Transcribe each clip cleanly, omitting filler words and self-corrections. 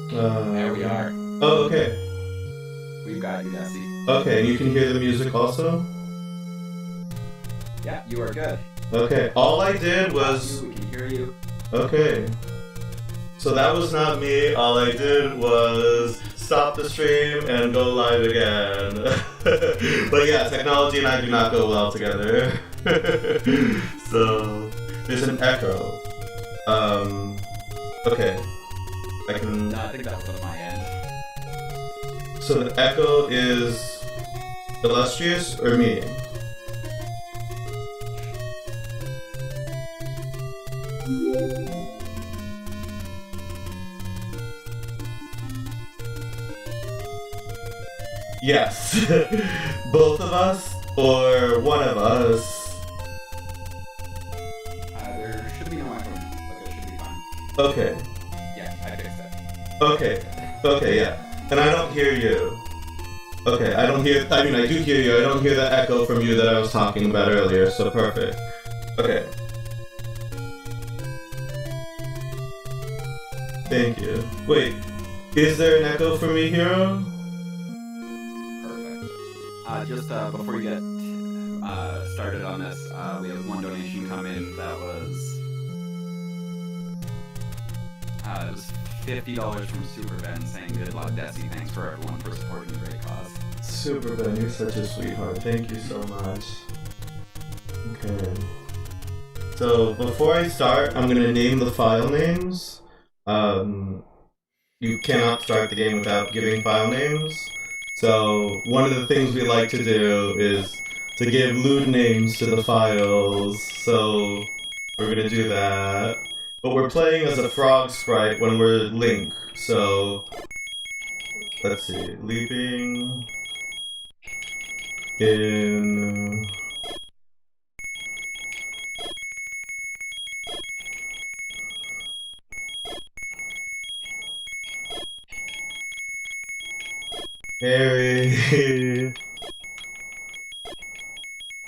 There we are. Oh, okay. We've got you, Desi. Okay, and you can hear the music also? Yeah, you are good. Okay, all I did was... We can hear you. Okay. So that was not me. All I did was stop the stream and go live again. But yeah, technology and I do not go well together. So there's an echo. Okay. I can... No, I think that was on my end. So the echo is illustrious or me? Yes. Both of us or one of us? There should be no echo. Like, it should be fine. Okay. Yeah, I fixed it. Okay. Okay, yeah. And I don't hear you. Okay, I don't hear... I mean, I do hear you. I don't hear that echo from you that I was talking about earlier, so perfect. Okay. Thank you. Wait, is there an echo for me, Hero? Perfect. Just before we get started on this, we have one donation come in that was... it was $50 from Super Ben saying, "Good luck, Desi. Thanks for everyone for supporting the great cause." Super Ben, you're such a sweetheart. Thank you so much. Okay. So before I start, I'm gonna name the file names. You cannot start the game without giving file names. So one of the things we like to do is to give lewd names to the files. So we're gonna do that. But we're playing as a frog sprite when we're Link. So let's see. Leaping in... Harry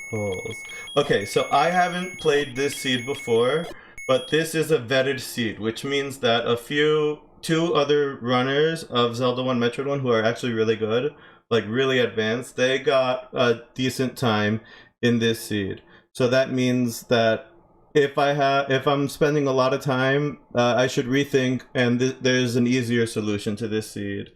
holes. Okay, so I haven't played this seed before, but this is a vetted seed, which means that two other runners of Zelda 1 Metroid 1 who are actually really good, like really advanced, they got a decent time in this seed. So that means that if I'm spending a lot of time, I should rethink, and there's an easier solution to this seed.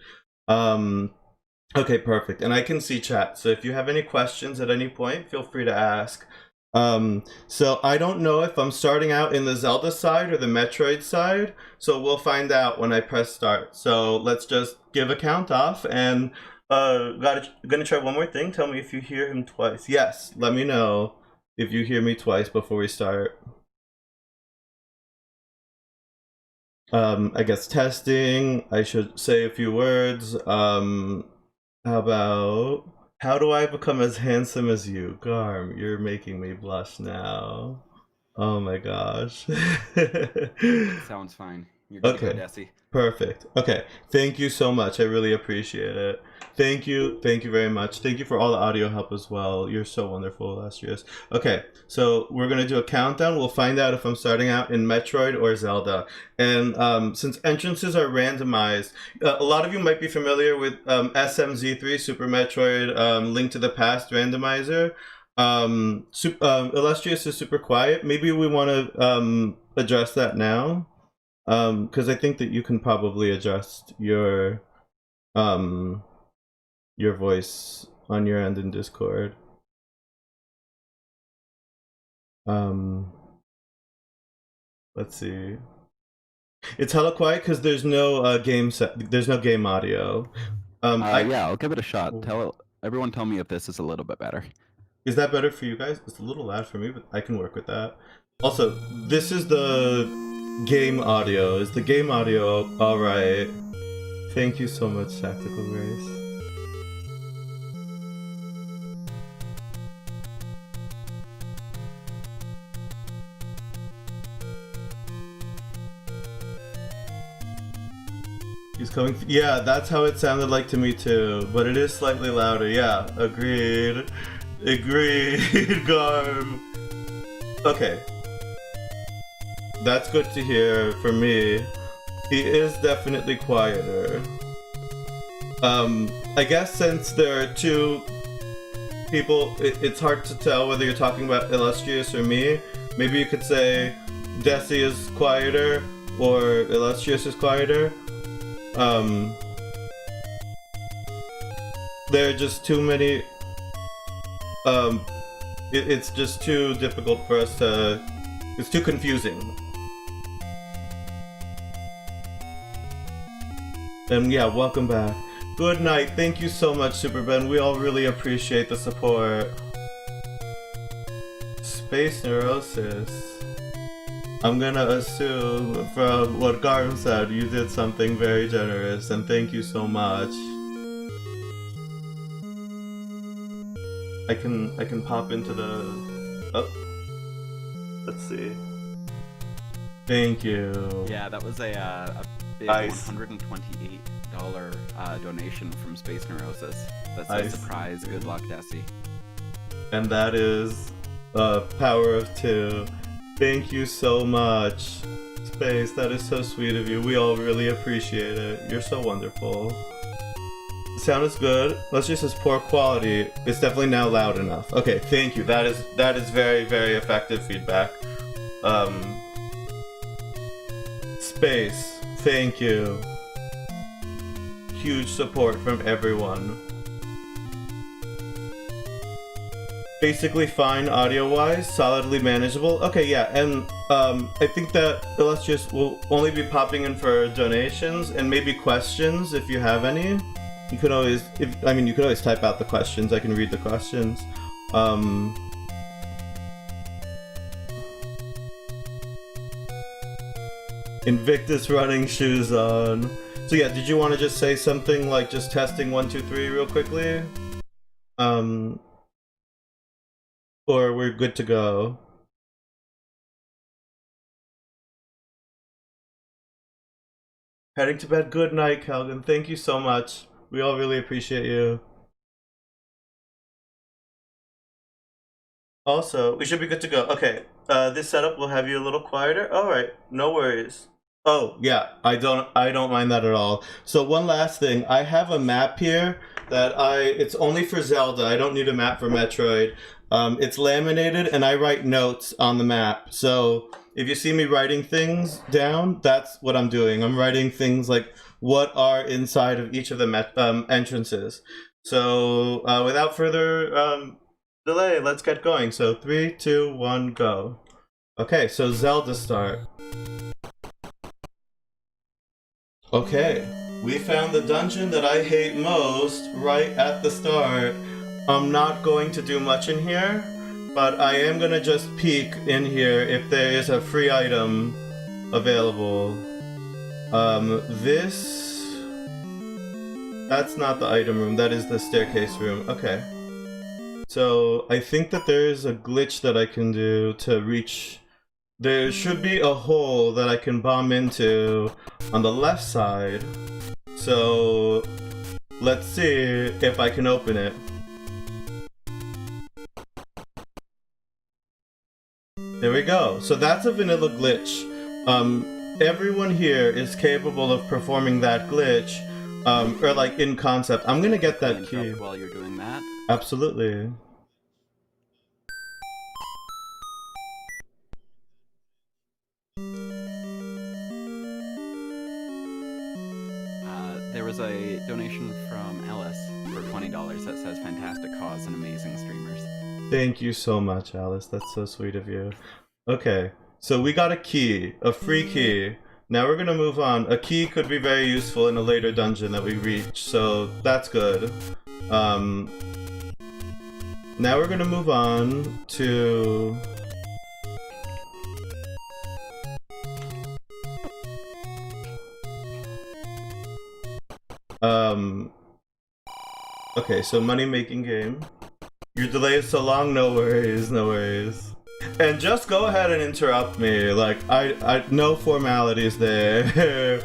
Okay, perfect. And I can see chat. So if you have any questions at any point, feel free to ask. So I don't know if I'm starting out in the Zelda side or the Metroid side. So we'll find out when I press start. So let's just give a count off, and gonna try one more thing. Tell me if you hear him twice. Yes, let me know if you hear me twice before we start. I guess testing. I should say a few words. How about, how do I become as handsome as you? Garm, you're making me blush now. Oh my gosh. Sounds fine. You're good Okay. to go, Desi. Perfect. Okay. Thank you so much. I really appreciate it. Thank you. Thank you very much. Thank you for all the audio help as well. You're so wonderful, Illustrious. Okay. So we're going to do a countdown. We'll find out if I'm starting out in Metroid or Zelda. And since entrances are randomized, a lot of you might be familiar with SMZ3, Super Metroid Link to the Past randomizer. Illustrious is super quiet. Maybe we want to address that now. Because I think that you can probably adjust your voice on your end in Discord. Let's see. It's hella quiet because there's no there's no game audio. Yeah, I'll give it a shot. Everyone tell me if this is a little bit better. Is that better for you guys? It's a little loud for me, but I can work with that. Also, this is the game audio. Is the game audio alright? Thank you so much, Tactical Grace. He's coming. Yeah, that's how it sounded like to me too, but it is slightly louder. Yeah, agreed. Agreed, Garm. Okay. That's good to hear for me. He is definitely quieter. I guess since there are two people, it's hard to tell whether you're talking about Illustrious or me. Maybe you could say Desi is quieter or Illustrious is quieter. There are just too many. It's just too difficult for us to. It's too confusing. And yeah, welcome back. Good night. Thank you so much, Super Ben. We all really appreciate the support. Space neurosis. I'm gonna assume from what Garm said, you did something very generous, and thank you so much. I can pop into the. Oh, let's see. Thank you. Yeah, that was a big Nice. $128 donation from Space Neurosis. That's a Nice. surprise. Good luck, Desi. And that is a power of 2. Thank you so much, Space. That is so sweet of you. We all really appreciate it. You're so wonderful. The sound is good. Let's just as poor quality. It's definitely now loud enough. Okay, thank you. That is very, very effective feedback. Space, thank you. Huge support from everyone. Basically fine audio-wise, solidly manageable. Okay, yeah, and I think that Illustrious will only be popping in for donations and maybe questions if you have any. You could always, you could always type out the questions. I can read the questions. Invictus running shoes on. So yeah, did you want to just say something like just testing 1, 2, 3 real quickly? Or we're good to go? Heading to bed. Good night, Calvin. Thank you so much. We all really appreciate you. Also, we should be good to go. Okay, this setup will have you a little quieter. All right, no worries. Oh yeah, I don't mind that at all. So one last thing, I have a map here that it's only for Zelda. I don't need a map for Metroid. It's laminated and I write notes on the map. So if you see me writing things down, that's what I'm doing. I'm writing things like what are inside of each of the entrances. So without further delay, let's get going. So 3, 2, 1, go. Okay, so Zelda start. Okay, we found the dungeon that I hate most right at the start. I'm not going to do much in here, but I am gonna just peek in here if there is a free item available. That's not the item room, that is the staircase room. Okay. So I think that there is a glitch that I can do to reach. There should be a hole that I can bomb into on the left side. So let's see if I can open it. There we go. So that's a vanilla glitch. Everyone here is capable of performing that glitch, or like in concept. I'm gonna get that key. While you're doing that. Absolutely. There was a donation from Ellis for $20 that says fantastic cause and amazing streamers. Thank you so much, Alice. That's so sweet of you. Okay, so we got a key, a free key. Now we're gonna move on. A key could be very useful in a later dungeon that we reach, so that's good. Now we're gonna move on to... Okay, so money-making game. Your delay is so long, no worries, no worries. And just go ahead and interrupt me, like, I no formalities there.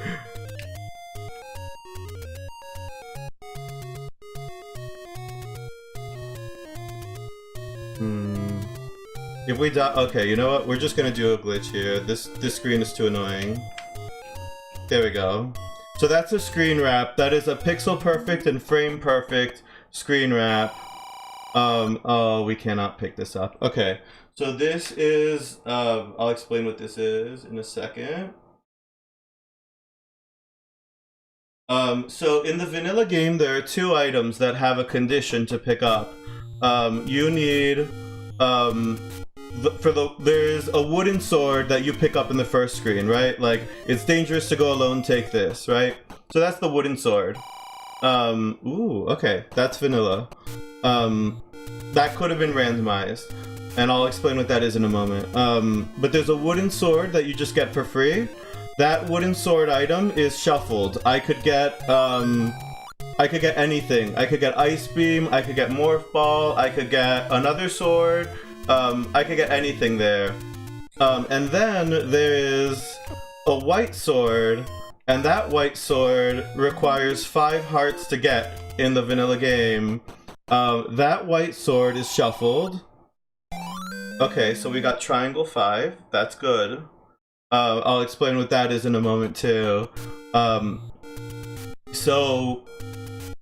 If we die, okay, you know what? We're just gonna do a glitch here. This screen is too annoying. There we go. So that's a screen wrap. That is a pixel perfect and frame perfect screen wrap. Oh, we cannot pick this up. Okay, so this is, I'll explain what this is in a second. So in the vanilla game, there are 2 items that have a condition to pick up. You need, there's a wooden sword that you pick up in the first screen, right? Like, it's dangerous to go alone, take this, right? So that's the wooden sword. Ooh, okay, that's vanilla. That could have been randomized, and I'll explain what that is in a moment. But there's a wooden sword that you just get for free. That wooden sword item is shuffled. I could get anything. I could get Ice Beam, I could get Morph Ball, I could get another sword, I could get anything there. And then there is a white sword, and that white sword requires 5 hearts to get in the vanilla game. That white sword is shuffled. Okay, so we got triangle 5. That's good. I'll explain what that is in a moment too. So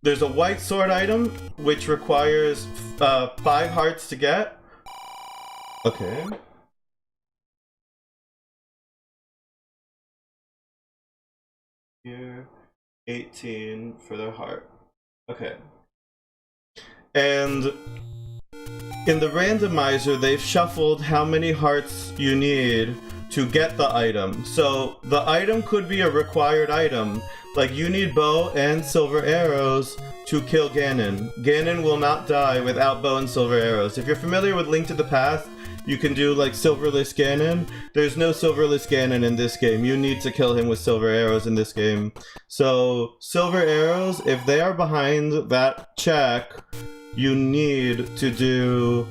there's a white sword item which requires 5 hearts to get. Okay. Here, 18 for their heart. Okay. And in the randomizer, they've shuffled how many hearts you need to get the item. So the item could be a required item. Like, you need bow and silver arrows to kill Ganon. Ganon will not die without bow and silver arrows. If you're familiar with Link to the Past, you can do like silverless Ganon. There's no silverless Ganon in this game. You need to kill him with silver arrows in this game. So silver arrows, if they are behind that check, you need to do,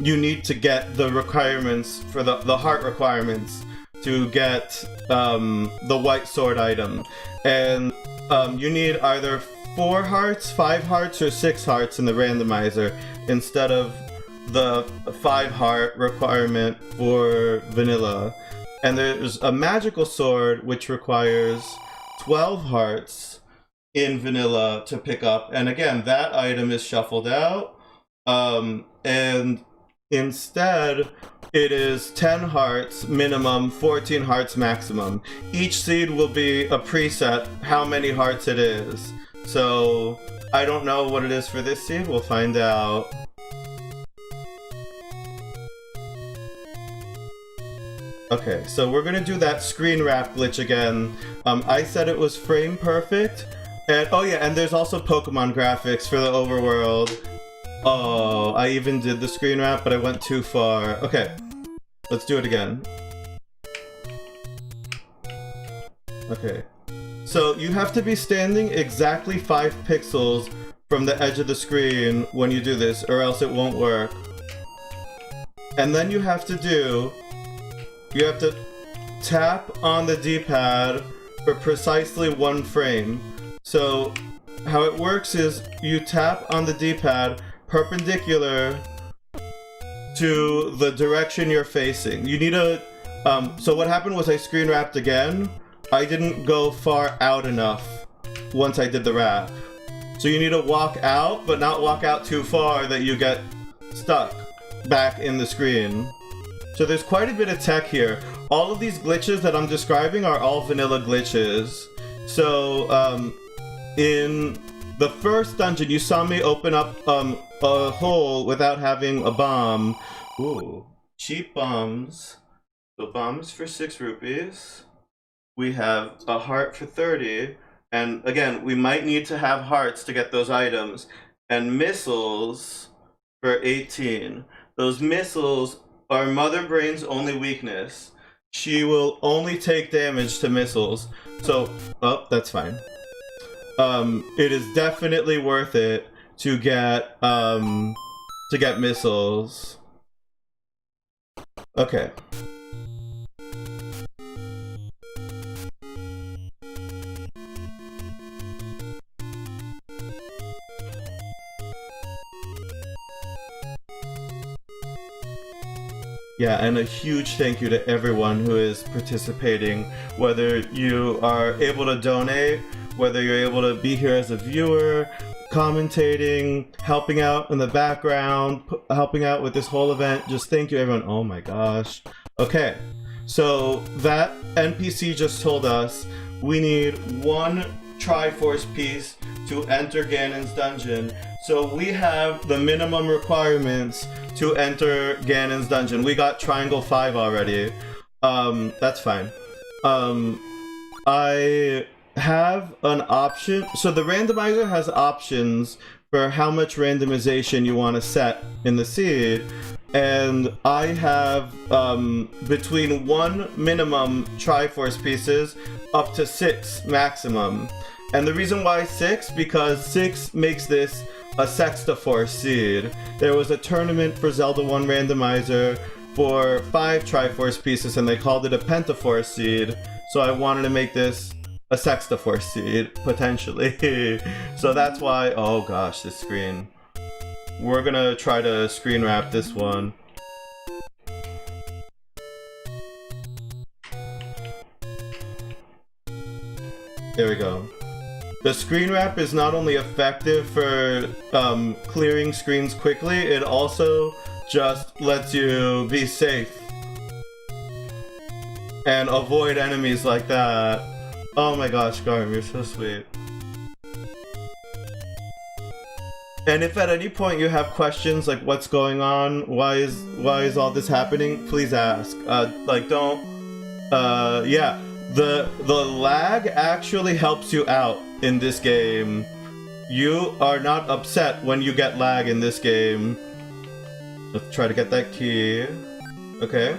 you need to get the requirements for the heart requirements to get the white sword item. And you need either 4 hearts, 5 hearts, or 6 hearts in the randomizer instead of the 5 heart requirement for vanilla. And there's a magical sword which requires 12 hearts in vanilla to pick up, and again, that item is shuffled out, and instead it is 10 hearts minimum, 14 hearts maximum. Each seed will be a preset how many hearts it is. So I don't know what it is for this seed, we'll find out. Okay, so we're gonna do that screen wrap glitch again. I said it was frame perfect. And oh yeah, and there's also Pokemon graphics for the overworld. Oh, I even did the screen wrap, but I went too far. Okay, let's do it again. Okay, so you have to be standing exactly 5 pixels from the edge of the screen when you do this, or else it won't work. And then you have to tap on the D-pad for precisely 1 frame. So how it works is you tap on the D-pad perpendicular to the direction you're facing. You need a, so what happened was I screen wrapped again. I didn't go far out enough once I did the wrap. So you need to walk out, but not walk out too far that you get stuck back in the screen. So there's quite a bit of tech here. All of these glitches that I'm describing are all vanilla glitches. So, in the first dungeon, you saw me open up a hole without having a bomb. Ooh, cheap bombs. So bombs for 6 rupees. We have a heart for 30. And again, we might need to have hearts to get those items. And missiles for 18. Those missiles are Mother Brain's only weakness. She will only take damage to missiles. So, oh, that's fine. It is definitely worth it to get missiles. Okay. Yeah, and a huge thank you to everyone who is participating, whether you are able to donate, whether you're able to be here as a viewer, commentating, helping out in the background, helping out with this whole event. Just thank you, everyone. Oh my gosh. Okay, so that NPC just told us we need one Triforce piece to enter Ganon's dungeon. So we have the minimum requirements to enter Ganon's dungeon. We got Triangle 5 already. That's fine. I have an option. So the randomizer has options for how much randomization you want to set in the seed. And I have between 1 minimum Triforce pieces up to 6 maximum. And the reason why 6, because 6 makes this a Sextaforce seed. There was a tournament for Zelda 1 randomizer for 5 Triforce pieces and they called it a Pentaforce seed. So I wanted to make this a Sextaforce seed, potentially. So that's why, oh gosh, this screen. We're gonna try to screen wrap this one. There we go. The screen wrap is not only effective for clearing screens quickly, it also just lets you be safe and avoid enemies like that. Oh my gosh, Garm, you're so sweet. And if at any point you have questions like what's going on, why is all this happening, please ask. Like don't, yeah. The lag actually helps you out in this game. You are not upset when you get lag in this game. Let's try to get that key. Okay.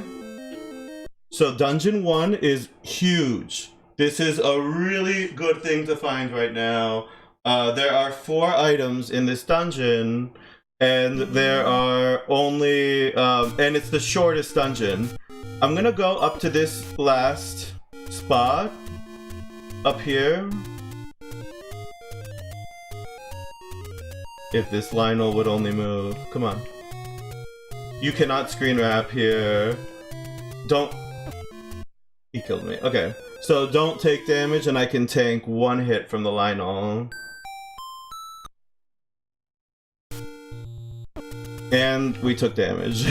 So Dungeon 1 is huge. This is a really good thing to find right now. There are 4 items in this dungeon, and there are only, and it's the shortest dungeon. I'm gonna go up to this last spot up here. If this Lionel would only move. Come on. You cannot screen wrap here. Don't. He killed me. Okay. So don't take damage and I can tank 1 hit from the Lionel. And we took damage.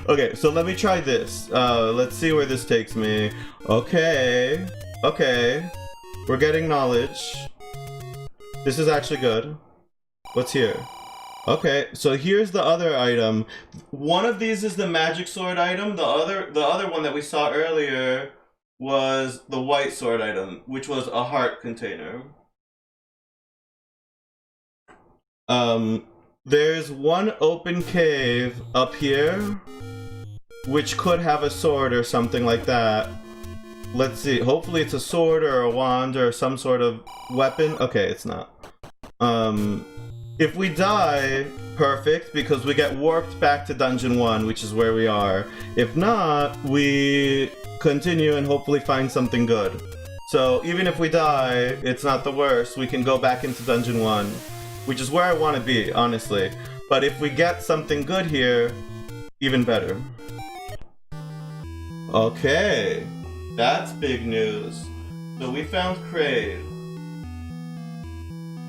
Okay, so let me try this. Let's see where this takes me. Okay. Okay. We're getting knowledge. This is actually good. What's here? Okay, so here's the other item. One of these is the magic sword item. The other one that we saw earlier was the white sword item, which was a heart container. There's one open cave up here, which could have a sword or something like that. Let's see. Hopefully it's a sword or a wand or some sort of weapon. Okay, it's not. If we die, perfect, because we get warped back to Dungeon 1, which is where we are. If not, we continue and hopefully find something good. So even if we die, it's not the worst. We can go back into Dungeon 1, which is where I want to be, honestly. But if we get something good here, even better. Okay, that's big news. So we found Kraid.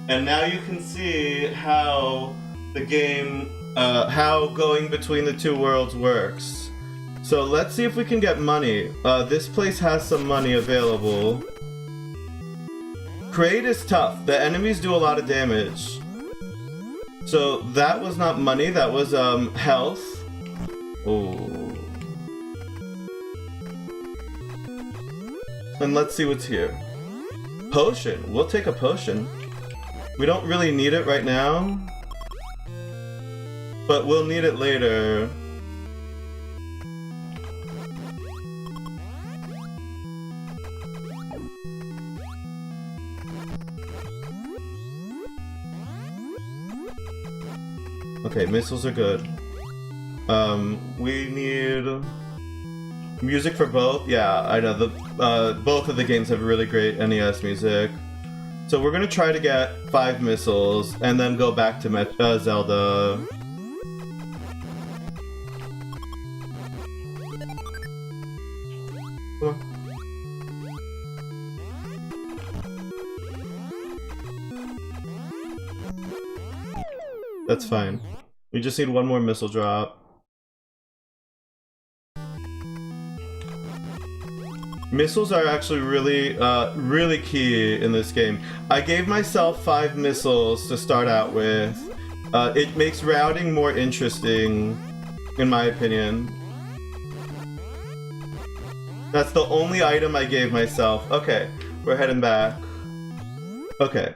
And now you can see how the game, how going between the 2 worlds works. So let's see if we can get money. This place has some money available. Kraid is tough. The enemies do a lot of damage. So that was not money, that was health. Oh. And let's see what's here. Potion. We'll take a potion. We don't really need it right now, but we'll need it later. Okay, missiles are good. We need music for both. Yeah, I know both of the games have really great NES music. So we're gonna try to get 5 missiles and then go back to Zelda. That's fine. We just need one more missile drop. Missiles are actually really key in this game. I gave myself 5 missiles to start out with. It makes routing more interesting, in my opinion. That's the only item I gave myself. Okay, we're heading back. Okay.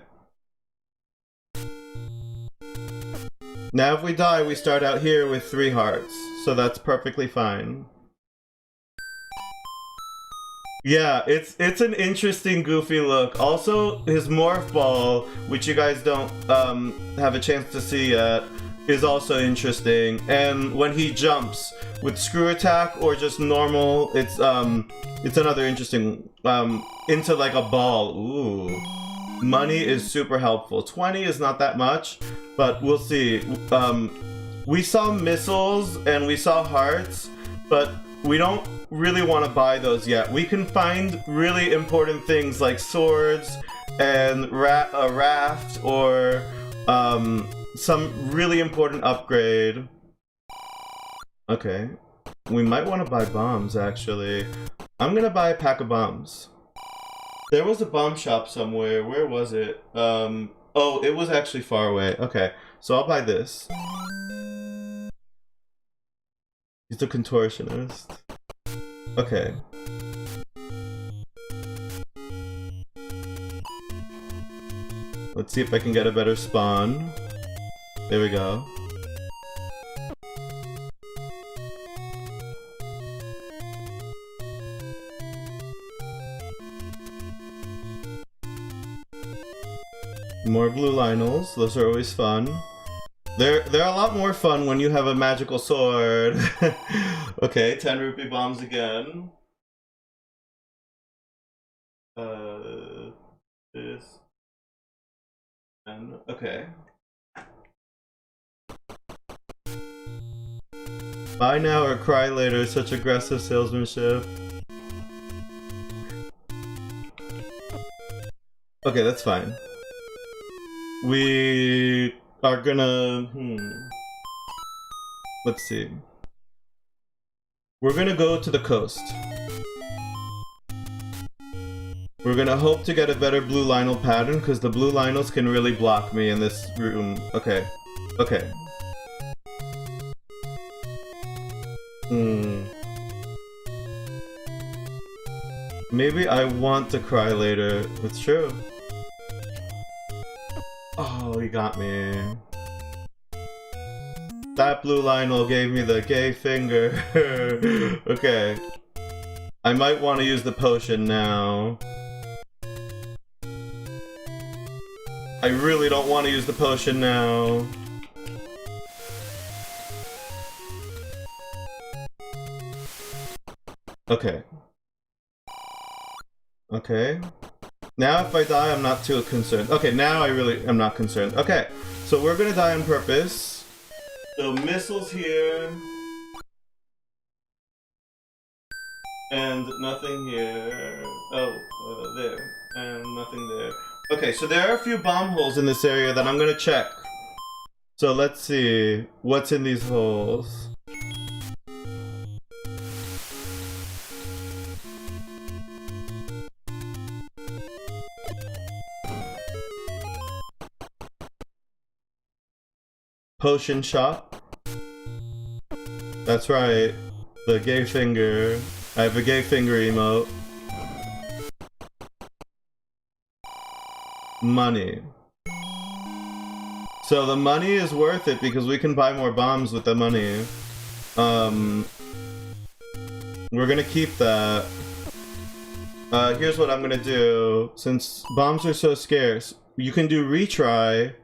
Now if we die, we start out here with 3 hearts. So that's perfectly fine. Yeah, it's an interesting, goofy look. Also, his morph ball, which you guys don't have a chance to see yet, is also interesting. And when he jumps with screw attack or just normal, it's another interesting into like a ball. Ooh, money is super helpful. 20 is not that much, but we'll see. We saw missiles and we saw hearts, but we don't really want to buy those yet. We can find really important things like swords and a raft or some really important upgrade. Okay. We might want to buy bombs, actually. I'm gonna buy a pack of bombs. There was a bomb shop somewhere. Where was it? Oh, it was actually far away. Okay, so I'll buy this. He's a contortionist. Okay. Let's see if I can get a better spawn. There we go. More blue Lionels. Those are always fun. They're a lot more fun when you have a magical sword. Okay, 10 rupee bombs again. This. And okay. Buy now or cry later, such aggressive salesmanship. Okay, that's fine. We are gonna... Let's see. We're gonna go to the coast. We're gonna hope to get a better blue Lionel pattern, because the blue Lionels can really block me in this room. Okay. Okay. Maybe I want to cry later. It's true. Oh, he got me. That blue Lionel gave me the gay finger. Okay. I might want to use the potion now. I really don't want to use the potion now. Okay. Okay. Now if I die, I'm not too concerned. Okay, now I really am not concerned. Okay, so we're gonna die on purpose. So missiles here. And nothing here. Oh, there. And nothing there. Okay, so there are a few bomb holes in this area that I'm gonna check. So let's see what's in these holes. Potion shop. That's right. The gay finger. I have a gay finger emote. Money. So the money is worth it because we can buy more bombs with the money. We're gonna keep that. Here's what I'm gonna do. Since bombs are so scarce, you can do retry.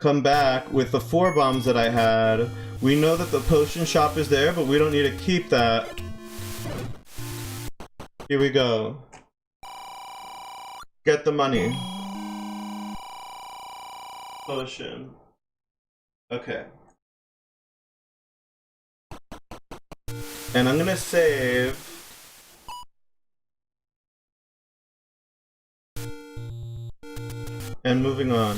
Come back with the 4 bombs that I had. We know that the potion shop is there, but we don't need to keep that. Here we go. Get the money. Potion. Okay. And I'm gonna save. And moving on.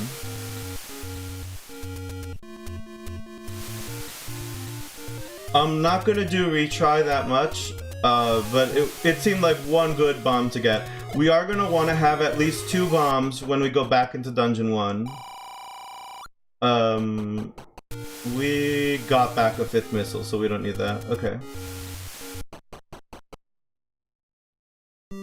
I'm not gonna do retry that much, but it seemed like one good bomb to get. We are gonna want to have at least 2 bombs when we go back into Dungeon 1. We got back a 5th missile, so we don't need that. Okay.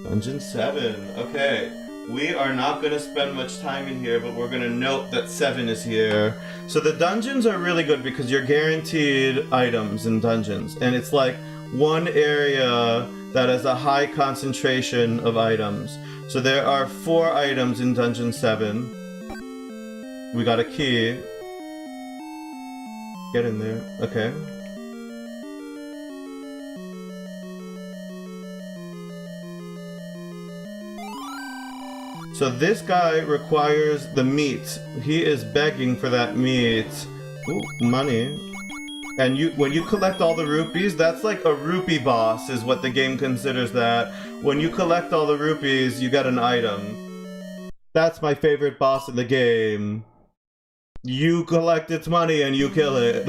Dungeon 7. Okay. We are not going to spend much time in here, but we're going to note that 7 is here. So the dungeons are really good because you're guaranteed items in dungeons. And it's like one area that has a high concentration of items. So there are 4 items in Dungeon 7. We got a key. Get in there. Okay. So this guy requires the meat. He is begging for that meat. Ooh, money. And when you collect all the rupees, that's like a rupee boss is what the game considers that. When you collect all the rupees, you get an item. That's my favorite boss in the game. You collect its money and you kill it.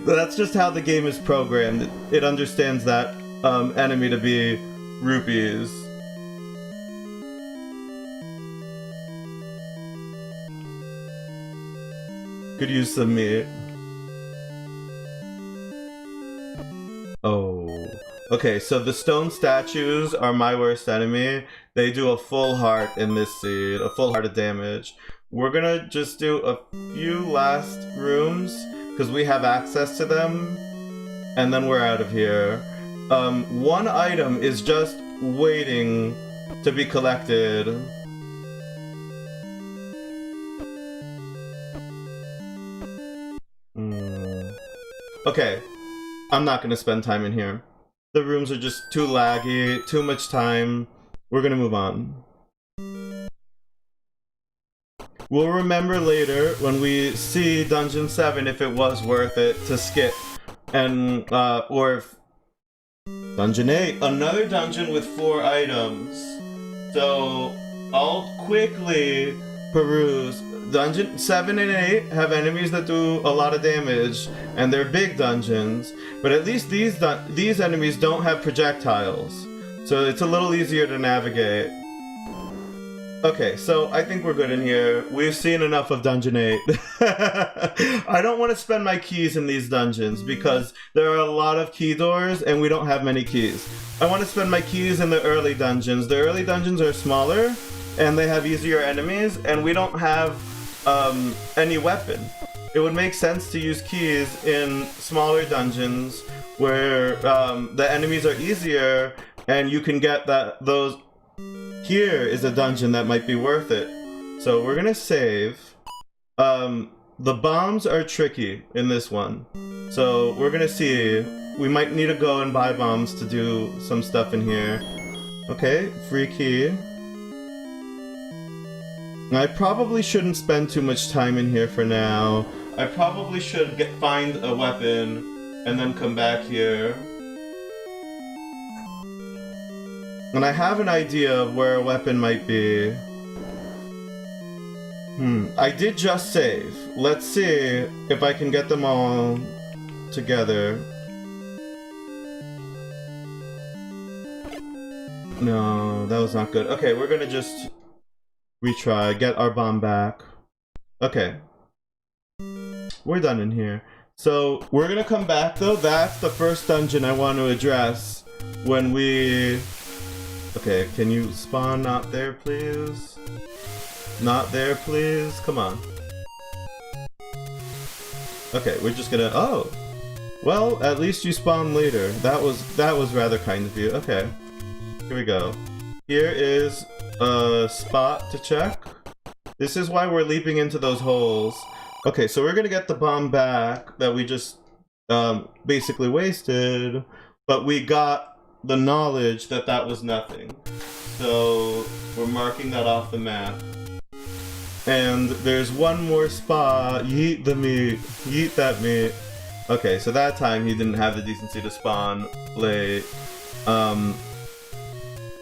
That's just how the game is programmed. It understands that enemy to be rupees. Could use some meat. Oh. Okay, so the stone statues are my worst enemy. They do a full heart in this seed, a full heart of damage. We're gonna just do a few last rooms because we have access to them, and then we're out of here. One item is just waiting to be collected. Okay, I'm not gonna spend time in here. The rooms are just too laggy, too much time. We're gonna move on. We'll remember later when we see Dungeon 7 if it was worth it to skip. And, or if... Dungeon 8, another dungeon with 4 items. So, I'll quickly peruse. Dungeon 7 and 8 have enemies that do a lot of damage, and they're big dungeons. But at least these enemies don't have projectiles. So it's a little easier to navigate. Okay, so I think we're good in here. We've seen enough of Dungeon 8. I don't want to spend my keys in these dungeons because there are a lot of key doors and we don't have many keys. I want to spend my keys in the early dungeons. The early dungeons are smaller and they have easier enemies and we don't have any weapon. It would make sense to use keys in smaller dungeons where the enemies are easier and you can get those. Here is a dungeon that might be worth it. So we're gonna save. The bombs are tricky in this one. So we're gonna see. We might need to go and buy bombs to do some stuff in here. Okay, free key. I probably shouldn't spend too much time in here for now. I probably should find a weapon and then come back here. And I have an idea of where a weapon might be. I did just save. Let's see if I can get them all together. No, that was not good. Okay, we're gonna just retry, get our bomb back. Okay. We're done in here. So, we're gonna come back though. That's the first dungeon I want to address when we... Okay, can you spawn not there, please? Not there, please? Come on. Okay, we're just gonna... Oh! Well, at least you spawn later. That was rather kind of you. Okay. Here we go. Here is a spot to check. This is why we're leaping into those holes. Okay, so we're gonna get the bomb back that we just basically wasted. But we got the knowledge that that was nothing. So we're marking that off the map. And there's one more spot. Yeet the meat. Yeet that meat. Okay, so that time he didn't have the decency to spawn late.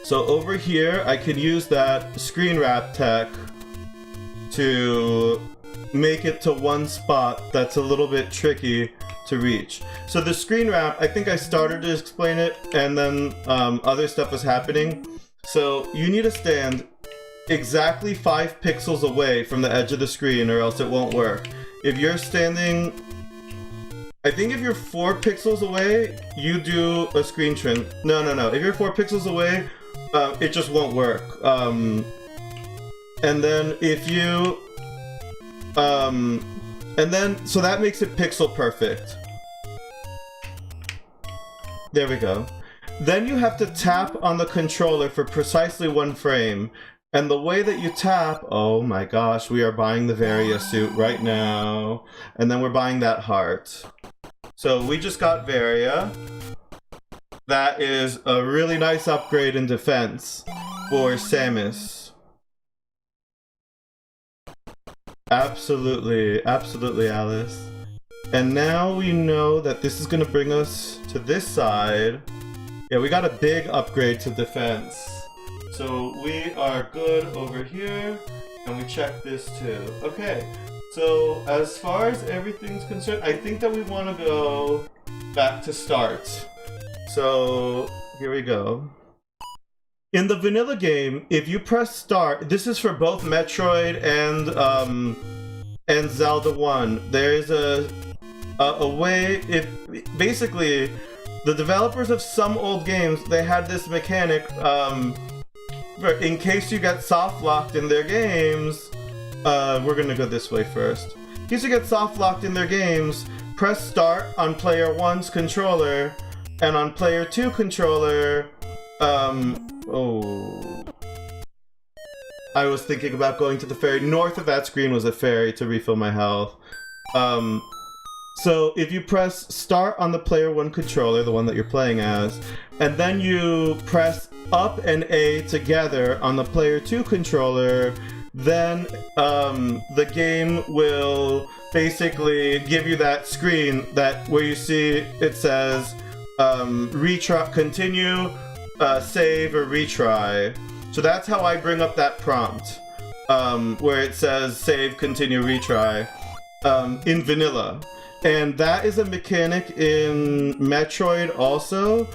So over here, I could use that screen wrap tech to make it to one spot that's a little bit tricky to reach. So the screen wrap, I think I started to explain it, and then other stuff was happening. So you need to stand exactly 5 pixels away from the edge of the screen, or else it won't work. If you're standing, I think if you're 4 pixels away, you do a screen trim. No. If you're 4 pixels away, it just won't work. And then if you, so that makes it pixel perfect. There we go. Then you have to tap on the controller for precisely 1 frame. And the way that you tap, oh my gosh, we are buying the Varia suit right now. And then we're buying that heart. So we just got Varia. That is a really nice upgrade in defense for Samus. Absolutely, absolutely, Alice. And now we know that this is gonna bring us to this side. Yeah, we got a big upgrade to defense. So we are good over here, and we check this too. Okay, so as far as everything's concerned, I think that we want to go back to start. So here we go. In the vanilla game, if you press start, this is for both Metroid and Zelda 1. There is a way. If basically the developers of some old games, they had this mechanic. In case you get soft locked in their games, we're gonna go this way first. In case you get soft locked in their games, press start on player 1's controller, and on player 2 controller, I was thinking about going to the ferry. North of that screen was a ferry to refill my health. So if you press start on the player 1 controller, the one that you're playing as, and then you press up and A together on the player 2 controller, then the game will basically give you that screen that where you see it says retry, continue, save, or retry. So that's how I bring up that prompt where it says save, continue, retry in vanilla. And that is a mechanic in Metroid also,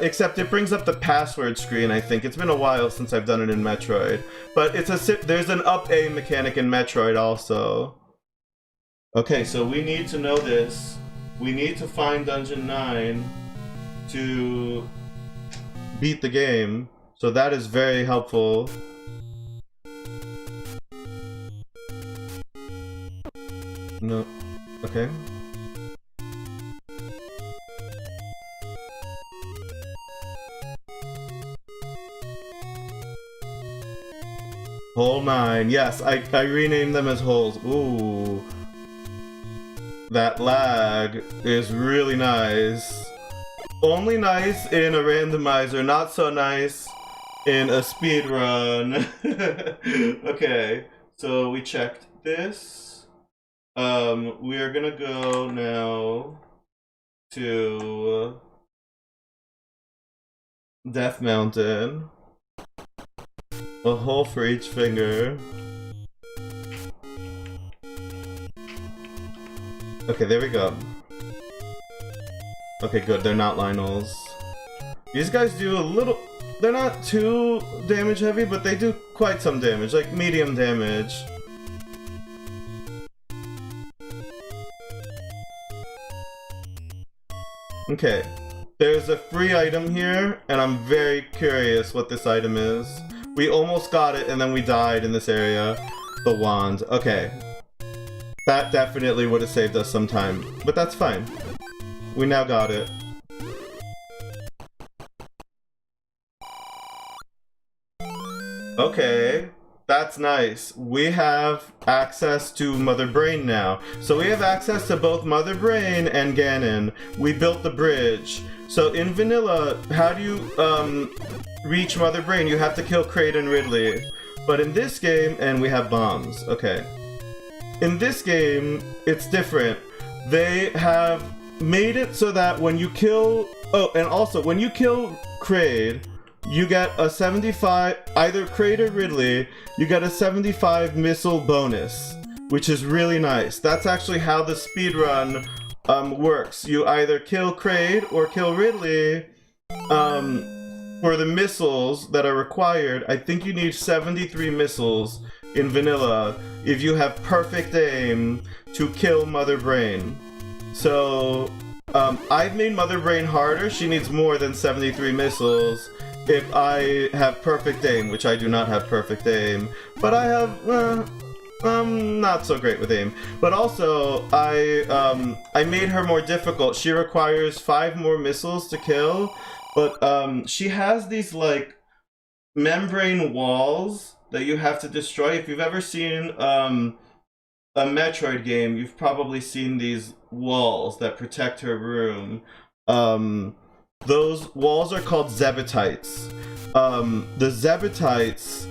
except it brings up the password screen, I think. It's been a while since I've done it in Metroid. But there's an up A mechanic in Metroid also. Okay, so we need to know this. We need to find Dungeon 9 to beat the game. So that is very helpful. No. Okay. Hole 9. Yes, I renamed them as holes. Ooh. That lag is really nice. Only nice in a randomizer, not so nice in a speed run. Okay, so we checked this. We are gonna go now to Death Mountain. A hole for each finger. Okay, there we go. Okay, good. They're not Lionels. These guys do a little... They're not too damage heavy, but they do quite some damage. Like, medium damage. Okay. There's a free item here, and I'm very curious what this item is. We almost got it, and then we died in this area. The wand. Okay. That definitely would have saved us some time, but that's fine. We now got it. Okay. That's nice. We have access to Mother Brain now. So we have access to both Mother Brain and Ganon. We built the bridge. So in vanilla, how do you reach Mother Brain? You have to kill Kraid and Ridley. But in this game, and we have bombs. Okay. In this game, it's different. They have made it so that when you kill... Oh, and also, when you kill Kraid, you get a 75... Either Kraid or Ridley, you get a 75 missile bonus, which is really nice. That's actually how the speedrun works. You either kill Kraid or kill Ridley. For the missiles that are required, I think you need 73 missiles in vanilla if you have perfect aim to kill Mother Brain. So, I've made Mother Brain harder. She needs more than 73 missiles if I have perfect aim, which I do not have perfect aim. But I have, not so great with aim. But also, I made her more difficult. She requires 5 more missiles to kill. But she has these like membrane walls that you have to destroy. If you've ever seen a Metroid game, you've probably seen these walls that protect her room. Those walls are called Zebetites. The Zebetites,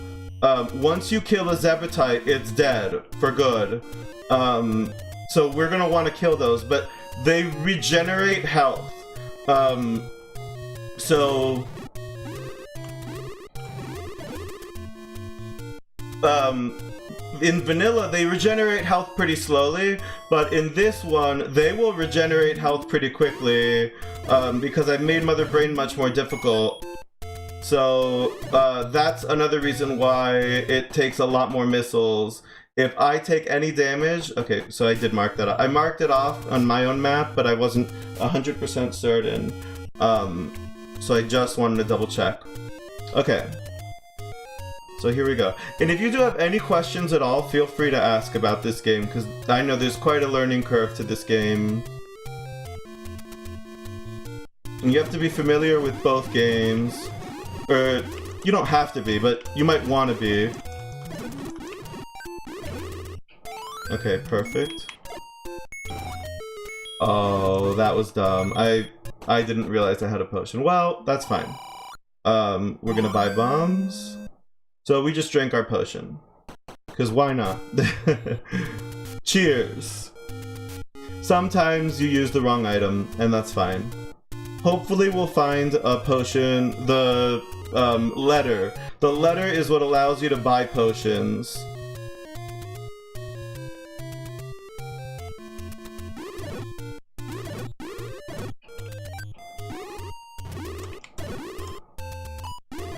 once you kill a Zebetite, it's dead for good. So we're gonna want to kill those, but they regenerate health. So, in vanilla, they regenerate health pretty slowly, but in this one, they will regenerate health pretty quickly, because I've made Mother Brain much more difficult. So, that's another reason why it takes a lot more missiles. If I take any damage, okay, so I did mark that off. I marked it off on my own map, but I wasn't 100% certain. So I just wanted to double check. Okay. So here we go. And if you do have any questions at all, feel free to ask about this game, because I know there's quite a learning curve to this game. And you have to be familiar with both games. Or, you don't have to be, but you might want to be. Okay, perfect. Oh, that was dumb. I didn't realize I had a potion. Well, that's fine. We're gonna buy bombs. So we just drank our potion. Because why not? Cheers. Sometimes you use the wrong item, and that's fine. Hopefully we'll find a potion, the letter. The letter is what allows you to buy potions.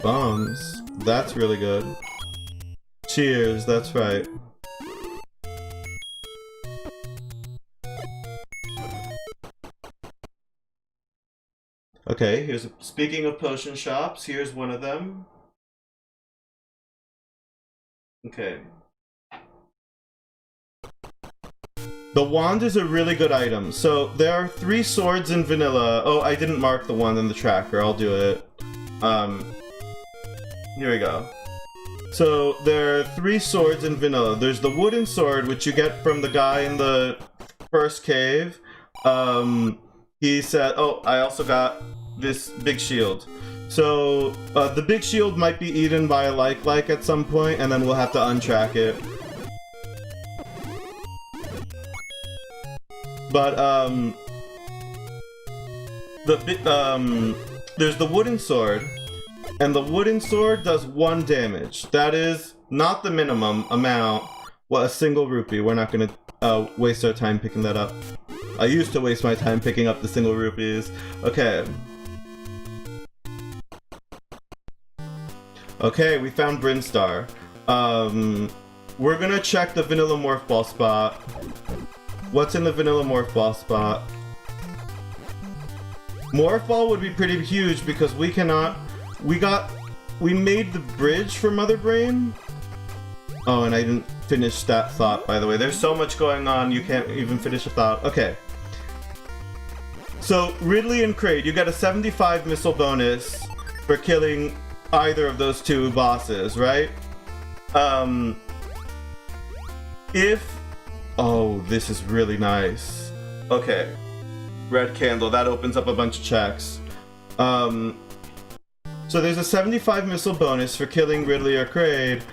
Bombs. That's really good. Cheers, that's right. Okay, speaking of potion shops, here's one of them. Okay. The wand is a really good item. So there are 3 swords in vanilla. Oh, I didn't mark the one in the tracker. I'll do it. Here we go. So there are 3 swords in vanilla. There's the wooden sword, which you get from the guy in the first cave. He said, oh, I also got this big shield. So the big shield might be eaten by a like at some point, and then we'll have to untrack it. But there's the wooden sword, and the wooden sword does 1 damage. That is not the minimum amount. Well, a single rupee. We're not gonna waste our time picking that up. I used to waste my time picking up the single rupees. Okay. Okay, we found Brinstar. We're gonna check the vanilla morph ball spot. What's in the vanilla morph ball spot? Morph ball would be pretty huge because we cannot... We made the bridge for Mother Brain. Oh, and I didn't finish that thought, by the way. There's so much going on, you can't even finish a thought. Okay. So, Ridley and Kraid, you get a 75 missile bonus for killing either of those 2 bosses, right? Oh, this is really nice. Okay. Red candle, that opens up a bunch of checks. So there's a 75 missile bonus for killing Ridley or Kraid.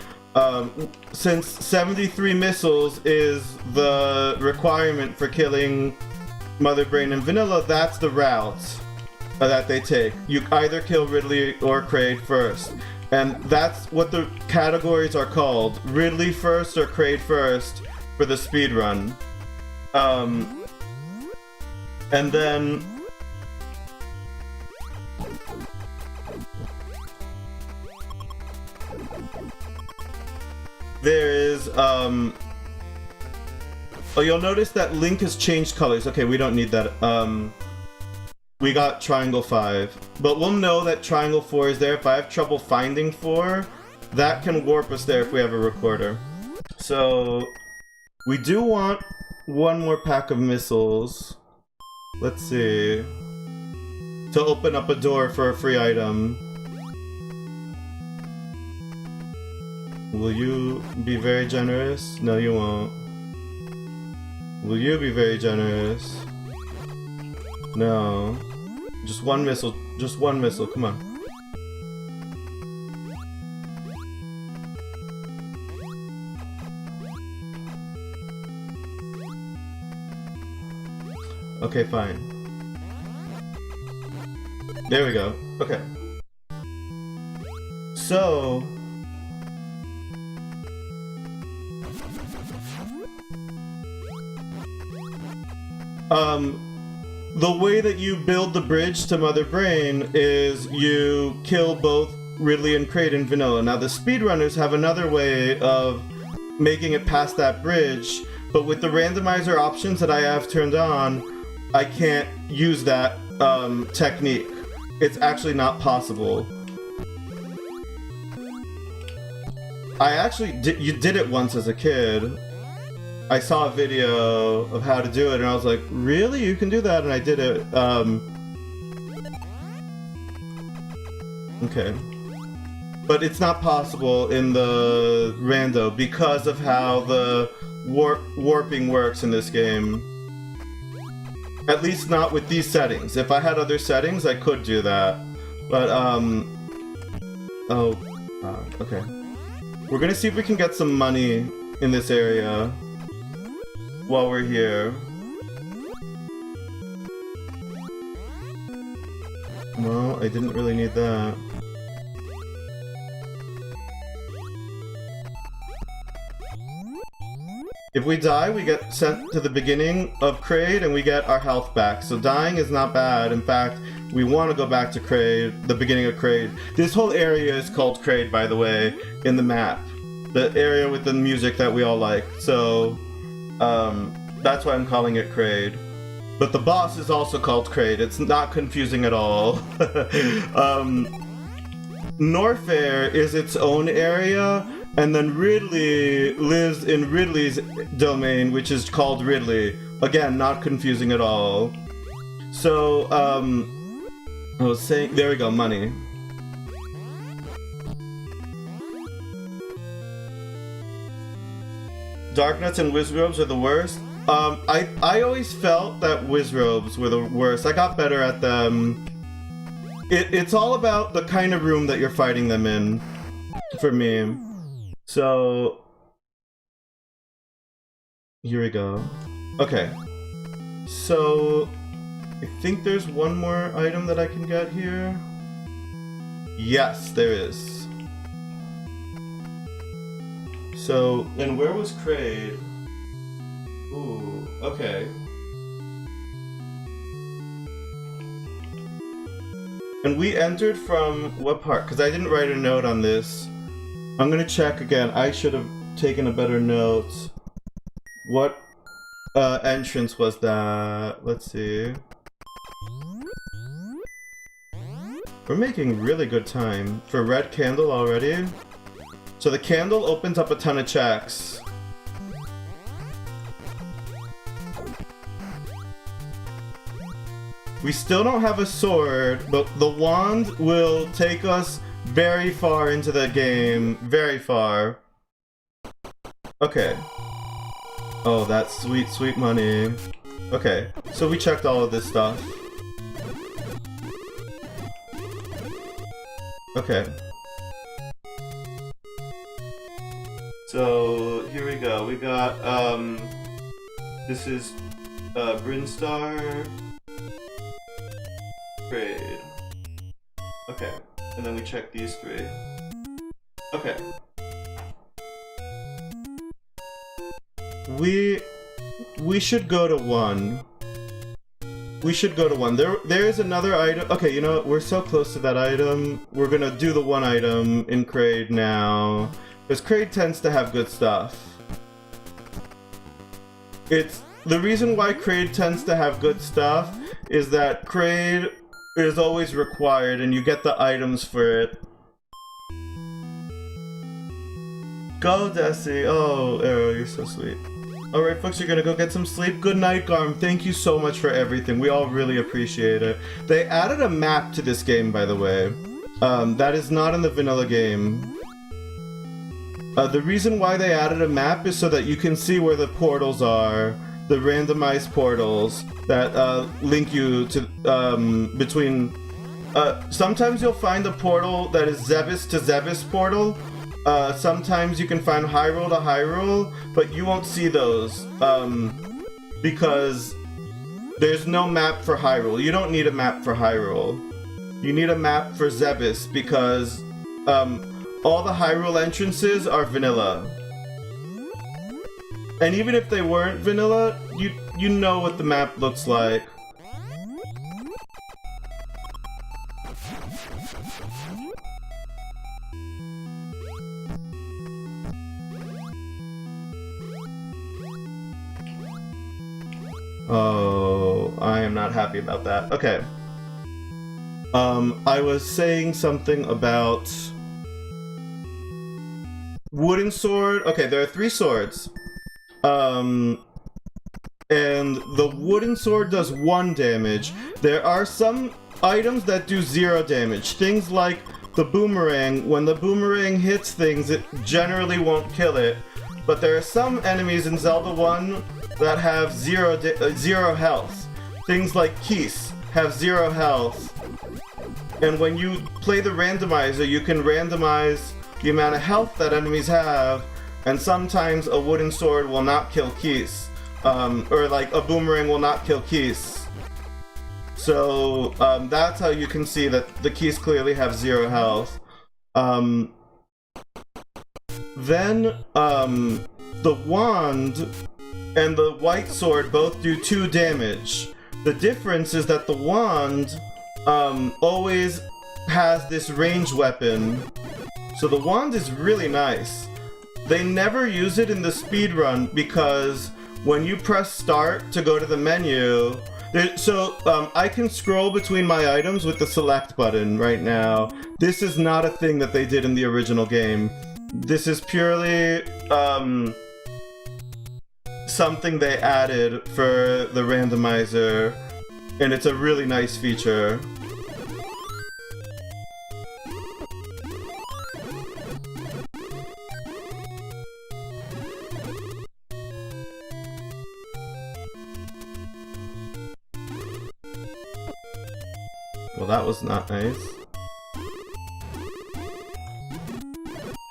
Since 73 missiles is the requirement for killing Mother Brain and Vanilla, that's the route that they take. You either kill Ridley or Kraid first. And that's what the categories are called. Ridley first or Kraid first for the speedrun. And then there is oh, you'll notice that Link has changed colors. Okay, we don't need that. We got Triangle 5, but we'll know that Triangle 4 is there. If I have trouble finding 4, that can warp us there if we have a recorder. So we do want one more pack of missiles. Let's see. To open up a door for a free item. Will you be very generous? No, you won't. Will you be very generous? No. Just one missile. Just one missile. Come on. Okay, fine. There we go. Okay. So... the way that you build the bridge to Mother Brain is you kill both Ridley and Kraid in vanilla. Now the speedrunners have another way of making it past that bridge, but with the randomizer options that I have turned on, I can't use that technique. It's actually not possible. I actually you did it once as a kid. I saw a video of how to do it and I was like, really? You can do that? And I did it. Okay. But it's not possible in the rando because of how the warping works in this game. At least not with these settings. If I had other settings, I could do that. But, okay. We're gonna see if we can get some money in this area while we're here. Well, I didn't really need that. If we die, we get sent to the beginning of Kraid and we get our health back. So dying is not bad. In fact, we want to go back to Kraid, the beginning of Kraid. This whole area is called Kraid, by the way, in the map. The area with the music that we all like. So, that's why I'm calling it Kraid. But the boss is also called Kraid. It's not confusing at all. Norfair is its own area, and then Ridley lives in Ridley's domain, which is called Ridley. Again, not confusing at all. So, I was saying, there we go, money. Darknuts and Wizrobes are the worst. I always felt that Wizrobes were the worst. I got better at them. It's all about the kind of room that you're fighting them in, for me. So, here we go. Okay. So, I think there's one more item that I can get here. Yes, there is. So, and where was Kraid? Ooh, okay. And we entered from what part? Because I didn't write a note on this. I'm gonna check again. I should have taken a better note. What entrance was that? Let's see. We're making really good time. For red candle already? So the candle opens up a ton of checks. We still don't have a sword, but the wand will take us very far into the game. Very far. Okay. Oh, that's sweet, sweet money. Okay, so we checked all of this stuff. Okay. So, here we go. We got, this is, Brinstar. Kraid. Okay, and then we check these three. Okay. We should go to 1. we should go to one. There is another item. Okay, you know what? We're so close to that item. We're gonna do the one item in Kraid now. Because Kraid tends to have good stuff. It's the reason why Kraid tends to have good stuff is that Kraid is always required and you get the items for it. Go, Desi. Oh, Arrow, you're so sweet. Alright, folks, you're gonna go get some sleep. Good night, Garm. Thank you so much for everything. We all really appreciate it. They added a map to this game, by the way. That is not in the vanilla game. The reason why they added a map is so that you can see where the portals are. The randomized portals that link you to between. Sometimes you'll find a portal that is Zebes to Zebes portal. Sometimes you can find Hyrule to Hyrule, but you won't see those because there's no map for Hyrule. You don't need a map for Hyrule. You need a map for Zebes because all the Hyrule entrances are vanilla. And even if they weren't vanilla, you know what the map looks like. Oh, I am not happy about that. Okay. I was saying something about wooden sword. Okay, there are 3 swords. And the wooden sword does 1 damage. There are some items that do 0 damage. Things like the boomerang. When the boomerang hits things, it generally won't kill it. But there are some enemies in Zelda 1 that have 0 health. Things like Keese have 0 health. And when you play the randomizer, you can randomize the amount of health that enemies have, and sometimes a wooden sword will not kill Keese. Or like a boomerang will not kill Keese. So that's how you can see that the Keese clearly have 0 health. Then the wand and the white sword both do 2 damage. The difference is that the wand always has this range weapon. So the wand is really nice. They never use it in the speedrun because when you press start to go to the menu, I can scroll between my items with the select button right now. This is not a thing that they did in the original game. This is purely something they added for the randomizer, and it's a really nice feature. Well, that was not nice.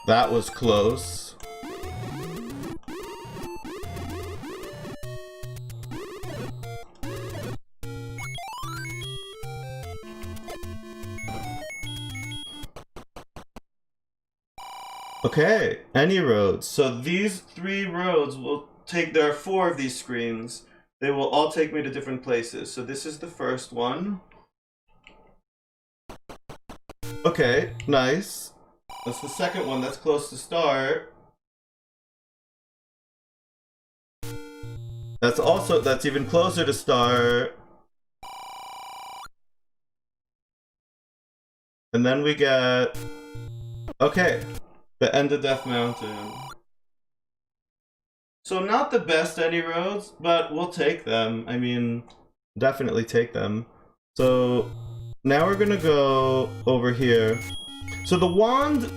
That was close. Okay, any roads. So these 3 roads will take, there are 4 of these screens. They will all take me to different places. So this is the first one. Okay, nice. That's the second one, that's close to start. That's even closer to start. And then we get, okay, the end of Death Mountain. So not the best any roads, but we'll take them. I mean, definitely take them. So now we're gonna go over here. So the wand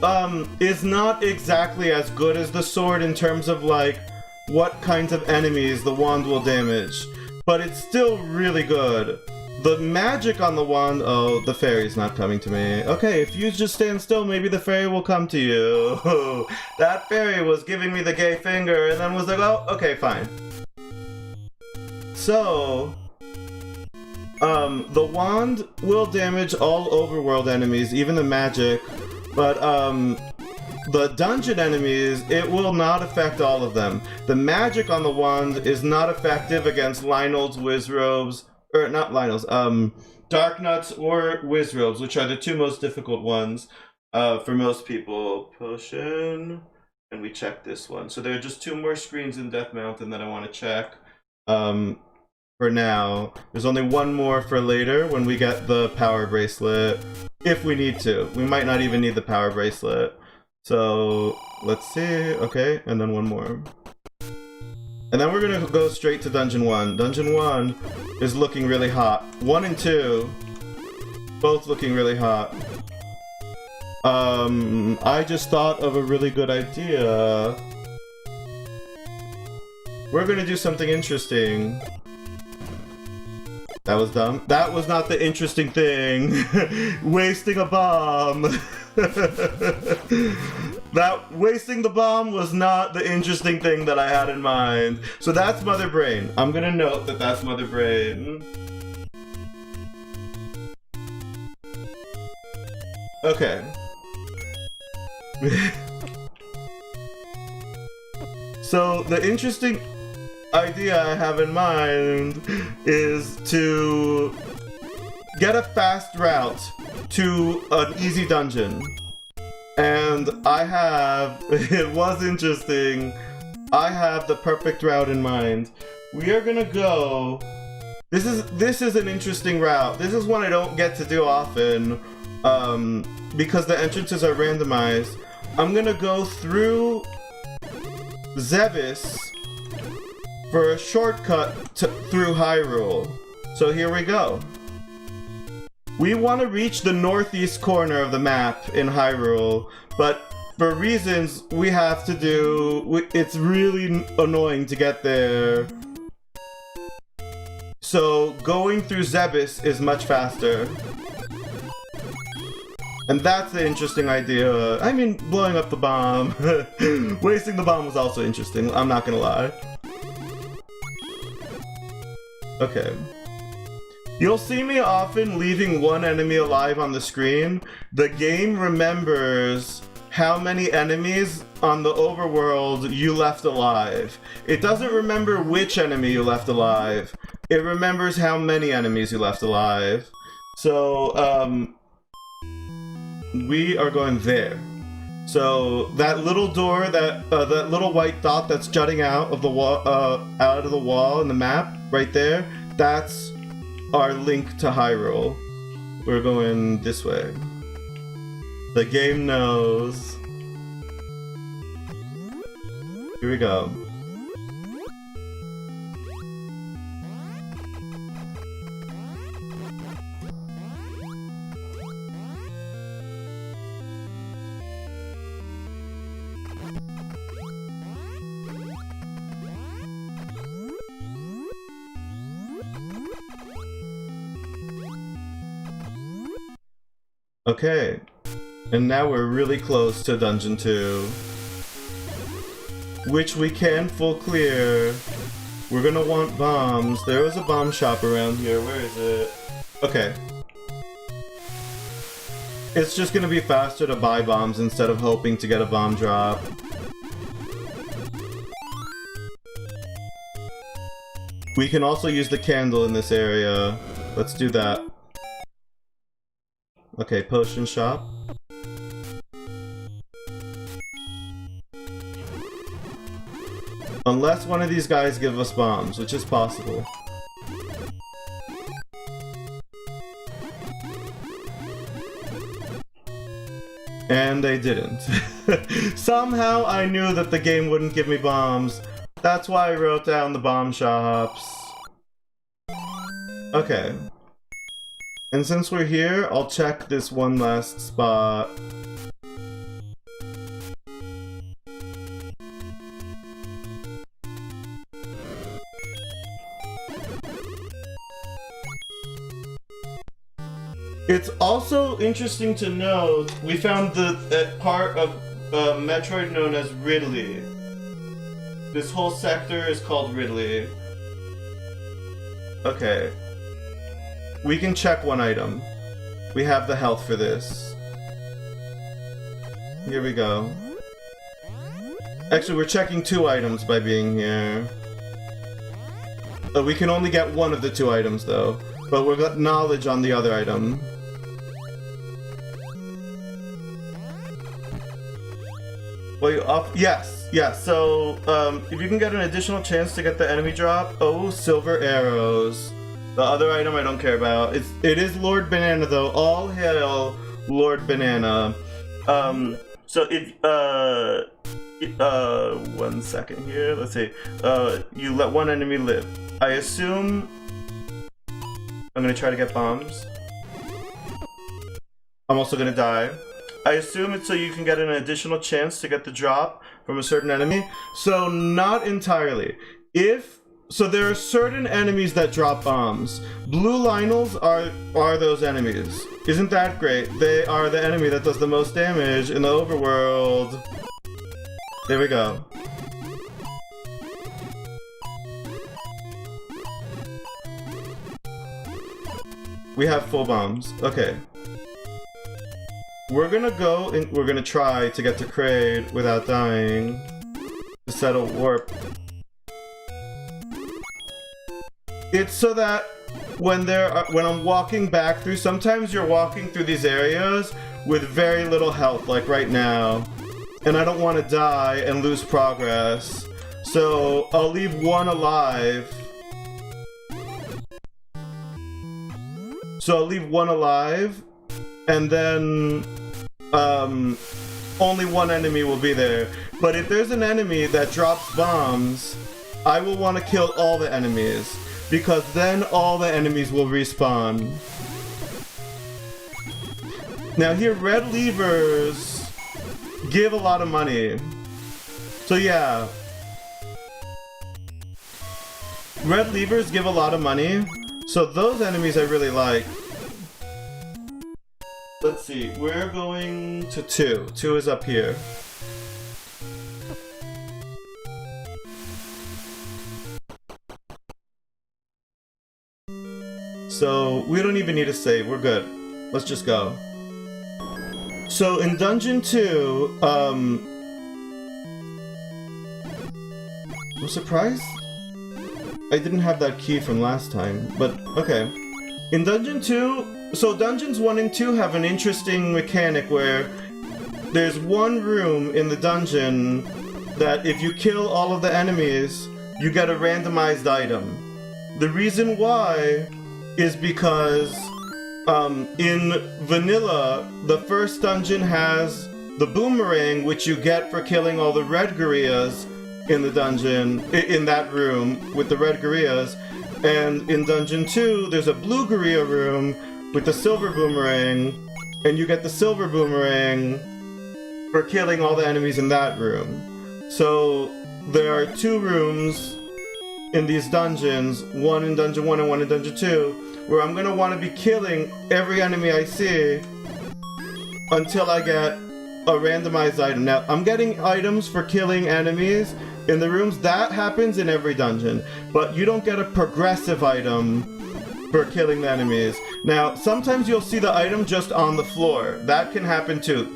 is not exactly as good as the sword in terms of like what kinds of enemies the wand will damage, but it's still really good. The magic on the wand, oh, the fairy's not coming to me. Okay, if you just stand still, maybe the fairy will come to you. That fairy was giving me the gay finger and then was like, oh, okay, fine. So, the wand will damage all overworld enemies, even the magic, but the dungeon enemies, it will not affect all of them. The magic on the wand is not effective against Lionel's Wizrobes, or not Lynels, Dark Nuts or Wizrobes, which are the two most difficult ones for most people. Potion, and we check this one. So there are just 2 more screens in Death Mountain that I want to check. For now, there's only 1 more for later when we get the power bracelet, if we need to. We might not even need the power bracelet. So let's see. Okay, and then 1 more. And then we're gonna go straight to Dungeon 1. Dungeon 1 is looking really hot. 1 and 2, both looking really hot. I just thought of a really good idea. We're gonna do something interesting. That was dumb. That was not the interesting thing. Wasting a bomb. Wasting the bomb was not the interesting thing that I had in mind. So that's Mother Brain. I'm gonna note that that's Mother Brain. Okay. So the interesting idea I have in mind is to get a fast route to an easy dungeon. And I have, it was interesting, I have the perfect route in mind. We are gonna go, this is an interesting route. This is one I don't get to do often, because the entrances are randomized. I'm gonna go through Zebes for a shortcut through Hyrule. So here we go. We want to reach the northeast corner of the map in Hyrule, but for reasons we have to do, it's really annoying to get there. So going through Zebes is much faster. And that's the interesting idea. I mean, blowing up the bomb. Wasting the bomb was also interesting, I'm not gonna lie. Okay. You'll see me often leaving one enemy alive on the screen. The game remembers how many enemies on the overworld you left alive. It doesn't remember which enemy you left alive. It remembers how many enemies you left alive. So, we are going there. So that little door, that little white dot that's jutting out of the wall in the map, right there, that's our link to Hyrule. We're going this way. The game knows. Here we go. Okay, and now we're really close to Dungeon 2, which we can full clear. We're gonna want bombs. There was a bomb shop around here. Where is it? Okay. It's just gonna be faster to buy bombs instead of hoping to get a bomb drop. We can also use the candle in this area. Let's do that. Okay, potion shop. Unless one of these guys give us bombs, which is possible. And they didn't. Somehow I knew that the game wouldn't give me bombs. That's why I wrote down the bomb shops. Okay. And since we're here, I'll check this one last spot. It's also interesting to note, we found the part of Metroid known as Ridley. This whole sector is called Ridley. Okay. We can check one item. We have the health for this. Here we go. Actually, we're checking 2 items by being here. We can only get one of the two items though, but we've got knowledge on the other item. Wait, up? Yes, yes. So, if you can get an additional chance to get the enemy drop, oh, silver arrows. The other item I don't care about. It is Lord Banana though. All hail Lord Banana. So if 1 second here. Let's see. You let one enemy live. I assume I'm gonna try to get bombs. I'm also gonna die. I assume it's so you can get an additional chance to get the drop from a certain enemy. So not entirely. So there are certain enemies that drop bombs. Blue Lionels are those enemies. Isn't that great? They are the enemy that does the most damage in the overworld. There we go. We have full bombs. Okay. We're gonna go and we're gonna try to get to Kraid without dying. To set a warp. It's so that when I'm walking back through, sometimes you're walking through these areas with very little health, like right now. And I don't want to die and lose progress. So I'll leave one alive. And then only one enemy will be there. But if there's an enemy that drops bombs, I will want to kill all the enemies, because then all the enemies will respawn. Now here, red levers give a lot of money. So yeah. Red levers give a lot of money. So those enemies I really like. Let's see, we're going to 2. 2 is up here. So we don't even need to save, we're good. Let's just go. So in Dungeon 2, I'm surprised I didn't have that key from last time, but okay. In Dungeon 2, so Dungeons 1 and 2 have an interesting mechanic where there's one room in the dungeon that if you kill all of the enemies, you get a randomized item. The reason why is because in vanilla, the first dungeon has the boomerang, which you get for killing all the red gorillas in the dungeon, in that room with the red gorillas. And in Dungeon 2, there's a blue gorilla room with the silver boomerang, and you get the silver boomerang for killing all the enemies in that room. So there are 2 rooms in these dungeons, one in Dungeon 1 and one in Dungeon 2, where I'm gonna want to be killing every enemy I see until I get a randomized item. Now, I'm getting items for killing enemies in the rooms. That happens in every dungeon, but you don't get a progressive item for killing the enemies. Now, sometimes you'll see the item just on the floor. That can happen too.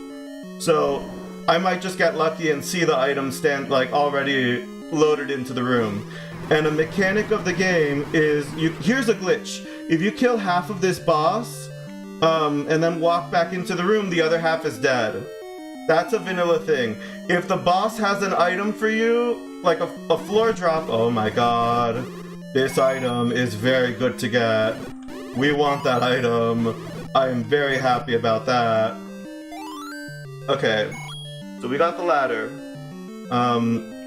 So, I might just get lucky and see the item stand like already loaded into the room. And a mechanic of the game is, here's a glitch. If you kill half of this boss, and then walk back into the room, the other half is dead. That's a vanilla thing. If the boss has an item for you, like a floor drop, oh my god, this item is very good to get. We want that item. I am very happy about that. Okay, so we got the ladder.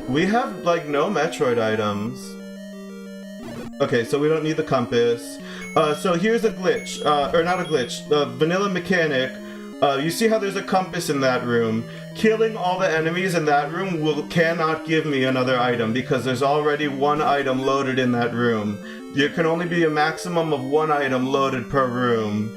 We have like no Metroid items. Okay, so we don't need the compass. So here's a glitch, or not a glitch, the vanilla mechanic. You see how there's a compass in that room? Killing all the enemies in that room cannot give me another item because there's already one item loaded in that room. There can only be a maximum of one item loaded per room.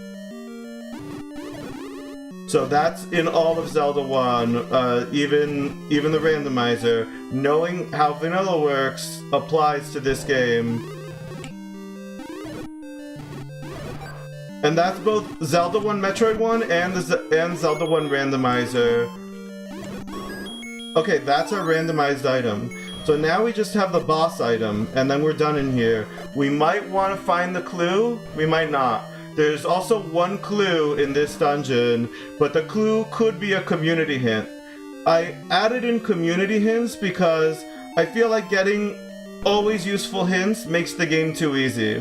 So that's in all of Zelda 1, even the randomizer. Knowing how vanilla works applies to this game. And that's both Zelda 1 Metroid 1 and Zelda 1 randomizer. Okay, that's our randomized item. So now we just have the boss item, and then we're done in here. We might want to find the clue, we might not. There's also one clue in this dungeon, but the clue could be a community hint. I added in community hints because I feel like getting always useful hints makes the game too easy.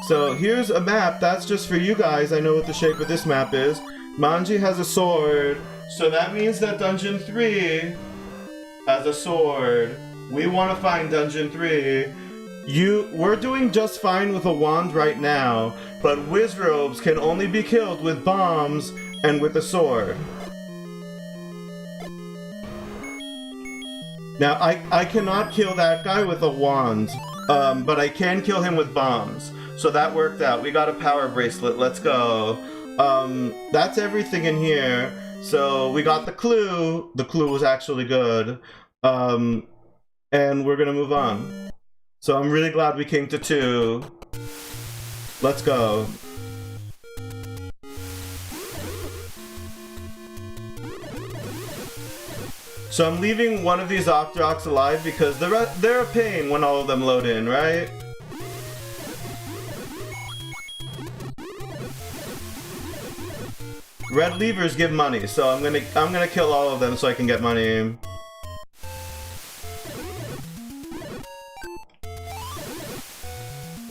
So here's a map, that's just for you guys. I know what the shape of this map is. Manji has a sword, so that means that Dungeon 3 has a sword. We want to find Dungeon 3. We're doing just fine with a wand right now, but Wizrobes can only be killed with bombs and with a sword. Now, I cannot kill that guy with a wand, but I can kill him with bombs. So that worked out. We got a power bracelet. Let's go. That's everything in here. So we got the clue. The clue was actually good. And we're gonna move on. So I'm really glad we came to 2. Let's go. So I'm leaving one of these Octoroks alive because they're a pain when all of them load in, right? Red levers give money, so I'm gonna kill all of them so I can get money.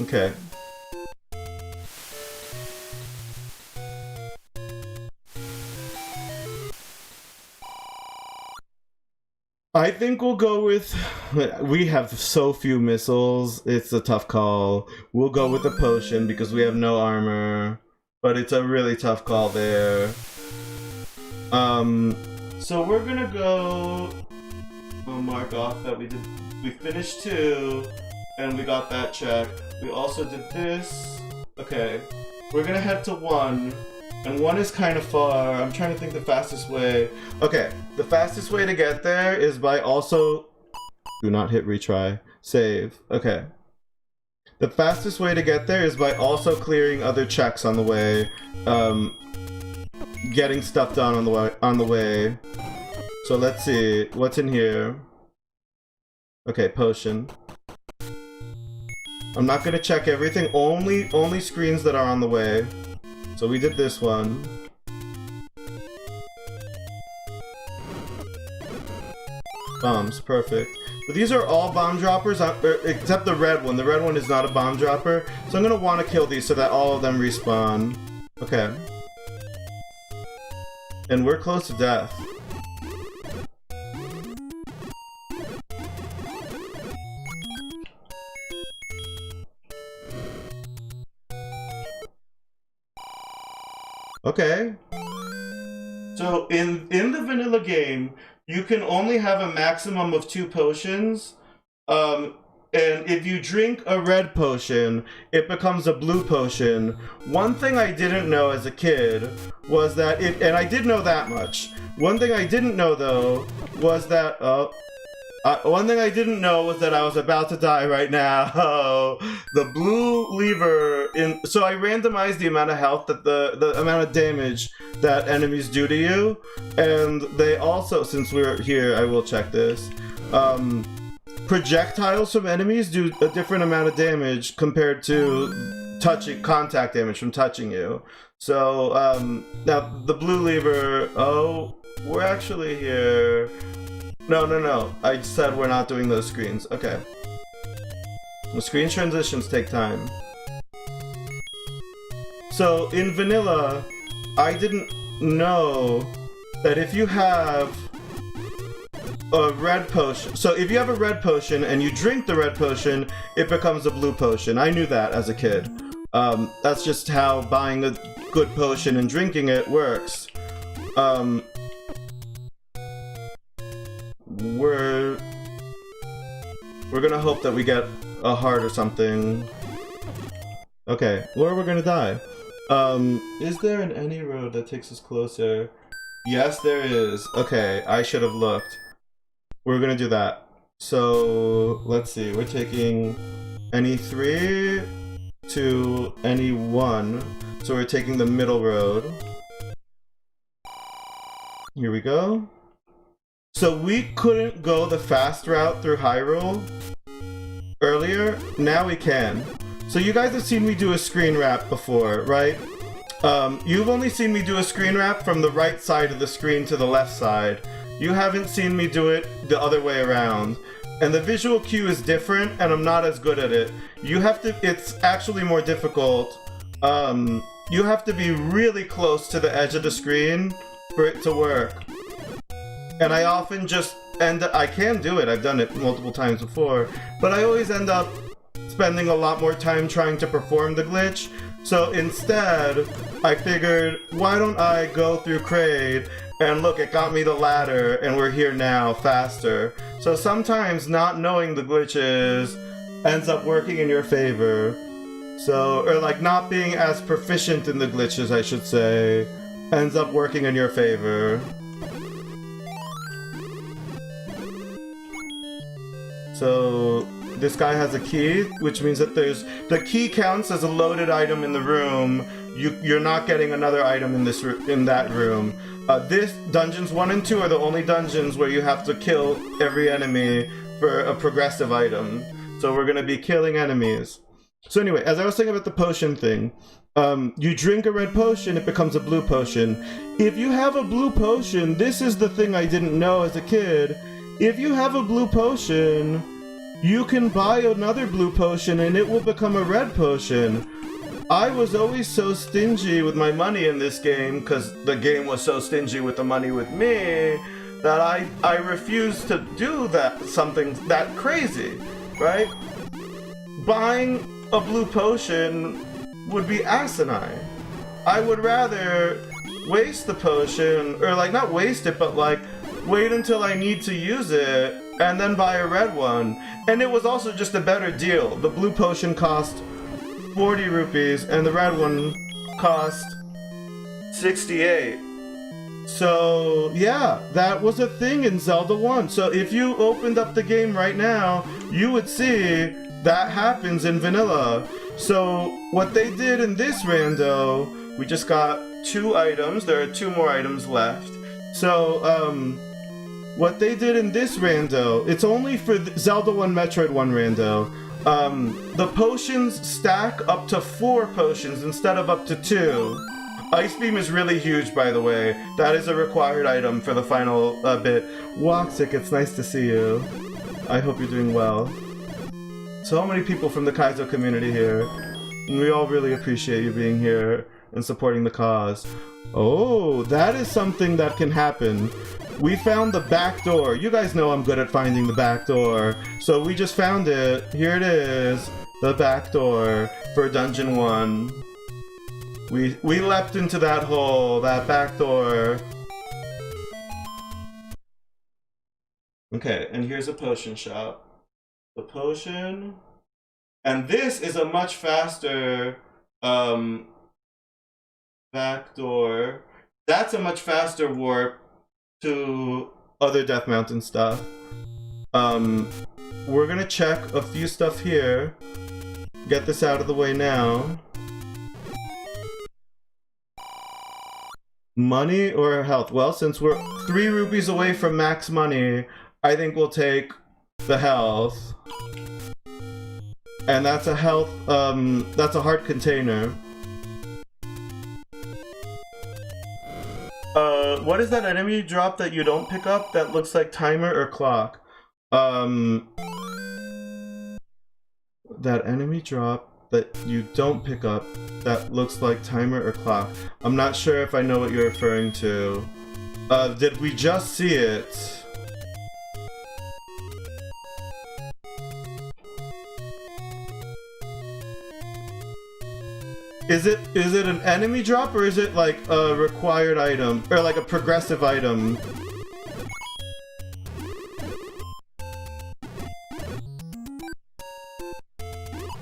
Okay. I think we'll go with... We have so few missiles, it's a tough call. We'll go with the potion because we have no armor. But it's a really tough call there. So we're gonna go... We'll mark off that we finished 2, and we got that check. We also did this. Okay. We're gonna head to 1. And 1 is kind of far. I'm trying to think the fastest way. Okay, the fastest way to get there is by also... Do not hit retry. Save. Okay. The fastest way to get there is by also clearing other checks on the way. Getting stuff done on the way. So let's see. What's in here? Okay, potion. I'm not gonna check everything. Only screens that are on the way. So we did this one. Bombs, perfect. But these are all bomb droppers, except the red one. The red one is not a bomb dropper. So I'm gonna want to kill these so that all of them respawn. Okay. And we're close to death. Okay. So in the vanilla game, you can only have a maximum of 2 potions. And if you drink a red potion, it becomes a blue potion. One thing I didn't know as a kid was that and I did know that much. One thing I didn't know though was that one thing I didn't know was that I was about to die right now. The blue lever so I randomized the amount of health that the amount of damage that enemies do to you, and they also, since we're here, I will check this. Projectiles from enemies do a different amount of damage compared to contact damage from touching you. So now the blue lever. Oh, we're actually here. No. I said we're not doing those screens. Okay. The screen transitions take time. So in vanilla, I didn't know that if you have a red potion. So if you have a red potion and you drink the red potion, it becomes a blue potion. I knew that as a kid. That's just how buying a good potion and drinking it works. We're gonna hope that we get a heart or something. Okay, or we're gonna die. Is there an any road that takes us closer? Yes, there is. Okay, I should have looked. We're gonna do that. So, let's see, we're taking any 3 to any 1. So we're taking the middle road. Here we go. So we couldn't go the fast route through Hyrule earlier. Now we can. So you guys have seen me do a screen wrap before, right? You've only seen me do a screen wrap from the right side of the screen to the left side. You haven't seen me do it the other way around. And the visual cue is different, and I'm not as good at it. It's actually more difficult. You have to be really close to the edge of the screen for it to work. And I often just I can do it, I've done it multiple times before, but I always end up spending a lot more time trying to perform the glitch. So instead, I figured, why don't I go through Kraid, and look, it got me the ladder, and we're here now, faster. So sometimes not knowing the glitches ends up working in your favor. So, or like not being as proficient in the glitches, I should say, ends up working in your favor. So this guy has a key, which means that the key counts as a loaded item in the room. You're not getting another item in that room. This dungeons 1 and 2 are the only dungeons where you have to kill every enemy for a progressive item. So we're gonna be killing enemies. So anyway, as I was saying about the potion thing, you drink a red potion, it becomes a blue potion. If you have a blue potion, this is the thing I didn't know as a kid. If you have a blue potion, you can buy another blue potion and it will become a red potion. I was always so stingy with my money in this game, because the game was so stingy with the money with me, that I refused to do something that crazy, right? Buying a blue potion would be asinine. I would rather waste the potion, or like not waste it, but like wait until I need to use it and then buy a red one. And it was also just a better deal. The blue potion cost 40 rupees and the red one cost 68. So yeah, that was a thing in Zelda 1. So if you opened up the game right now, you would see that happens in vanilla. So what they did in this rando, we just got 2 items. There are 2 more items left. So what they did in this rando, it's only for Zelda 1 Metroid 1 rando. The potions stack up to 4 potions instead of up to 2. Ice Beam is really huge, by the way. That is a required item for the final bit. Woxic, it's nice to see you. I hope you're doing well. So many people from the Kaizo community here. And we all really appreciate you being here and supporting the cause. Oh, that is something that can happen. We found the back door. You guys know I'm good at finding the back door. So we just found it. Here it is. The back door for Dungeon 1. We leapt into that hole, that back door. Okay, and here's a potion shop. The potion. And this is a much faster back door. That's a much faster warp to other Death Mountain stuff. We're gonna check a few stuff here. Get this out of the way now. Money or health? Well, since we're 3 rupees away from max money, I think we'll take the health. And that's a health, that's a heart container. What is that enemy drop that you don't pick up that looks like timer or clock? That enemy drop that you don't pick up that looks like timer or clock. I'm not sure if I know what you're referring to. Did we just see it? Is it an enemy drop, or is it like a required item, or like a progressive item?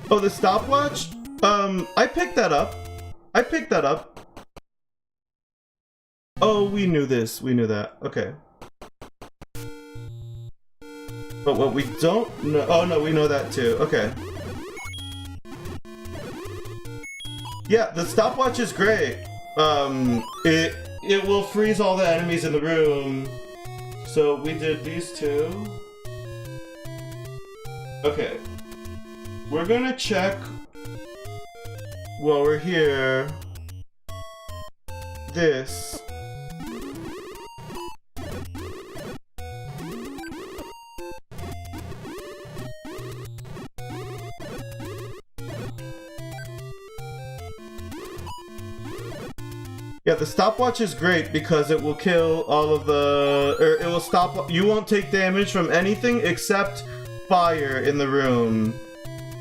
Oh, the stopwatch? I picked that up. I picked that up. Oh, we knew this. We knew that. Okay. But what we don't know... Oh, no, we know that too. Okay. Yeah, the stopwatch is great. It will freeze all the enemies in the room. So we did these two. Okay. We're gonna check while we're here this. Yeah, the stopwatch is great because it will kill all of the, or it will stop, you won't take damage from anything except fire in the room.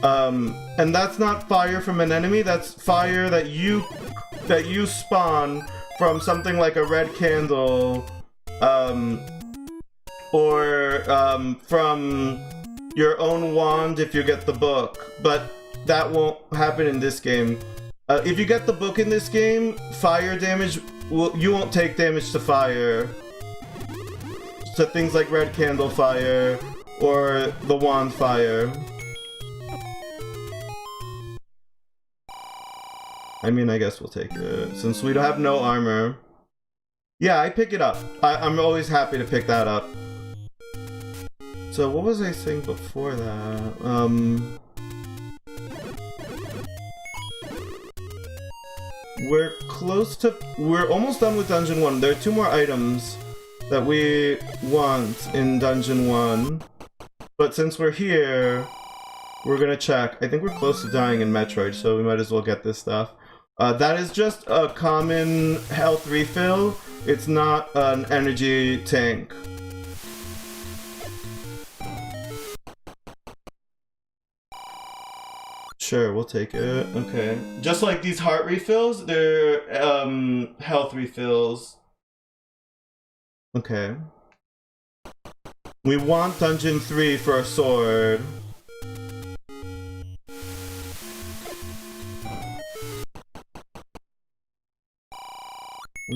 And that's not fire from an enemy, that's fire that you spawn from something like a red candle, or from your own wand if you get the book, but that won't happen in this game. If you get the book in this game, fire damage, you won't take damage to fire. So things like red candle fire or the wand fire. I mean, I guess we'll take it since we don't have no armor. Yeah, I pick it up. I'm always happy to pick that up. So what was I saying before that? We're almost done with Dungeon 1. There are 2 more items that we want in Dungeon 1. But since we're here, we're gonna check. I think we're close to dying in Metroid, so we might as well get this stuff. That is just a common health refill. It's not an energy tank. Sure, we'll take it. Okay. Just like these heart refills, they're health refills. Okay. We want Dungeon 3 for a sword.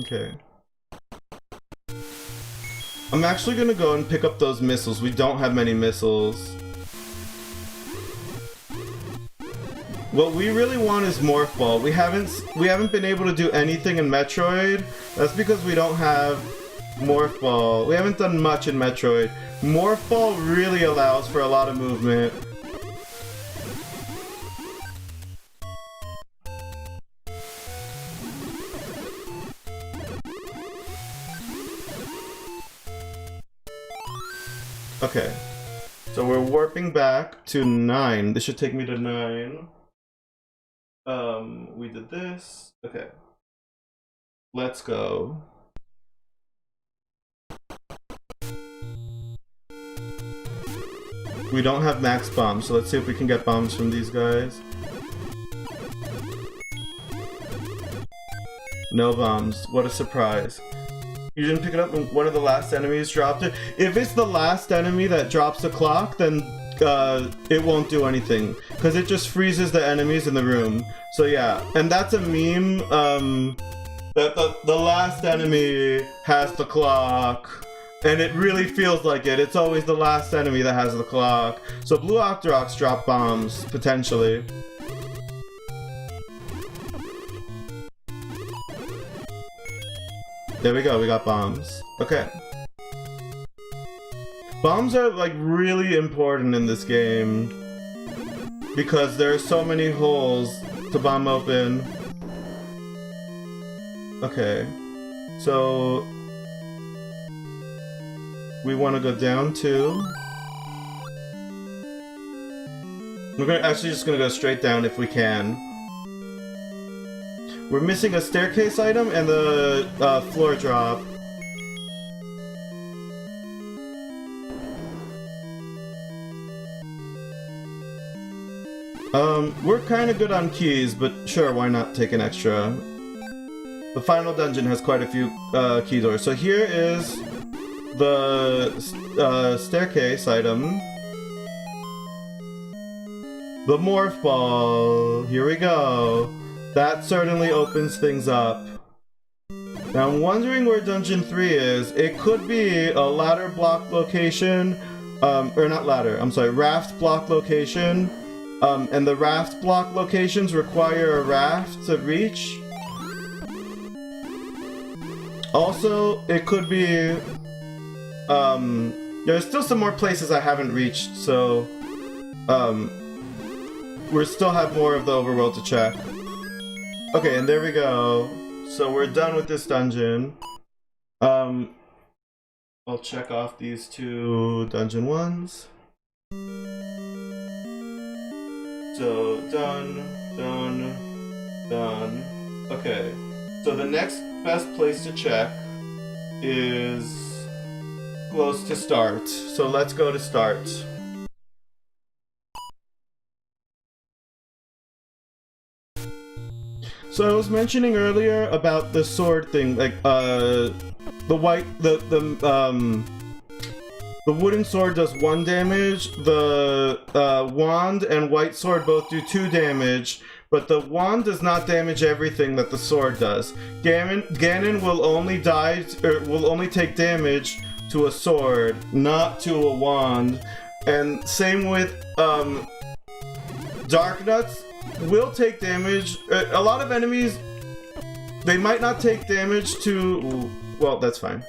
Okay. I'm actually gonna go and pick up those missiles. We don't have many missiles. What we really want is Morph Ball. We haven't been able to do anything in Metroid. That's because we don't have Morph Ball. We haven't done much in Metroid. Morph Ball really allows for a lot of movement. Okay. So we're warping back to 9. This should take me to 9. We did this. Okay. Let's go. We don't have max bombs, so let's see if we can get bombs from these guys. No bombs. What a surprise. You didn't pick it up when one of the last enemies dropped it. If it's the last enemy that drops the clock, then it won't do anything. Because it just freezes the enemies in the room. So yeah, and that's a meme, that the last enemy has the clock. And it really feels like it. It's always the last enemy that has the clock. So Blue Octoroks drop bombs, potentially. There we go, we got bombs. Okay. Bombs are like really important in this game because there are so many holes to bomb open. Okay. So we want to go down 2. We're just gonna go straight down if we can. We're missing a staircase item and the floor drop. We're kind of good on keys, but sure, why not take an extra? The final dungeon has quite a few key doors. So here is the staircase item. The Morph Ball. Here we go. That certainly opens things up. Now I'm wondering where Dungeon 3 is. It could be a ladder block location, or not ladder, I'm sorry, raft block location. And the raft block locations require a raft to reach. Also, it could be there's still some more places I haven't reached, so we still have more of the overworld to check. Okay, and there we go. So we're done with this dungeon. I'll check off these 2 dungeon ones. So done. Okay, so the next best place to check is close to start. So let's go to start. So I was mentioning earlier about the sword thing, like the wooden sword does 1 damage, the wand and white sword both do 2 damage, but the wand does not damage everything that the sword does. Ganon will only take damage to a sword, not to a wand. And same with Dark Nuts will take damage. A lot of enemies, they might not take damage to, well, that's fine.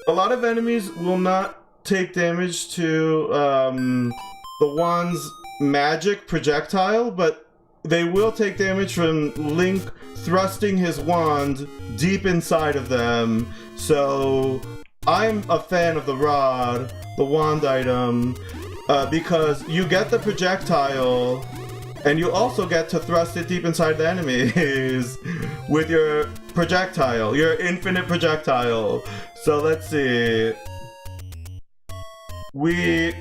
A lot of enemies will not take damage to the wand's magic projectile, but they will take damage from Link thrusting his wand deep inside of them. So I'm a fan of the rod, the wand item, because you get the projectile and you also get to thrust it deep inside the enemies with your projectile, your infinite projectile. So let's see. We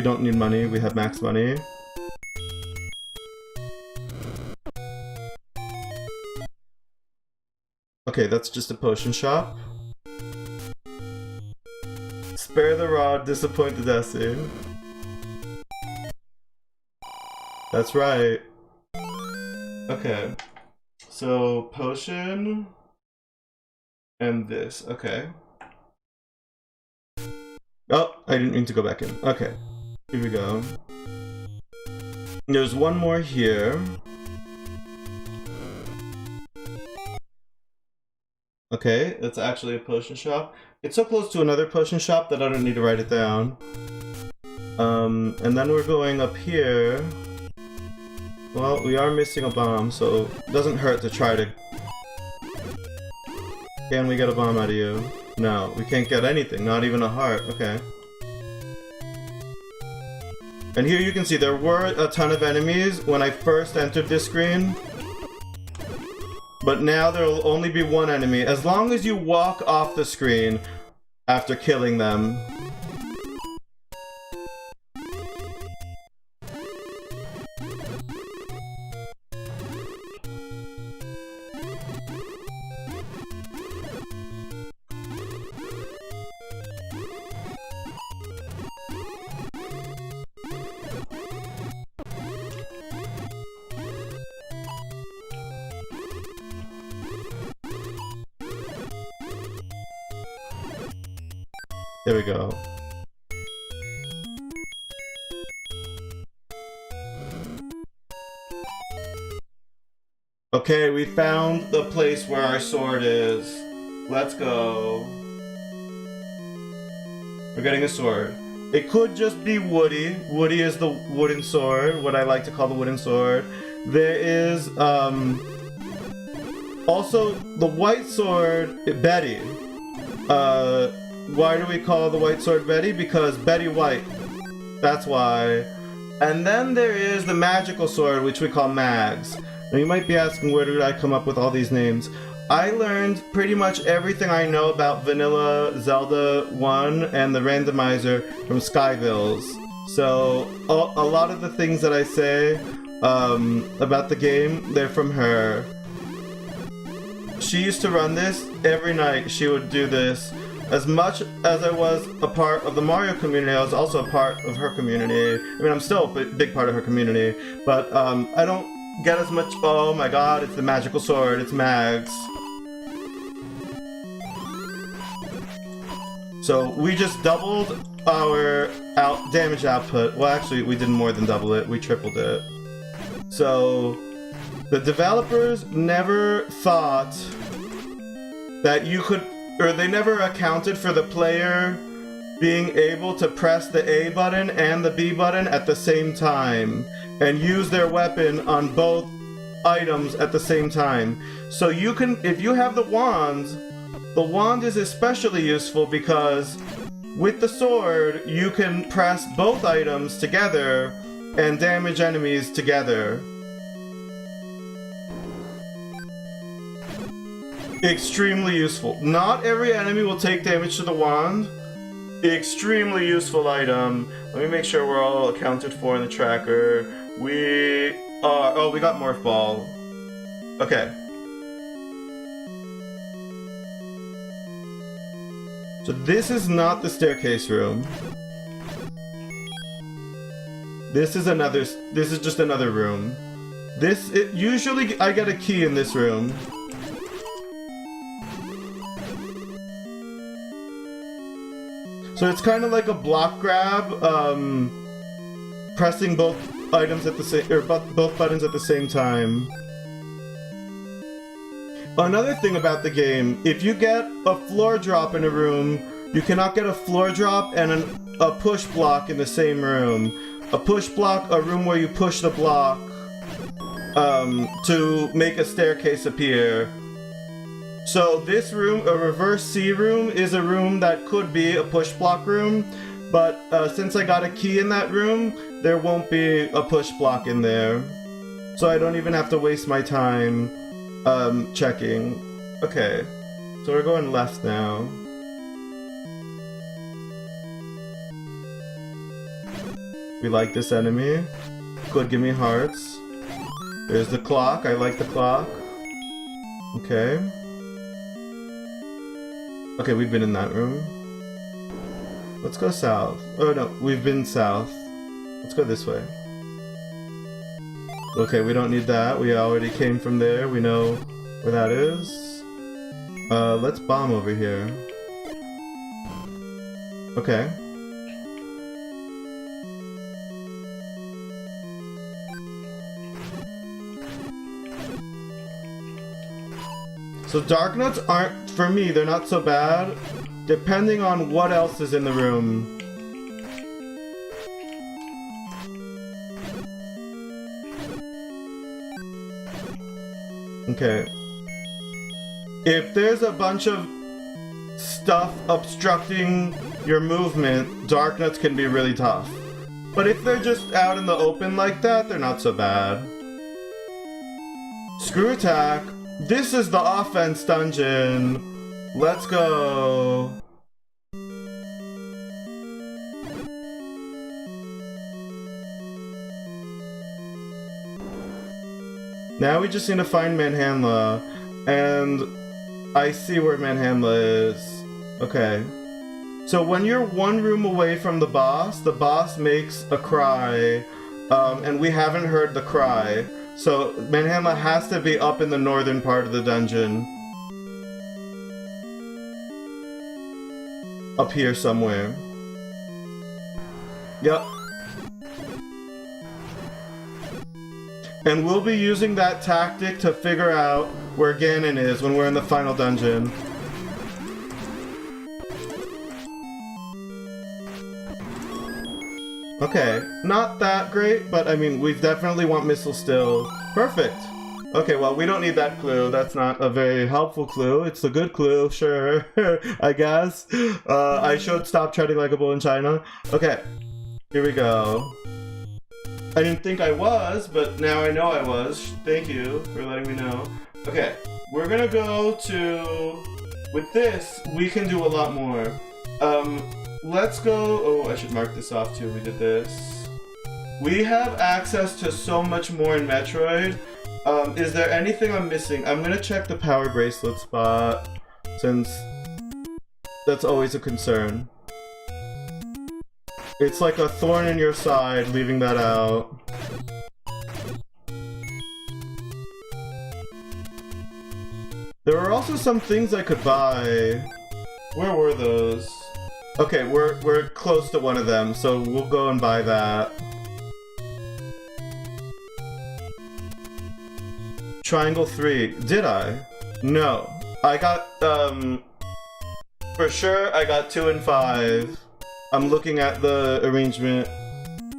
don't need money, we have max money. Okay, that's just a potion shop. Spare the rod, disappoint the Desi. That's right. Okay. So, potion. And this, okay. Oh, I didn't mean to go back in. Okay. Here we go. There's one more here. Okay, it's actually a potion shop. It's so close to another potion shop that I don't need to write it down. And then we're going up here. Well, we are missing a bomb, so it doesn't hurt to try to... Can we get a bomb out of you? No, we can't get anything, not even a heart. Okay. And here you can see there were a ton of enemies when I first entered this screen. But now there will only be 1 enemy, as long as you walk off the screen after killing them. There we go. Okay, we found the place where our sword is. Let's go. We're getting a sword. It could just be Woody. Woody is the wooden sword, what I like to call the wooden sword. There is also the white sword, Betty. Why do we call the white sword Betty? Because Betty White. That's why. And then there is the magical sword, which we call Mags. Now you might be asking, where did I come up with all these names? I learned pretty much everything I know about Vanilla Zelda 1 and the randomizer from Skybills. So a lot of the things that I say about the game, they're from her. She used to run this every night. She would do this. As much as I was a part of the Mario community, I was also a part of her community. I mean, I'm still a big part of her community, but I don't get as much. Oh my god, it's the magical sword, it's Mags. So we just doubled our damage output. Well, actually, we did more than double it, we tripled it. So the developers never thought that you could, or they never accounted for the player being able to press the A button and the B button at the same time and use their weapon on both items at the same time. So you can, if you have the wand is especially useful because with the sword, you can press both items together and damage enemies together. Extremely useful. Not every enemy will take damage to the wand. Extremely useful item. Let me make sure we're all accounted for in the tracker. We are... Oh, we got Morph Ball. Okay. So this is not the staircase room. This is just another room. Usually I get a key in this room. So it's kind of like a block grab, pressing both items at the same, or both buttons at the same time. Another thing about the game, if you get a floor drop in a room, you cannot get a floor drop and a push block in the same room. A push block, a room where you push the block to make a staircase appear. So this room, a reverse C room, is a room that could be a push block room, but since I got a key in that room, there won't be a push block in there. So I don't even have to waste my time checking. Okay, so we're going left now. We like this enemy. Good, give me hearts. There's the clock, I like the clock. Okay. Okay, we've been in that room. Let's go south. Oh no, we've been south. Let's go this way. Okay, we don't need that. We already came from there. We know where that is. Let's bomb over here. Okay. So dark notes aren't, for me, they're not so bad, depending on what else is in the room. Okay. If there's a bunch of stuff obstructing your movement, dark notes can be really tough. But if they're just out in the open like that, they're not so bad. Screw attack. This is the offense dungeon. Let's go. Now we just need to find Manhandla, and I see where Manhandla is. Okay. So when you're one room away from the boss makes a cry, and we haven't heard the cry. So Manhandla has to be up in the northern part of the dungeon. Up here somewhere. Yep. And we'll be using that tactic to figure out where Ganon is when we're in the final dungeon. Okay, not that great, but I mean, we definitely want Missile still. Perfect! Okay, well, we don't need that clue. That's not a very helpful clue. It's a good clue, sure, I guess. I should stop treading like a bull in China. Okay, here we go. I didn't think I was, but now I know I was. Thank you for letting me know. Okay, we're gonna go to... With this, we can do a lot more. Let's go... Oh, I should mark this off too. We did this. We have access to so much more in Metroid. Is there anything I'm missing? I'm gonna check the power bracelet spot, since that's always a concern. It's like a thorn in your side, leaving that out. There are also some things I could buy. Where were those? Okay, we're close to one of them, so we'll go and buy that. Triangle 3. Did I? No. I got, for sure I got 2 and 5. I'm looking at the arrangement.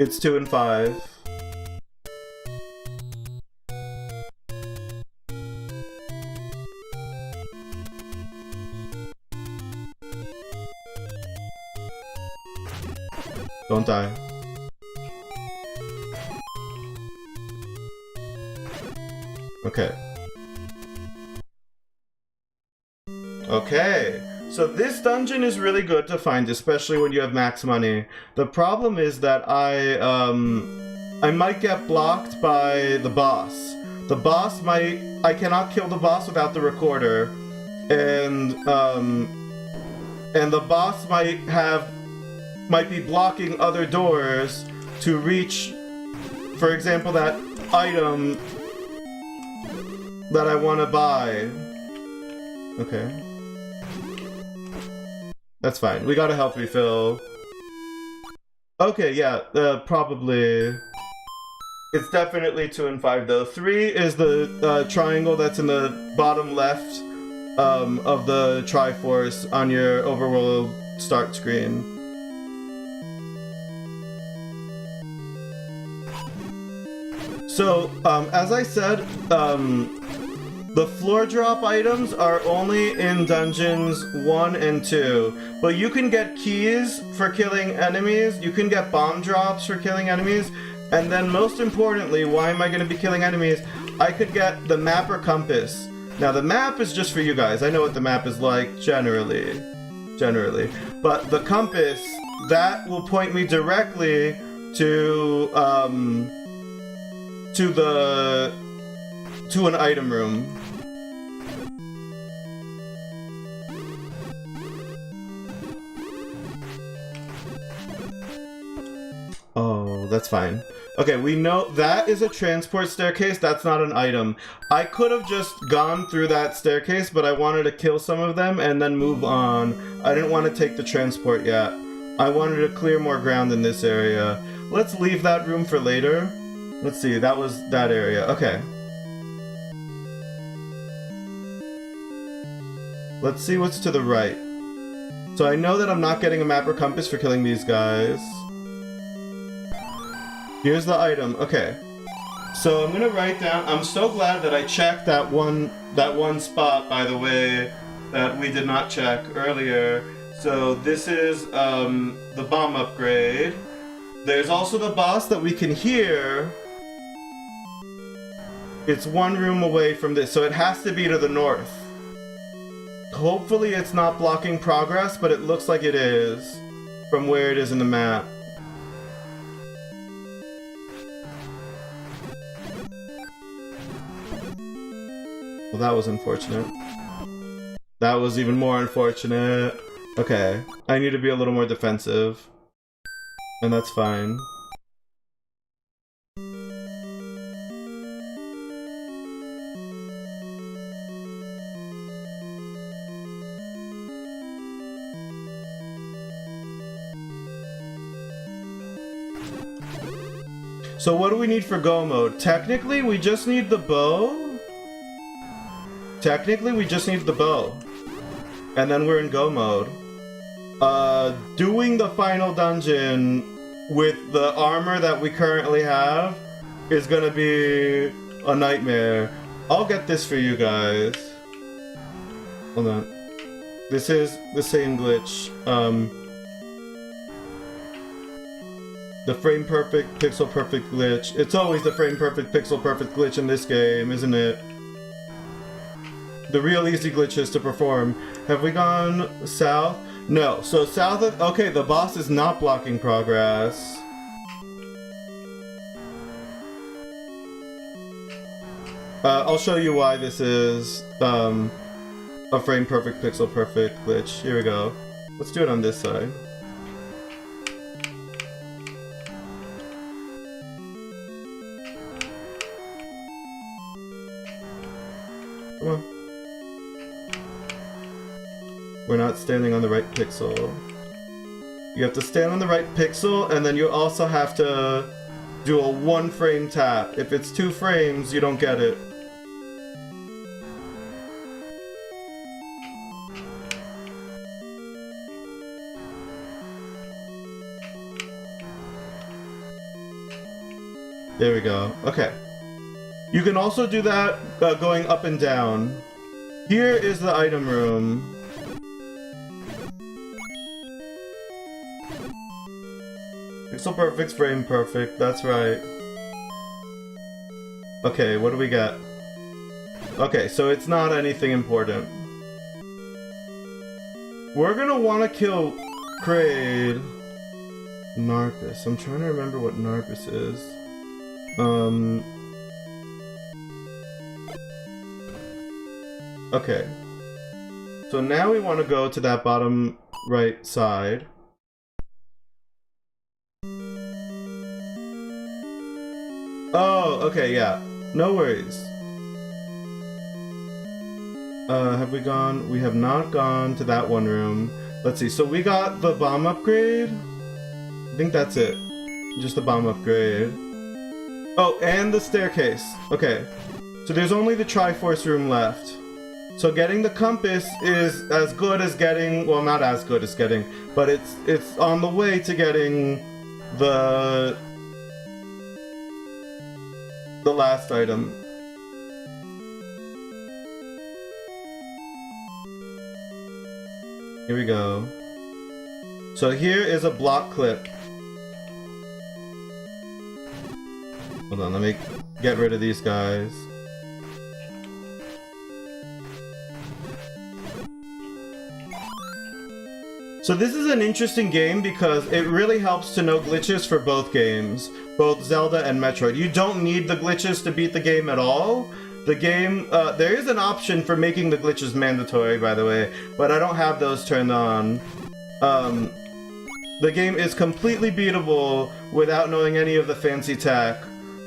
It's 2 and 5. Don't die. Okay. Okay. So this dungeon is really good to find, especially when you have max money. The problem is that I might get blocked by the boss. The boss might... I cannot kill the boss without the recorder. And the boss might be blocking other doors to reach, for example, that item that I want to buy. Okay. That's fine. We got a health refill. Okay, yeah, probably. It's definitely 2 and 5 though. 3 is the triangle that's in the bottom left of the Triforce on your overworld start screen. So, as I said, the floor drop items are only in dungeons 1 and 2, but you can get keys for killing enemies, you can get bomb drops for killing enemies, and then most importantly, why am I going to be killing enemies? I could get the map or compass. Now the map is just for you guys, I know what the map is like generally, but the compass, that will point me directly to an item room. Oh, that's fine. Okay, we know that is a transport staircase, that's not an item. I could have just gone through that staircase, but I wanted to kill some of them and then move on. I didn't want to take the transport yet. I wanted to clear more ground in this area. Let's leave that room for later. Let's see, that was that area. Okay. Let's see what's to the right. So I know that I'm not getting a map or compass for killing these guys. Here's the item. Okay. So I'm gonna write down. I'm so glad that I checked that one spot, by the way, that we did not check earlier. So this is the bomb upgrade. There's also the boss that we can hear. It's 1 room away from this, so it has to be to the north. Hopefully it's not blocking progress, but it looks like it is from where it is in the map. Well, that was unfortunate. That was even more unfortunate. Okay, I need to be a little more defensive. And that's fine. So what do we need for go mode? Technically, we just need the bow. And then we're in go mode. Doing the final dungeon with the armor that we currently have is gonna be a nightmare. I'll get this for you guys. Hold on. This is the same glitch. The frame perfect, pixel perfect glitch. It's always the frame perfect, pixel perfect glitch in this game, isn't it? The real easy glitches to perform. Have we gone south? No. So south of... Okay, the boss is not blocking progress. I'll show you why this is a frame perfect, pixel perfect glitch. Here we go. Let's do it on this side. Come on. We're not standing on the right pixel. You have to stand on the right pixel, and then you also have to do a 1 frame tap. If it's 2 frames, you don't get it. There we go. Okay. You can also do that going up and down. Here is the item room. Pixel perfect, frame perfect. That's right. Okay, what do we get? Okay, so it's not anything important. We're gonna want to kill Kraid. Narcus. I'm trying to remember what Narcus is. Okay. So now we want to go to that bottom right side. Oh, okay, yeah. No worries. Have we gone? We have not gone to that one room. Let's see. So we got the bomb upgrade. I think that's it. Just the bomb upgrade. Oh, and the staircase. Okay. So there's only the Triforce room left. So getting the compass is as good as getting, well, not as good as getting, but it's on the way to getting the last item. Here we go. So here is a block clip. Hold on, let me get rid of these guys. So this is an interesting game because it really helps to know glitches for both games, both Zelda and Metroid. You don't need the glitches to beat the game at all. The game, there is an option for making the glitches mandatory, by the way, but I don't have those turned on. The game is completely beatable without knowing any of the fancy tech,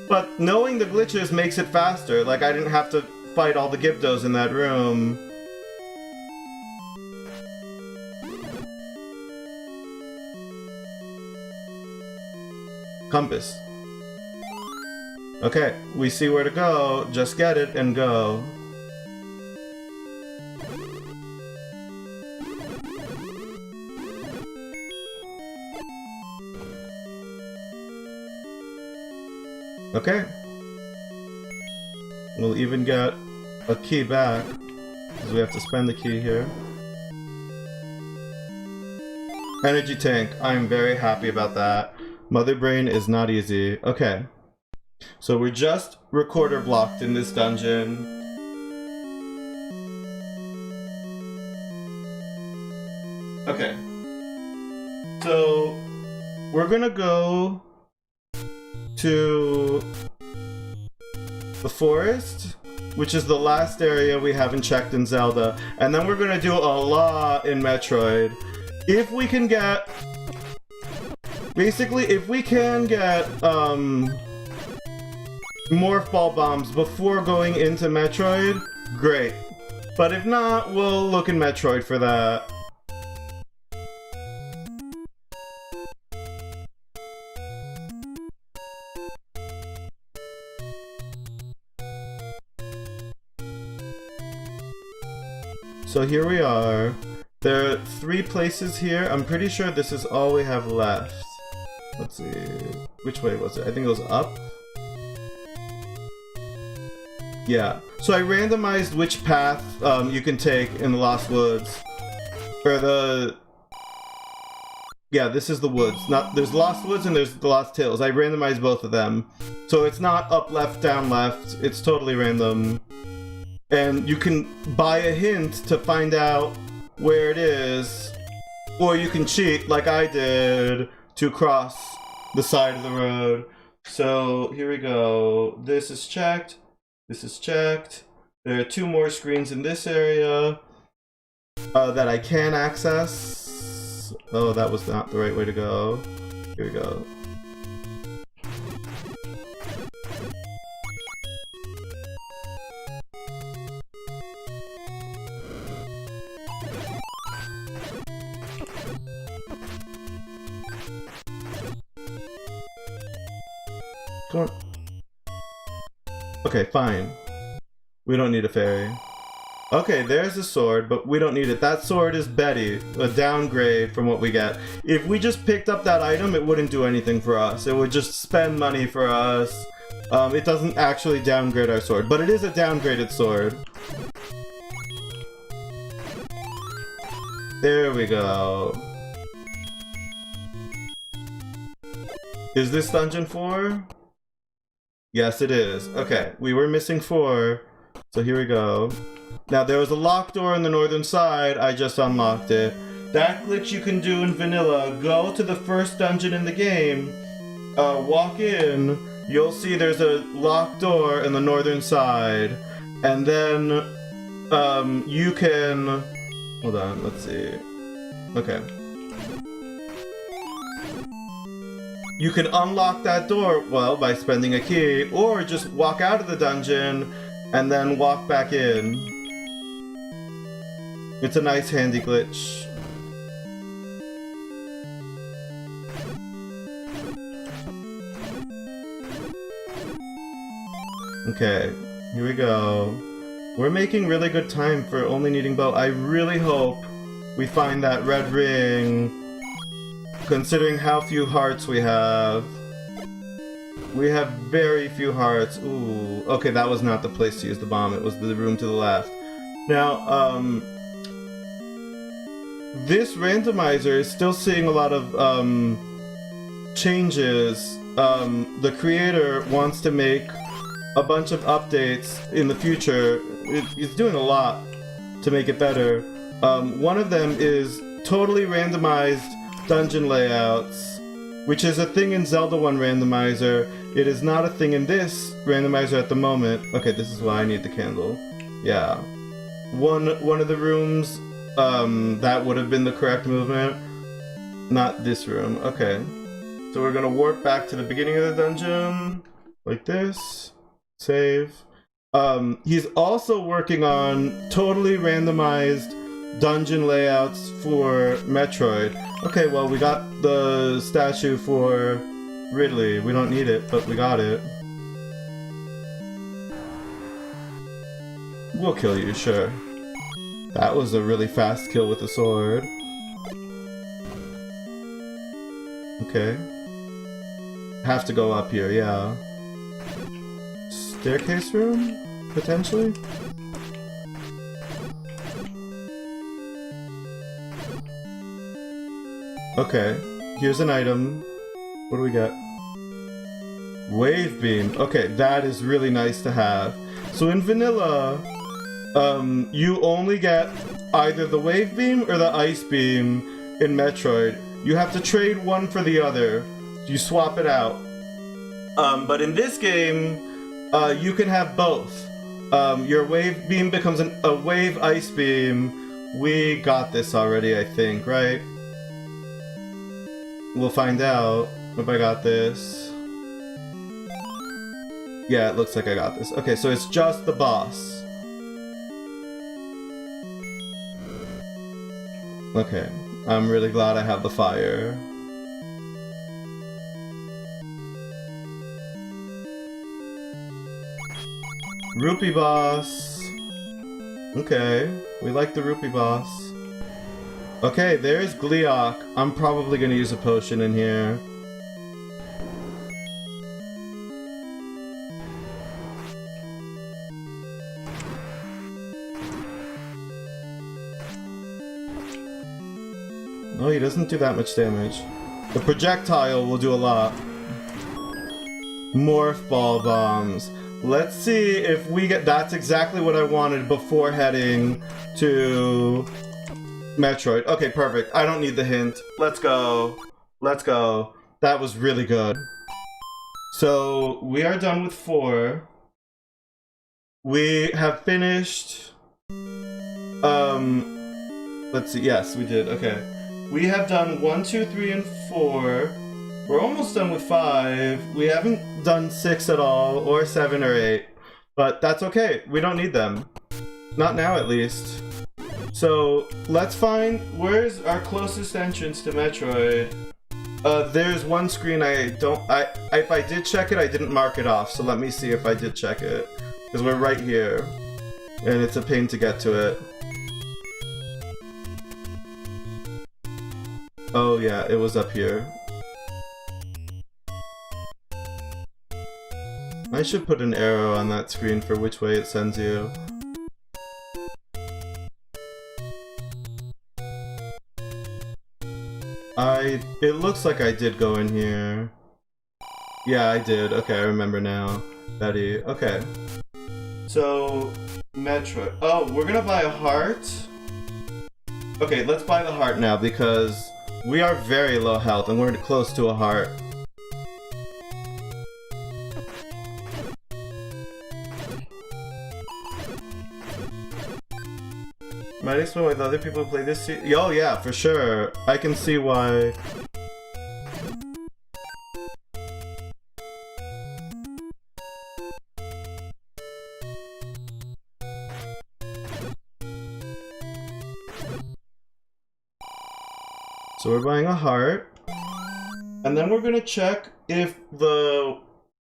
but knowing the glitches makes it faster. Like, I didn't have to fight all the Gibdos in that room. Compass. Okay, we see where to go. Just get it and go. Okay. We'll even get a key back, because we have to spend the key here. Energy tank. I'm very happy about that. Mother Brain is not easy. Okay. So we're just recorder blocked in this dungeon. Okay. So we're gonna go to the forest, which is the last area we haven't checked in Zelda, and then we're gonna do a lot in Metroid. If we can get... Basically, if we can get, Morph Ball Bombs before going into Metroid, great. But if not, we'll look in Metroid for that. So here we are. There are 3 places here. I'm pretty sure this is all we have left. Let's see. Which way was it? I think it was up. Yeah. So I randomized which path you can take in the Lost Woods. Or the... Yeah, this is the woods. There's Lost Woods and there's the Lost Hills. I randomized both of them. So it's not up, left, down, left. It's totally random. And you can buy a hint to find out where it is. Or you can cheat, like I did, to cross the side of the road. So here we go. This is checked. This is checked. There are 2 more screens in this area that I can access. Oh, that was not the right way to go. Here we go. Come on. Okay, fine. We don't need a fairy. Okay, there's a sword, but we don't need it. That sword is Betty, a downgrade from what we get. If we just picked up that item, it wouldn't do anything for us. It would just spend money for us. It doesn't actually downgrade our sword, but it is a downgraded sword. There we go. Is this dungeon 4? Yes, it is. Okay, we were missing 4, so here we go. Now, there was a locked door on the northern side. I just unlocked it. That glitch you can do in vanilla. Go to the first dungeon in the game, walk in, you'll see there's a locked door in the northern side, and then you can... Hold on, let's see. Okay. You can unlock that door, well, by spending a key, or just walk out of the dungeon and then walk back in. It's a nice handy glitch. Okay, here we go. We're making really good time for only needing bow. I really hope we find that red ring, considering how few hearts we have. We have very few hearts. Ooh, okay, that was not the place to use the bomb. It was the room to the left. Now, this randomizer is still seeing a lot of changes. The creator wants to make a bunch of updates in the future. It's doing a lot to make it better. One of them is totally randomized dungeon layouts, which is a thing in Zelda 1 randomizer. It is not a thing in this randomizer at the moment. Okay, this is why I need the candle. Yeah. One of the rooms, that would have been the correct movement. Not this room. Okay. So we're gonna warp back to the beginning of the dungeon, like this. Save. He's also working on totally randomized dungeon layouts for Metroid. Okay, well, we got the statue for Ridley. We don't need it, but we got it. We'll kill you, sure. That was a really fast kill with the sword. Okay. Have to go up here, yeah. Staircase room? Potentially? Okay, here's an item. What do we got? Wave beam. Okay, that is really nice to have. So in vanilla, you only get either the wave beam or the ice beam in Metroid. You have to trade one for the other. You swap it out. But in this game, you can have both. Your wave beam becomes a wave ice beam. We got this already, I think, right? We'll find out if I got this. Yeah, it looks like I got this. Okay, so it's just the boss. Okay, I'm really glad I have the fire. Rupee boss. Okay, we like the rupee boss. Okay, there's Gleeok. I'm probably gonna use a potion in here. No, he doesn't do that much damage. The projectile will do a lot. Morph ball bombs. Let's see if we get... That's exactly what I wanted before heading to Metroid. Okay, perfect. I don't need the hint. Let's go. Let's go. That was really good. So, we are done with 4. We have finished... Let's see. Yes, we did. Okay. We have done 1, 2, 3, and 4. We're almost done with 5. We haven't done 6 at all, or 7 or 8. But that's okay. We don't need them. Not now, at least. So, let's find... Where's our closest entrance to Metroid? There's one screen if I did check it, I didn't mark it off. So let me see if I did check it. Because we're right here. And it's a pain to get to it. Oh yeah, it was up here. I should put an arrow on that screen for which way it sends you. It looks like I did go in here. Yeah, I did. Okay, I remember now. Betty. Okay. So, Metroid. Oh, we're gonna buy a heart? Okay, let's buy the heart now because we are very low health and we're close to a heart. Might explain why the other people who play this seed. Oh yeah, for sure. I can see why. So we're buying a heart. And then we're gonna check if the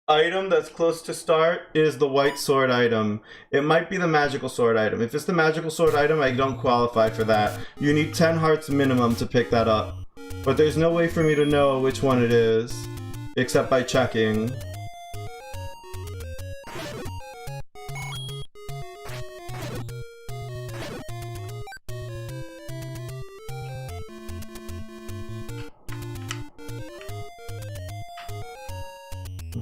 item that's close to start is the white sword item. It might be the magical sword item. If it's the magical sword item, I don't qualify for that. You need 10 hearts minimum to pick that up. But there's no way for me to know which one it is, except by checking.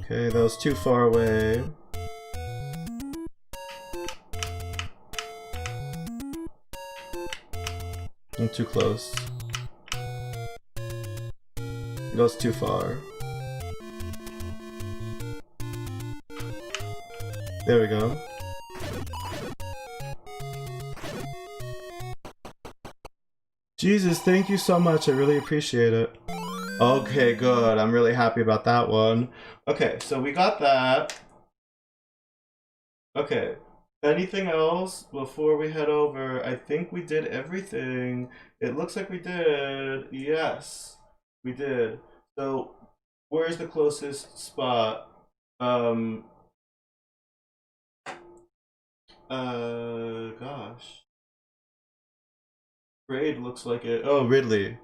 Okay, that was too far away. I'm too close. It goes too far. There we go. Jesus, thank you so much. I really appreciate it. Okay, good. I'm really happy about that one. Okay, so we got that. Okay. Anything else before we head over? I think we did everything. It looks like we did. Yes, we did. So, where's the closest spot? Gosh. Raid looks like it. Oh, Ridley.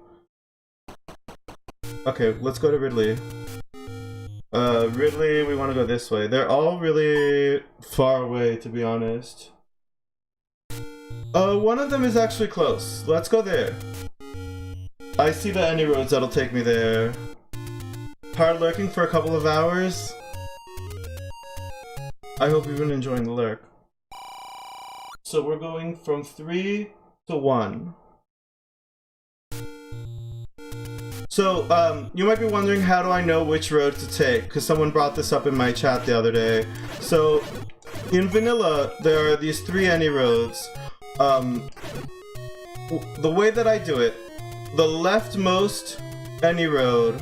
Okay, let's go to Ridley. Ridley, we want to go this way. They're all really far away, to be honest. One of them is actually close. Let's go there. I see the any roads that'll take me there. Hard lurking for a couple of hours. I hope you've been enjoying the lurk. So we're going from 3 to 1. So, you might be wondering, how do I know which road to take? Because someone brought this up in my chat the other day. So, in vanilla, there are these 3 any roads. The way that I do it, the leftmost any road,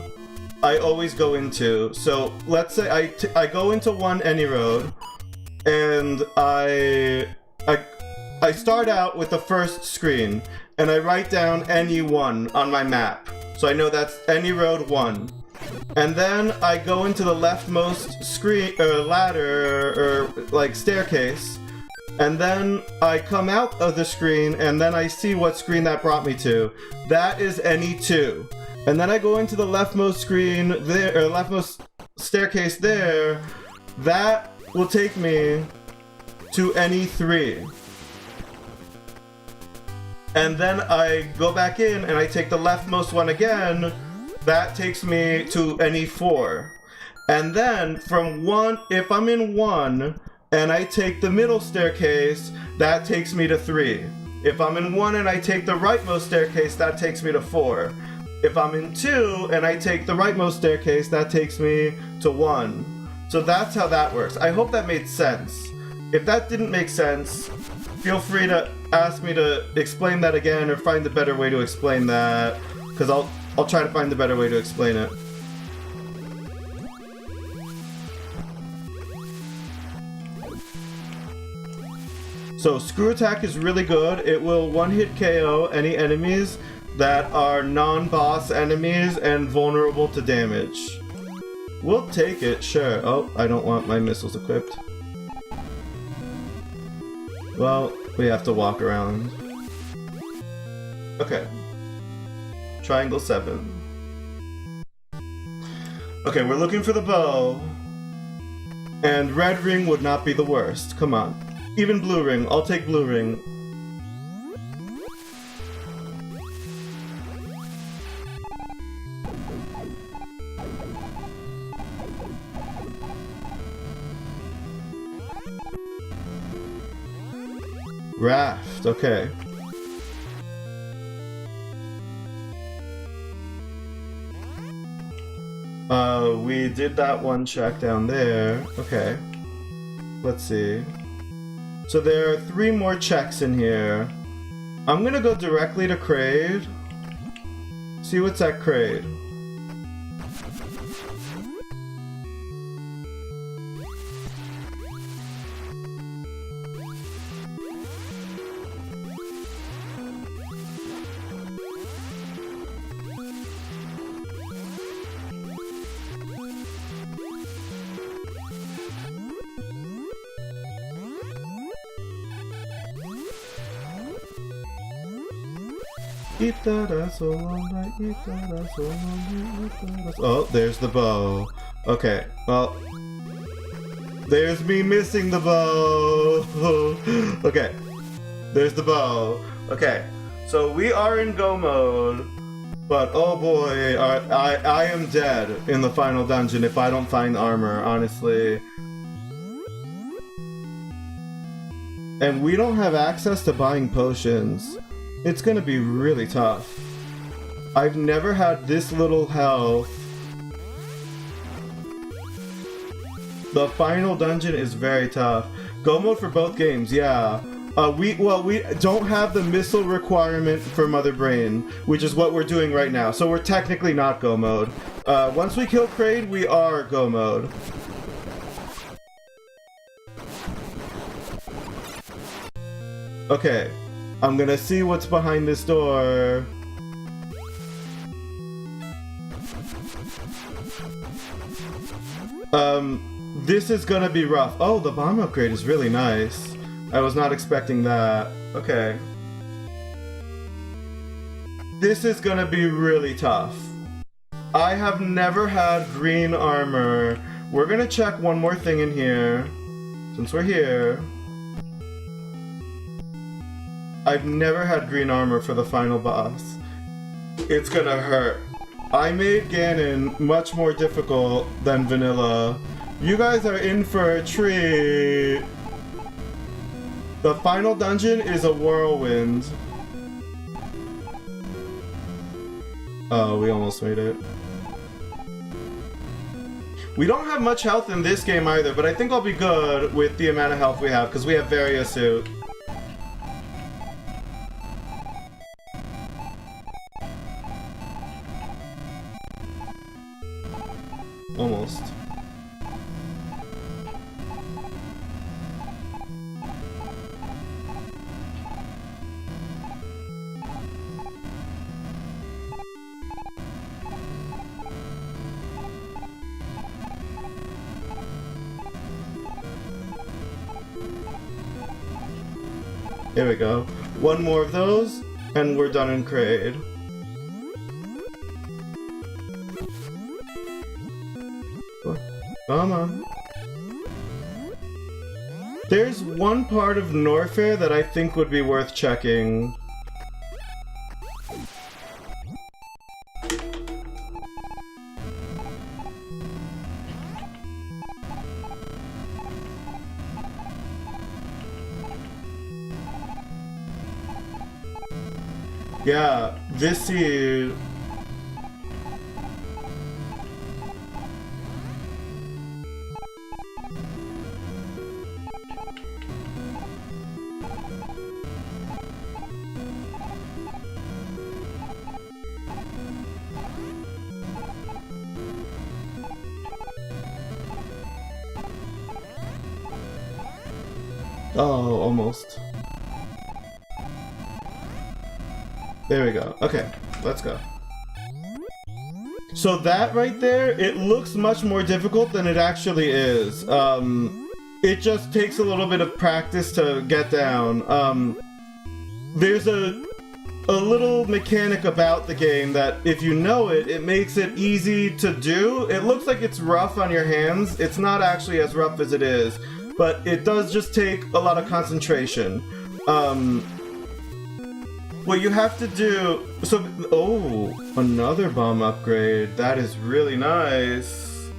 I always go into. So, let's say I go into one any road, and I start out with the first screen, and I write down NE1 on my map. So I know that's any road 1. And then I go into the leftmost screen, ladder, or like staircase. And then I come out of the screen, and then I see what screen that brought me to. That is NE2. And then I go into the leftmost screen there, or leftmost staircase there. That will take me to NE3. And then I go back in and I take the leftmost one again. That takes me to NE4. And then from 1, if I'm in 1 and I take the middle staircase, that takes me to 3. If I'm in 1 and I take the rightmost staircase, that takes me to 4. If I'm in 2 and I take the rightmost staircase, that takes me to 1. So that's how that works. I hope that made sense. If that didn't make sense, feel free to ask me to explain that again or find a better way to explain that, because I'll try to find the better way to explain it. So Screw Attack is really good. It will one-hit KO any enemies that are non-boss enemies and vulnerable to damage. We'll take it, sure. Oh, I don't want my missiles equipped. Well, we have to walk around. Okay. Triangle 7. Okay, we're looking for the bow. And red ring would not be the worst. Come on. Even blue ring. I'll take blue ring. Raft, okay. We did that one check down there. Okay. Let's see. So there are 3 more checks in here. I'm gonna go directly to Kraid. See what's at Kraid. Oh, there's the bow. Okay, well, there's me missing the bow. Okay, there's the bow. Okay, so we are in go mode, but oh boy, I am dead in the final dungeon if I don't find armor, honestly. And we don't have access to buying potions. It's gonna be really tough. I've never had this little health. The final dungeon is very tough. Go mode for both games, yeah. We don't have the missile requirement for Mother Brain, which is what we're doing right now. So we're technically not go mode. Once we kill Kraid, we are go mode. Okay. I'm gonna see what's behind this door. This is gonna be rough. Oh, the bomb upgrade is really nice. I was not expecting that. Okay. This is gonna be really tough. I have never had green armor. We're gonna check one more thing in here. Since we're here. I've never had green armor for the final boss. It's gonna hurt. I made Ganon much more difficult than vanilla. You guys are in for a treat. The final dungeon is a whirlwind. Oh, we almost made it. We don't have much health in this game either, but I think I'll be good with the amount of health we have because we have Varia Suit. Almost. There we go. One more of those, and we're done in Kraid. Come on. There's one part of Norfair that I think would be worth checking. Yeah, this seed. Oh, almost. There we go. Okay, let's go. So that right there, it looks much more difficult than it actually is. It just takes a little bit of practice to get down. There's a a little mechanic about the game that if you know it, it makes it easy to do. It looks like it's rough on your hands. It's not actually as rough as it is, but it does just take a lot of concentration. What you have to do... So, oh, another bomb upgrade. That is really nice.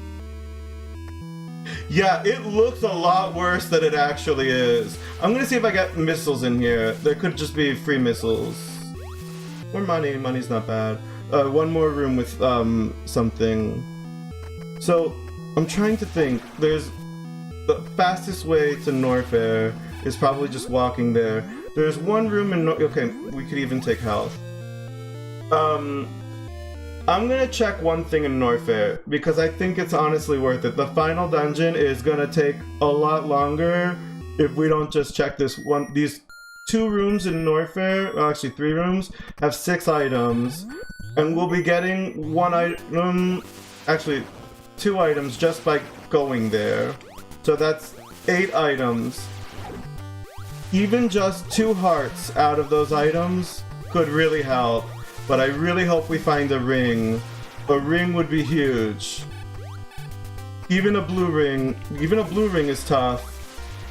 Yeah, it looks a lot worse than it actually is. I'm gonna see if I get missiles in here. There could just be free missiles. Or money. Money's not bad. One more room with something. So, I'm trying to think. There's... The fastest way to Norfair is probably just walking there. There's one room in okay, we could even take health. I'm gonna check one thing in Norfair, because I think it's honestly worth it. The final dungeon is gonna take a lot longer if we don't just check this one. These 2 rooms in Norfair, well, actually 3 rooms, have 6 items. And we'll be getting 1 item, actually 2 items just by going there. So that's 8 items. Even just 2 hearts out of those items could really help, but I really hope we find a ring. A ring would be huge. Even a blue ring is tough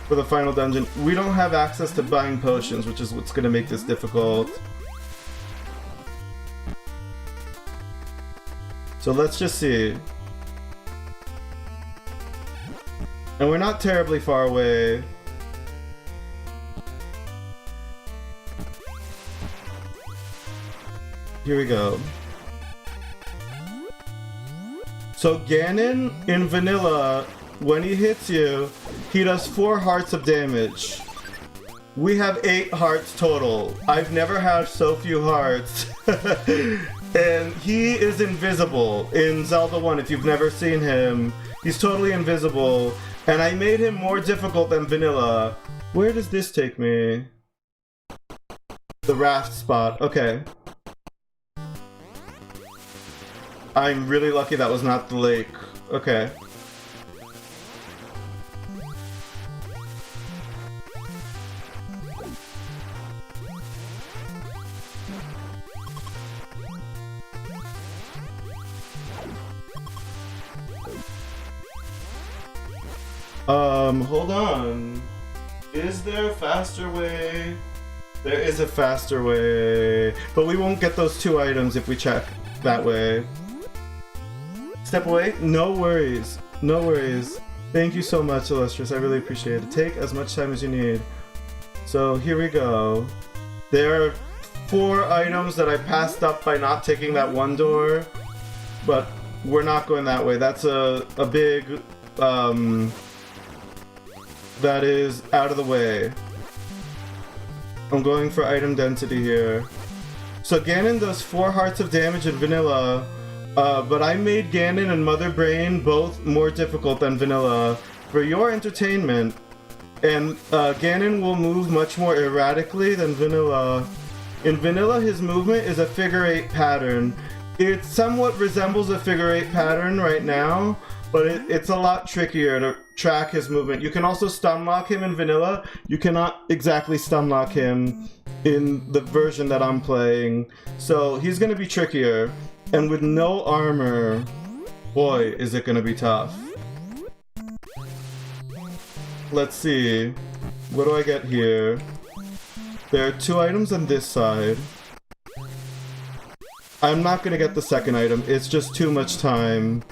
for the final dungeon. We don't have access to buying potions, which is what's gonna make this difficult. So let's just see. And we're not terribly far away. Here we go. So Ganon in vanilla, when he hits you, he does 4 hearts of damage. We have 8 hearts total. I've never had so few hearts. And he is invisible in Zelda 1 if you've never seen him. He's totally invisible. And I made him more difficult than vanilla. Where does this take me? The raft spot. Okay. I'm really lucky that was not the lake. Okay. Hold on. Is there a faster way? There is a faster way. But we won't get those 2 items if we check that way. Step away? No worries. No worries. Thank you so much, Illustrious. I really appreciate it. Take as much time as you need. So here we go. There are 4 items that I passed up by not taking that one door. But we're not going that way. That's a big... that is out of the way. I'm going for item density here. So Ganon does 4 hearts of damage in vanilla. But I made Ganon and Mother Brain both more difficult than vanilla for your entertainment. And Ganon will move much more erratically than vanilla. In vanilla, his movement is a figure 8 pattern. It somewhat resembles a figure 8 pattern right now, but it's a lot trickier to track his movement. You can also stun lock him in vanilla. You cannot exactly stun lock him in the version that I'm playing. So he's gonna be trickier. And with no armor, boy, is it gonna be tough. Let's see. What do I get here? There are 2 items on this side. I'm not gonna get the second item. It's just too much time.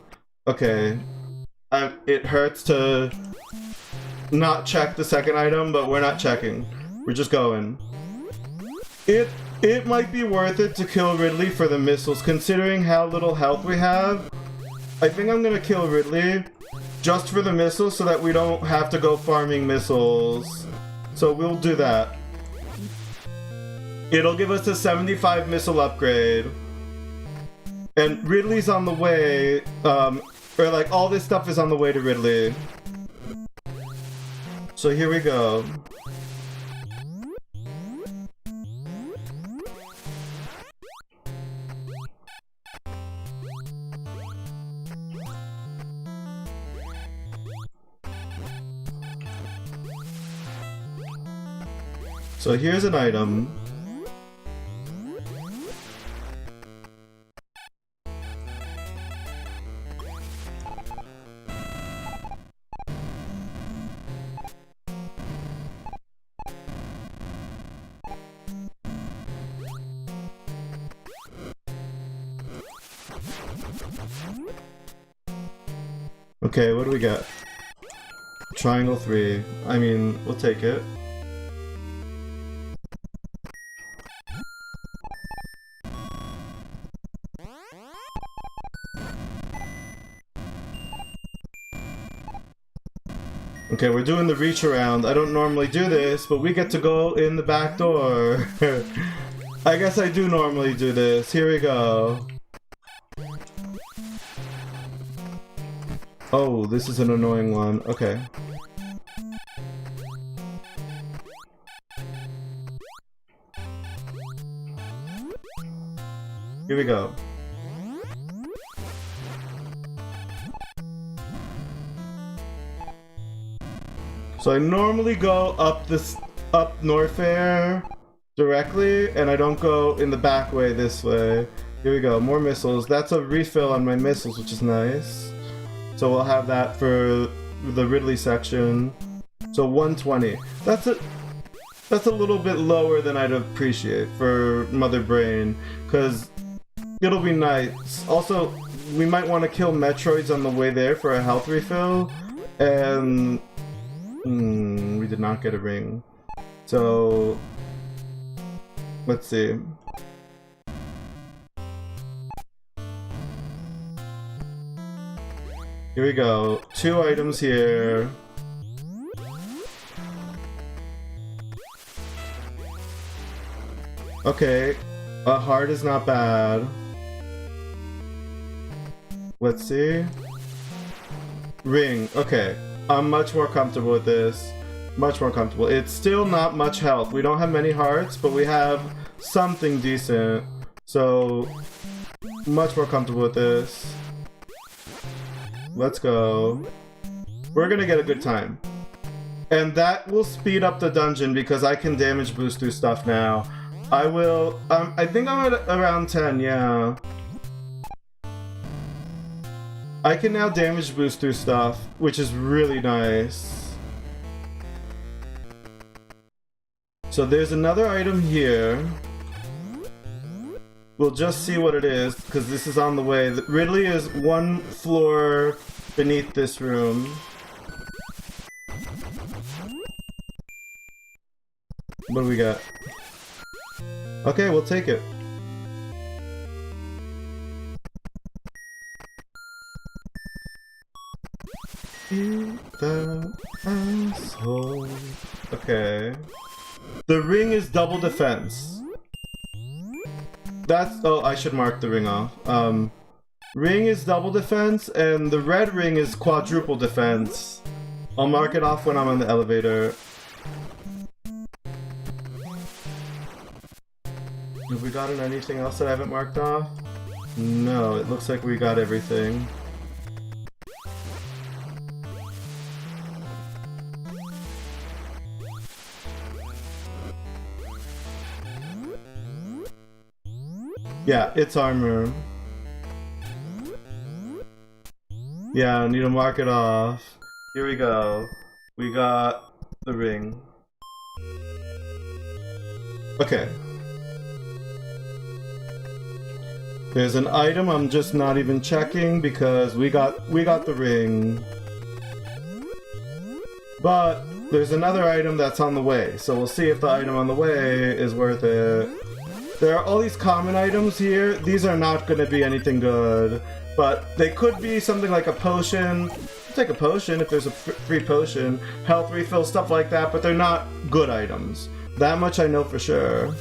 Okay. It hurts to not check the second item, but we're not checking. We're just going. It might be worth it to kill Ridley for the missiles, considering how little health we have. I think I'm gonna kill Ridley just for the missiles so that we don't have to go farming missiles. So we'll do that. It'll give us a 75 missile upgrade. And Ridley's on the way, or like all this stuff is on the way to Ridley. So here we go. So here's an item. Okay, what do we got? Triangle 3. I mean, we'll take it. Okay, we're doing the reach around. I don't normally do this, but we get to go in the back door. I guess I do normally do this. Here we go. Oh, this is an annoying one. Okay. Here we go. So I normally go up North Air directly, and I don't go in the back way this way. Here we go, more missiles. That's a refill on my missiles, which is nice. So we'll have that for the Ridley section. So 120. That's a little bit lower than I'd appreciate for Mother Brain, because it'll be nice. Also, we might want to kill Metroids on the way there for a health refill, and we did not get a ring. So let's see. Here we go. 2 items here. Okay, a heart is not bad. Let's see. Ring. Okay, I'm much more comfortable with this. Much more comfortable. It's still not much health. We don't have many hearts, but we have something decent. So, much more comfortable with this. Let's go. We're gonna get a good time. And that will speed up the dungeon because I can damage boost through stuff now. I will, I think I'm at around 10, yeah. I can now damage boost through stuff, which is really nice. So there's another item here. We'll just see what it is, because this is on the way. Ridley is 1 floor beneath this room. What do we got? Okay, we'll take it. Eat the asshole. Okay. The ring is double defense. That's, oh, I should mark the ring off. Ring is double defense, and the red ring is quadruple defense. I'll mark it off when I'm on the elevator. Have we gotten anything else that I haven't marked off? No, it looks like we got everything. Yeah, it's armor. Yeah, I need to mark it off. Here we go. We got the ring. Okay. There's an item I'm just not even checking because we got the ring. But there's another item that's on the way, so we'll see if the item on the way is worth it. There are all these common items here. These are not going to be anything good, but they could be something like a potion. I'll take a potion if there's a free potion, health refill, stuff like that, but they're not good items. That much I know for sure.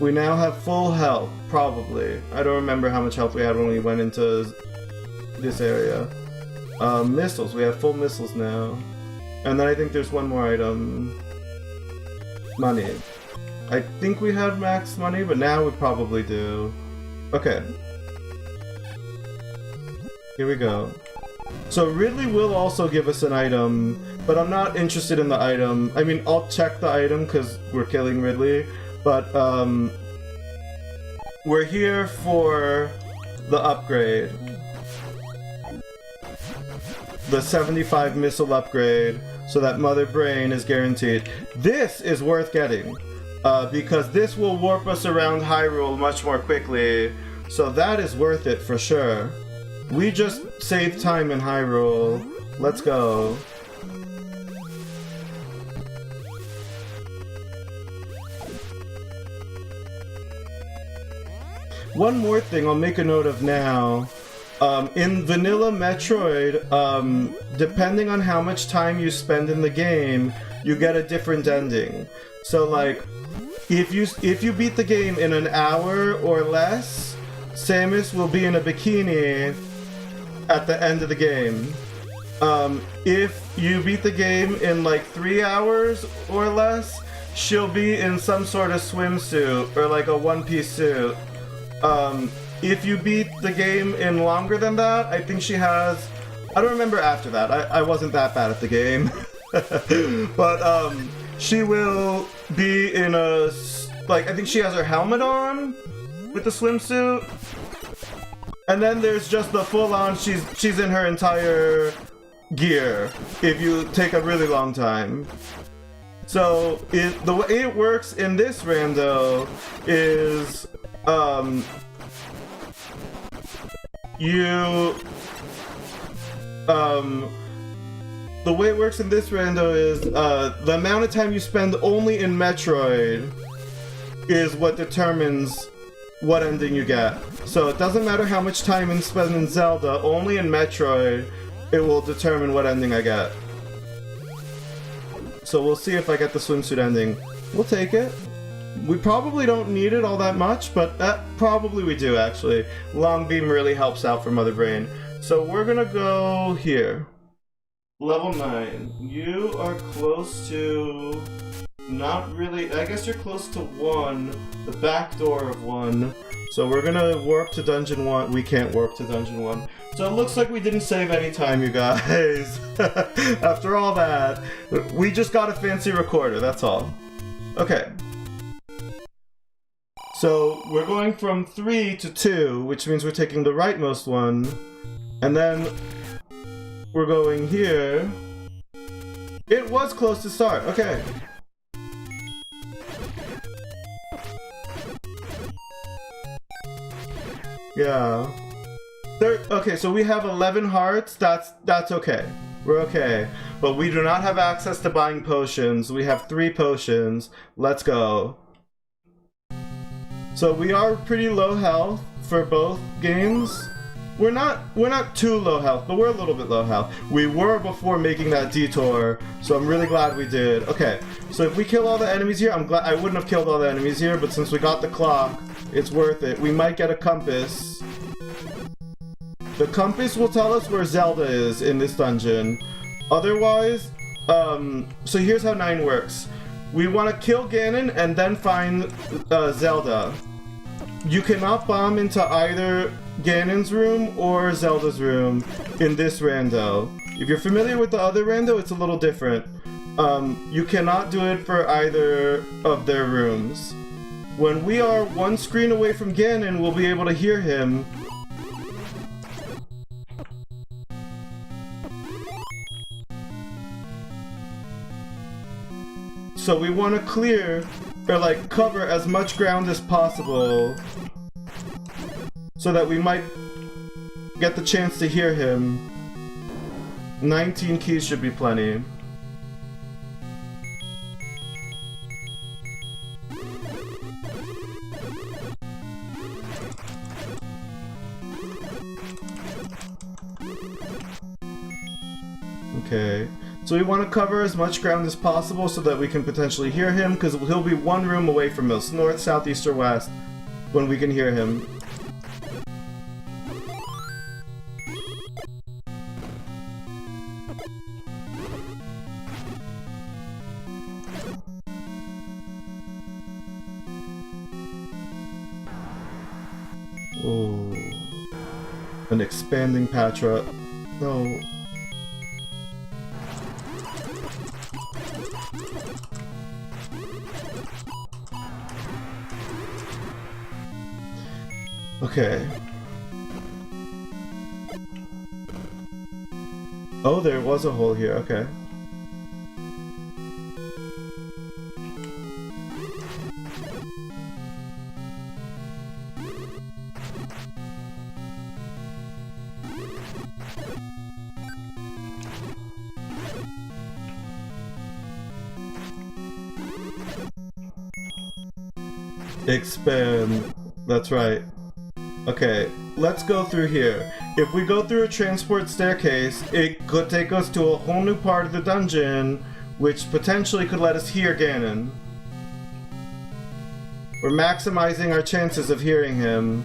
We now have full health, probably. I don't remember how much health we had when we went into this area. Missiles, we have full missiles now. And then I think there's one more item. Money. I think we had max money, but now we probably do. Okay. Here we go. So Ridley will also give us an item, but I'm not interested in the item. I mean, I'll check the item because we're killing Ridley, but we're here for the upgrade. The 75 missile upgrade, so that Mother Brain is guaranteed. This is worth getting. Because this will warp us around Hyrule much more quickly. So that is worth it for sure. We just saved time in Hyrule. Let's go. One more thing I'll make a note of now. In Vanilla Metroid, depending on how much time you spend in the game, you get a different ending. So like, if you beat the game in an hour or less, Samus will be in a bikini at the end of the game. If you beat the game in like 3 hours or less, she'll be in some sort of swimsuit or like a one-piece suit. If you beat the game in longer than that, I think she has... I don't remember after that. I wasn't that bad at the game. But she will be in a... Like, I think she has her helmet on with the swimsuit. And then there's just the full-on, she's in her entire gear if you take a really long time. So the way it works in this rando is the way it works in this rando is the amount of time you spend only in Metroid is what determines what ending you get. So it doesn't matter how much time you spend in Zelda, only in Metroid it will determine what ending I get. So we'll see if I get the swimsuit ending. We'll take it. We probably don't need it all that much, but probably we do actually. Long beam really helps out for Mother Brain. So we're gonna go here. Level 9. You are close to... Not really... I guess you're close to 1. The back door of 1. So we're gonna warp to Dungeon 1. We can't warp to Dungeon 1. So it looks like we didn't save any time, you guys. After all that, we just got a fancy recorder, that's all. Okay. So we're going from 3 to 2, which means we're taking the rightmost one. And then we're going here. It was close to start, okay. Yeah. Okay, so we have 11 hearts. That's okay. We're okay. But we do not have access to buying potions. We have 3 potions. Let's go. So we are pretty low health for both games. We're not too low health, but we're a little bit low health. We were before making that detour, so I'm really glad we did. Okay, so if we kill all the enemies here, I'm glad I wouldn't have killed all the enemies here, but since we got the clock, it's worth it. We might get a compass. The compass will tell us where Zelda is in this dungeon. Otherwise, so here's how 9 works. We want to kill Ganon and then find Zelda. You cannot bomb into either Ganon's room or Zelda's room in this rando. If you're familiar with the other rando, it's a little different. You cannot do it for either of their rooms. When we are 1 screen away from Ganon, we'll be able to hear him. So we want to clear, or like cover as much ground as possible so that we might get the chance to hear him. 19 keys should be plenty. Okay. So we want to cover as much ground as possible so that we can potentially hear him, because he'll be 1 room away from us, north, south, east, or west, when we can hear him. Oh, an expanding Patra. No. Okay. Oh, there was a hole here, okay. Expand. That's right. Okay, let's go through here. If we go through a transport staircase, it could take us to a whole new part of the dungeon, which potentially could let us hear Ganon. We're maximizing our chances of hearing him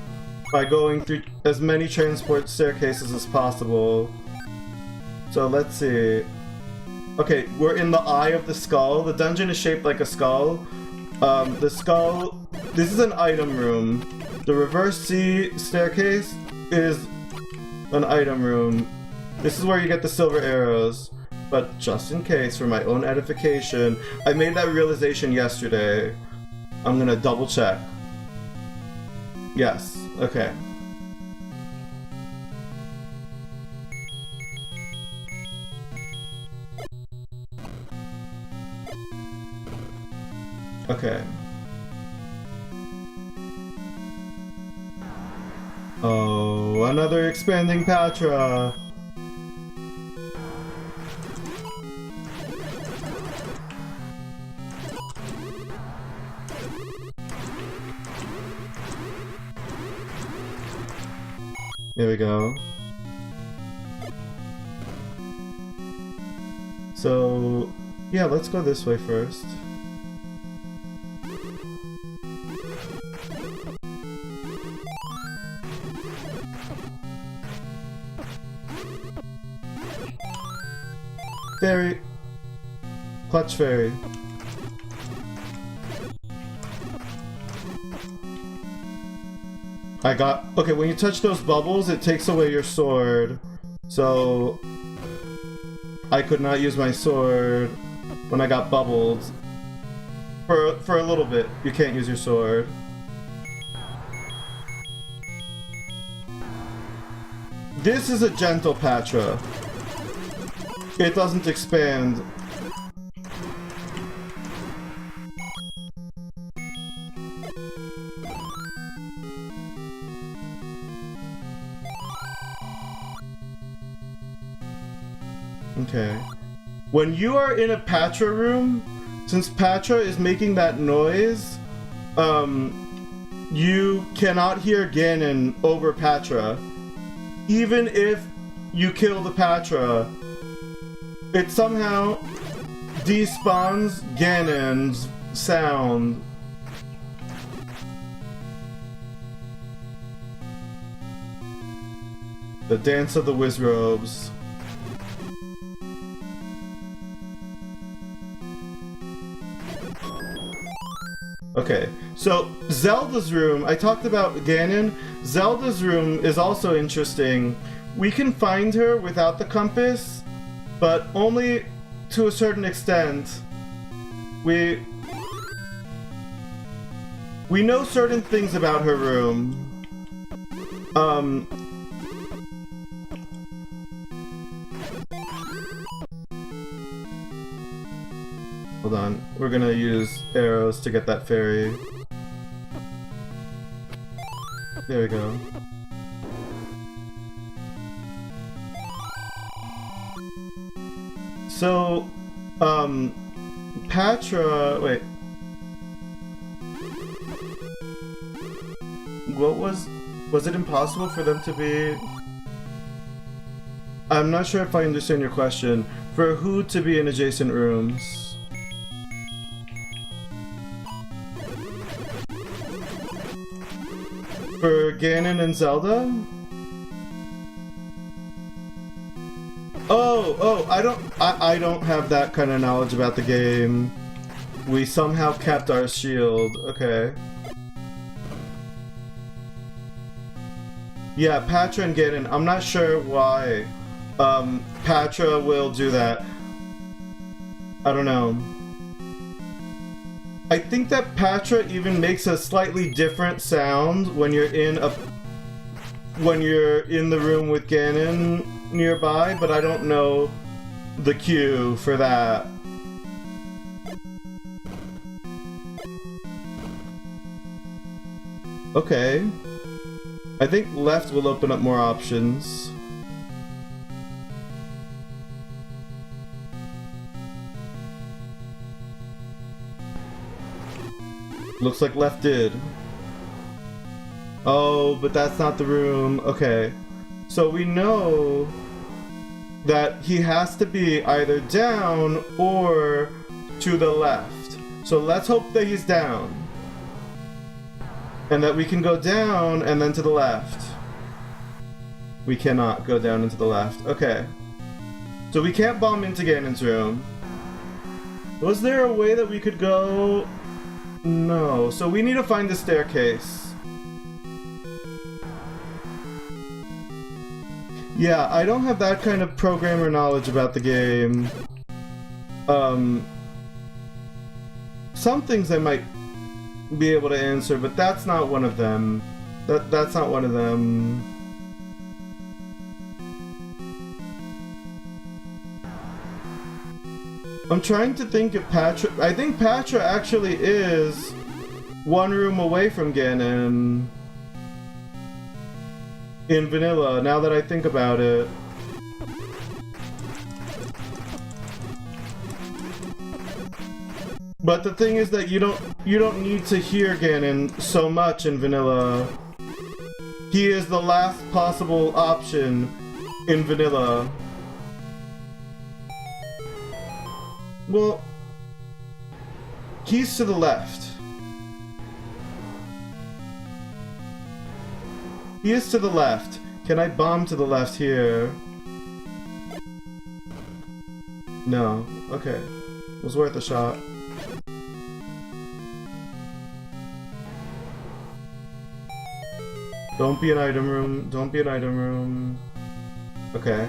by going through as many transport staircases as possible. So let's see. Okay, we're in the Eye of the Skull. The dungeon is shaped like a skull. The skull... This is an item room. The reverse C staircase is an item room. This is where you get the silver arrows. But just in case, for my own edification, I made that realization yesterday. I'm gonna double check. Yes, okay. Okay. Oh, another expanding Patra. There we go. So, yeah, let's go this way first. Fairy. Clutch Fairy. Okay, when you touch those bubbles, it takes away your sword. So, I could not use my sword when I got bubbled. For a little bit, you can't use your sword. This is a gentle Patra. It doesn't expand. Okay. When you are in a Patra room, since Patra is making that noise, you cannot hear Ganon over Patra. Even if you kill the Patra, it somehow despawns Ganon's sound. The Dance of the Wizrobes. Okay, so Zelda's room, I talked about Ganon. Zelda's room is also interesting. We can find her without the compass, but only to a certain extent. We know certain things about her room. Hold on, we're gonna use arrows to get that fairy. There we go. So, Patra, wait. What was it impossible for them to be... I'm not sure if I understand your question. For who to be in adjacent rooms? For Ganon and Zelda? Oh, I don't have that kind of knowledge about the game. We somehow kept our shield. Okay. Yeah, Patra and Ganon. I'm not sure why Patra will do that. I don't know. I think that Patra even makes a slightly different sound when you're in the room with Ganon nearby, but I don't know the cue for that. Okay. I think left will open up more options. Looks like left did. Oh, but that's not the room. Okay. So we know that he has to be either down or to the left. So let's hope that he's down. And that we can go down and then to the left. We cannot go down and to the left. Okay. So we can't bomb into Ganon's room. Was there a way that we could go? No. So we need to find the staircase. Yeah, I don't have that kind of programmer knowledge about the game. Some things I might be able to answer, but that's not one of them. That's not one of them. I'm trying to think if Patra... I think Patra actually is one room away from Ganon. In vanilla, now that I think about it. But the thing is that you don't need to hear Ganon so much in vanilla. He is the last possible option in vanilla. Well, he's to the left. He is to the left. Can I bomb to the left here? No. Okay. It was worth a shot. Don't be an item room. Don't be an item room. Okay.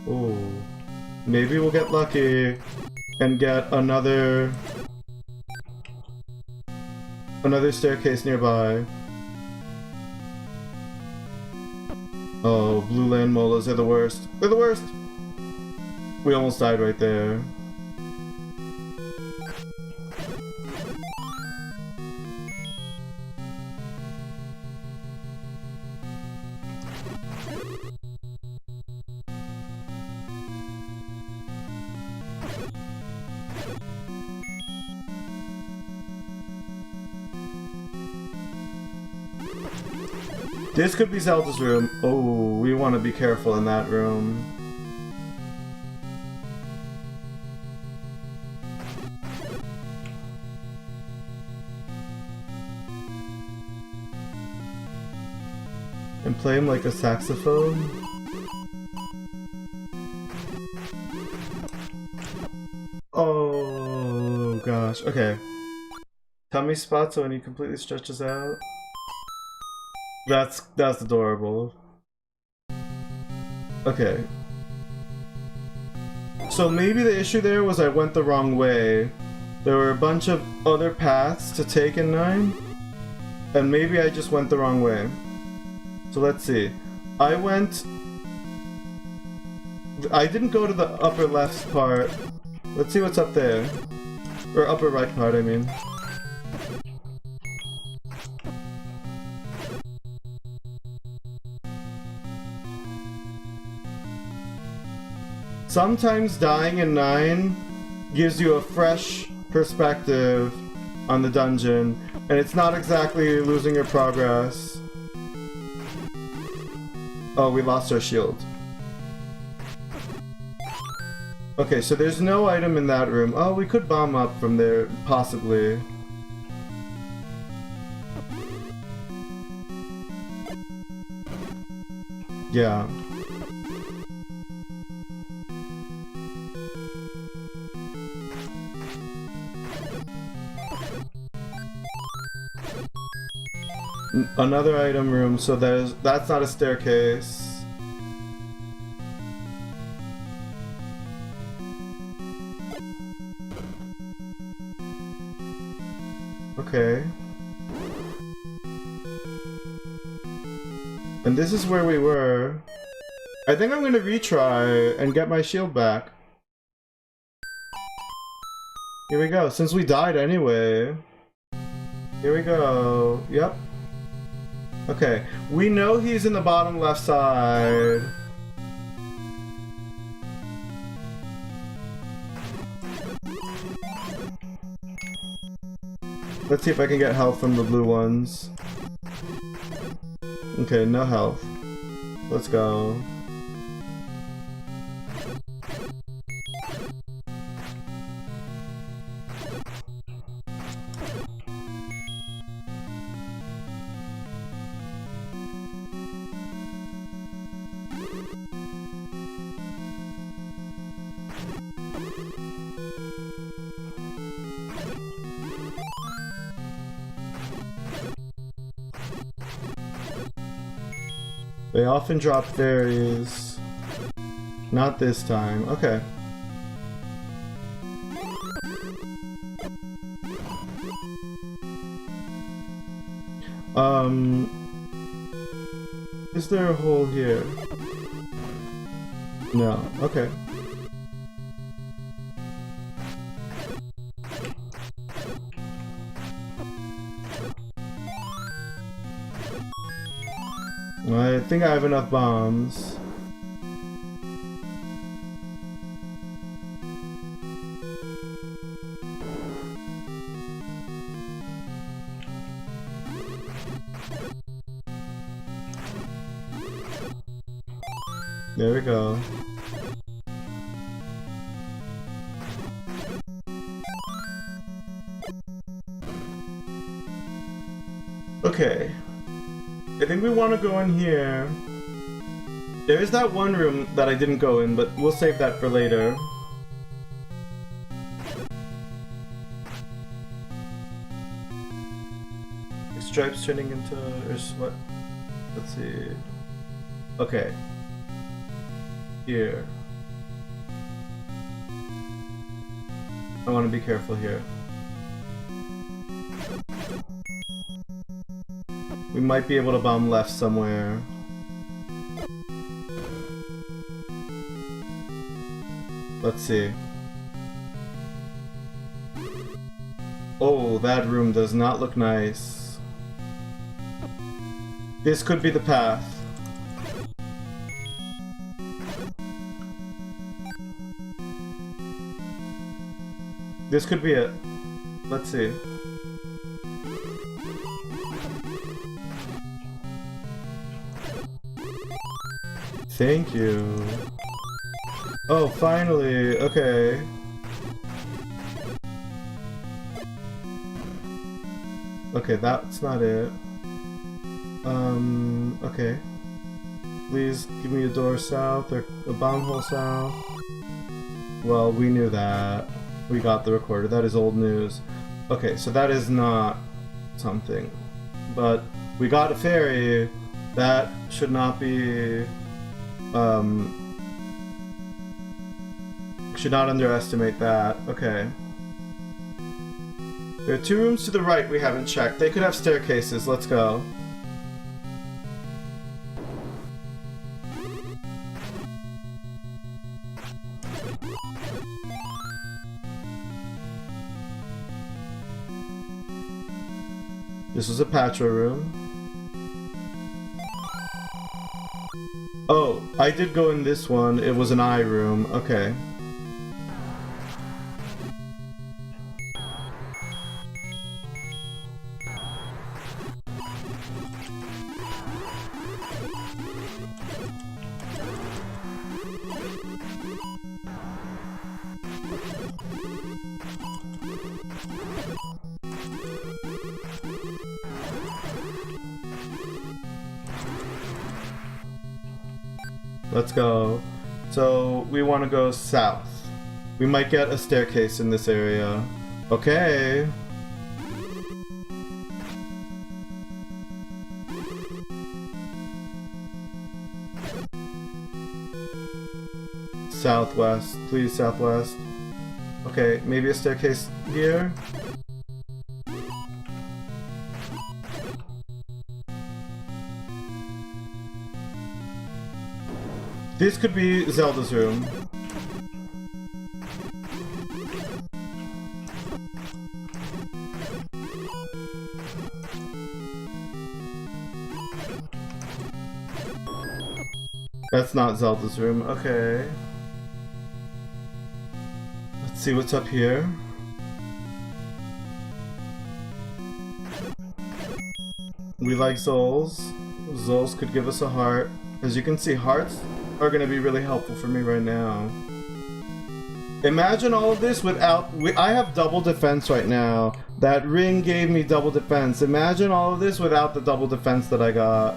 Ooh. Maybe we'll get lucky and get another staircase nearby. Oh, blue land molas are the worst. They're the worst! We almost died right there. This could be Zelda's room. Oh, we want to be careful in that room. And play him like a saxophone? Oh gosh, okay. Tummy spot so when he completely stretches out. That's adorable. Okay. So maybe the issue there was I went the wrong way. There were a bunch of other paths to take in 9, and maybe I just went the wrong way. So let's see. I didn't go to the upper left part. Let's see what's up there. Or upper right part, I mean. Sometimes dying in 9 gives you a fresh perspective on the dungeon, and it's not exactly losing your progress. Oh, we lost our shield. Okay, so there's no item in that room. Oh, we could bomb up from there, possibly. Yeah. Another item room, so that's not a staircase. Okay. And this is where we were. I think I'm gonna retry and get my shield back. Here we go, since we died anyway. Here we go. Yep. Okay, we know he's in the bottom left side. Let's see if I can get health from the blue ones. Okay, no health. Let's go. They often drop fairies. Not this time. Okay. Is there a hole here? No. Okay. I think I have enough bombs. There we go. Okay. I think we want to go in here. There is that one room that I didn't go in, but we'll save that for later. Stripes turning into... or what? Let's see. Okay. Here. I want to be careful here. We might be able to bomb left somewhere. Let's see. Oh, that room does not look nice. This could be the path. This could be it. Let's see. Thank you. Oh, finally. Okay. Okay, that's not it. Okay. Please give me a door south or a bomb hole south. Well, we knew that. We got the recorder. That is old news. Okay, so that is not something. But we got a fairy. That should not be... should not underestimate that. Okay. There are 2 rooms to the right we haven't checked. They could have staircases. Let's go. This is a Patra room. Oh, I did go in this one. It was an eye room. Okay. Let's go. So, we want to go south. We might get a staircase in this area. Okay. Southwest. Please, southwest. Okay, maybe a staircase here? This could be Zelda's room. That's not Zelda's room. Okay. Let's see what's up here. We like Souls. Souls could give us a heart. As you can see, hearts are going to be really helpful for me right now. Imagine all of this without... I have double defense right now. That ring gave me double defense. Imagine all of this without the double defense that I got.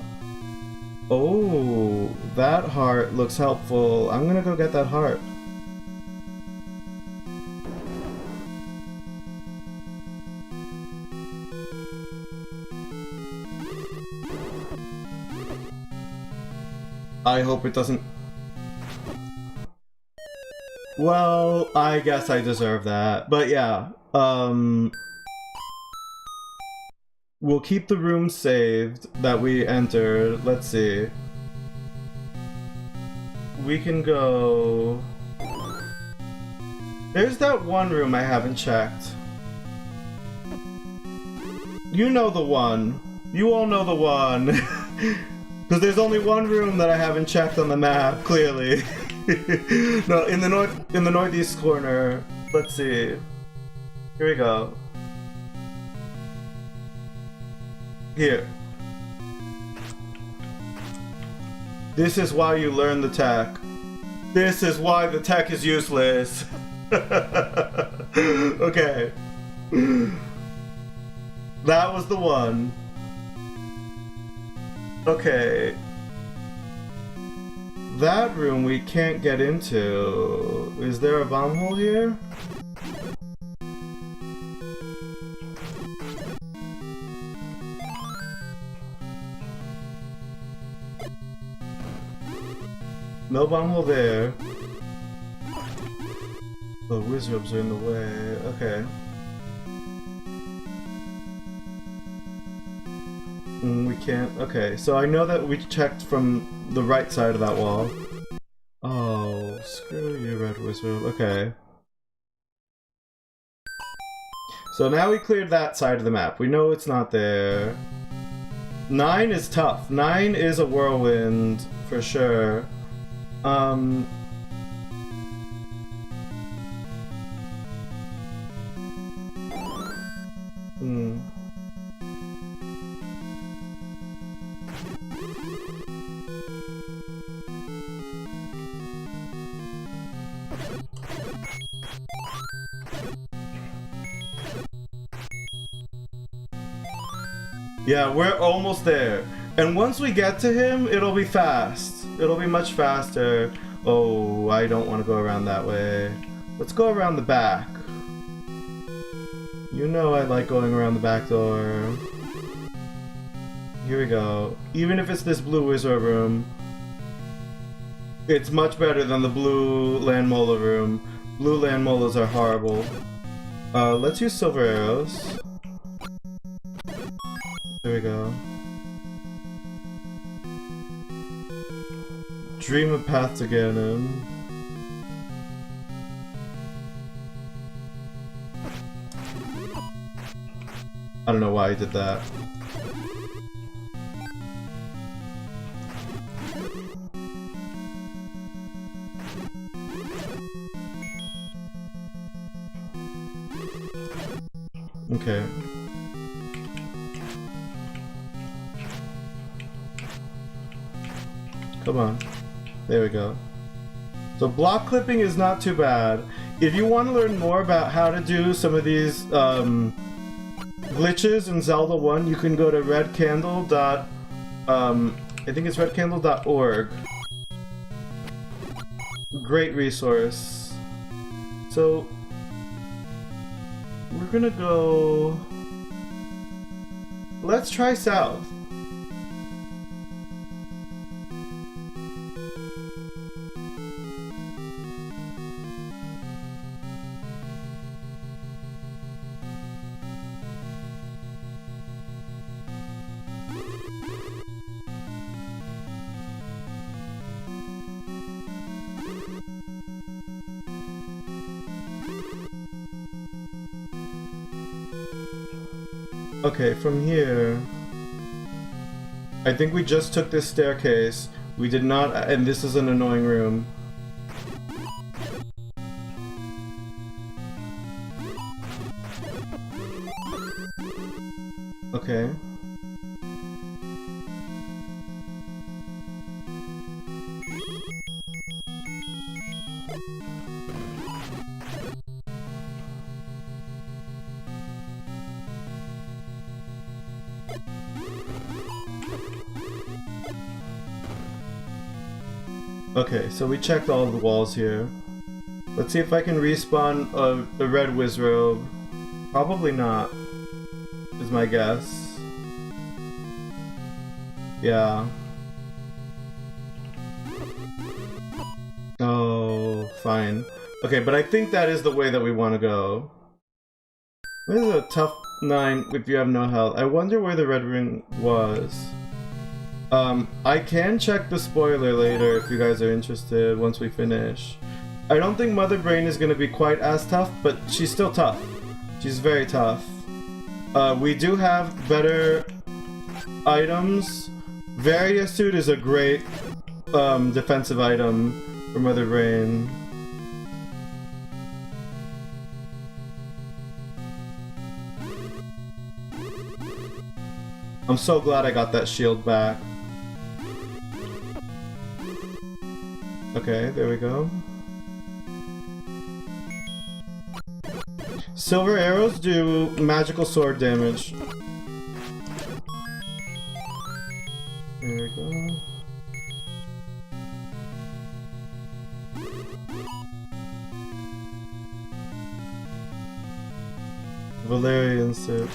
Oh, that heart looks helpful. I'm going to go get that heart. I hope it doesn't... Well, I guess I deserve that. But yeah, we'll keep the room saved that we entered. Let's see. We can go... There's that one room I haven't checked. You know the one. You all know the one. Because there's only one room that I haven't checked on the map, clearly. No, in the northeast corner. Let's see. Here we go. Here. This is why you learn the tech. This is why the tech is useless. Okay. That was the one. Okay. That room we can't get into. Is there a bomb hole here? No bomb hole there. The wizards are in the way. Okay. We can't. Okay, so I know that we checked from the right side of that wall. Oh, screw you, Red Wizard. Okay. So now we cleared that side of the map. We know it's not there. 9 is tough. 9 is a whirlwind, for sure. Yeah, we're almost there. And once we get to him, it'll be fast. It'll be much faster. Oh, I don't want to go around that way. Let's go around the back. You know I like going around the back door. Here we go. Even if it's this blue wizard room, it's much better than the blue land mola room. Blue land molas are horrible. Let's use silver arrows. There we go. Dream of path to Ganon. I don't know why I did that. Okay. Come on. There we go. So block clipping is not too bad. If you want to learn more about how to do some of these glitches in Zelda 1, you can go to redcandle. I think it's redcandle.org. Great resource. So we're gonna go... Let's try south. Okay, from here, I think we just took this staircase. We did not, and this is an annoying room. Okay. Okay, so we checked all the walls here. Let's see if I can respawn a red Wizrobe. Probably not, is my guess. Yeah. Oh, fine. Okay, but I think that is the way that we want to go. This is a tough 9 if you have no health. I wonder where the red ring was. I can check the spoiler later if you guys are interested once we finish. I don't think Mother Brain is going to be quite as tough, but she's still tough. She's very tough. We do have better items. Various Suit is a great defensive item for Mother Brain. I'm so glad I got that shield back. Okay, there we go. Silver arrows do magical sword damage. There we go. Valerian suit.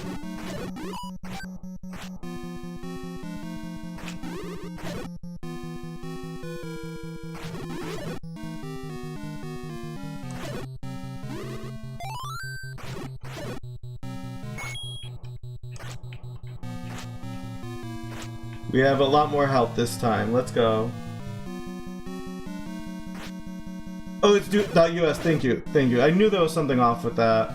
We have a lot more health this time. Let's go. Oh, it's .us. Thank you. Thank you. I knew there was something off with that.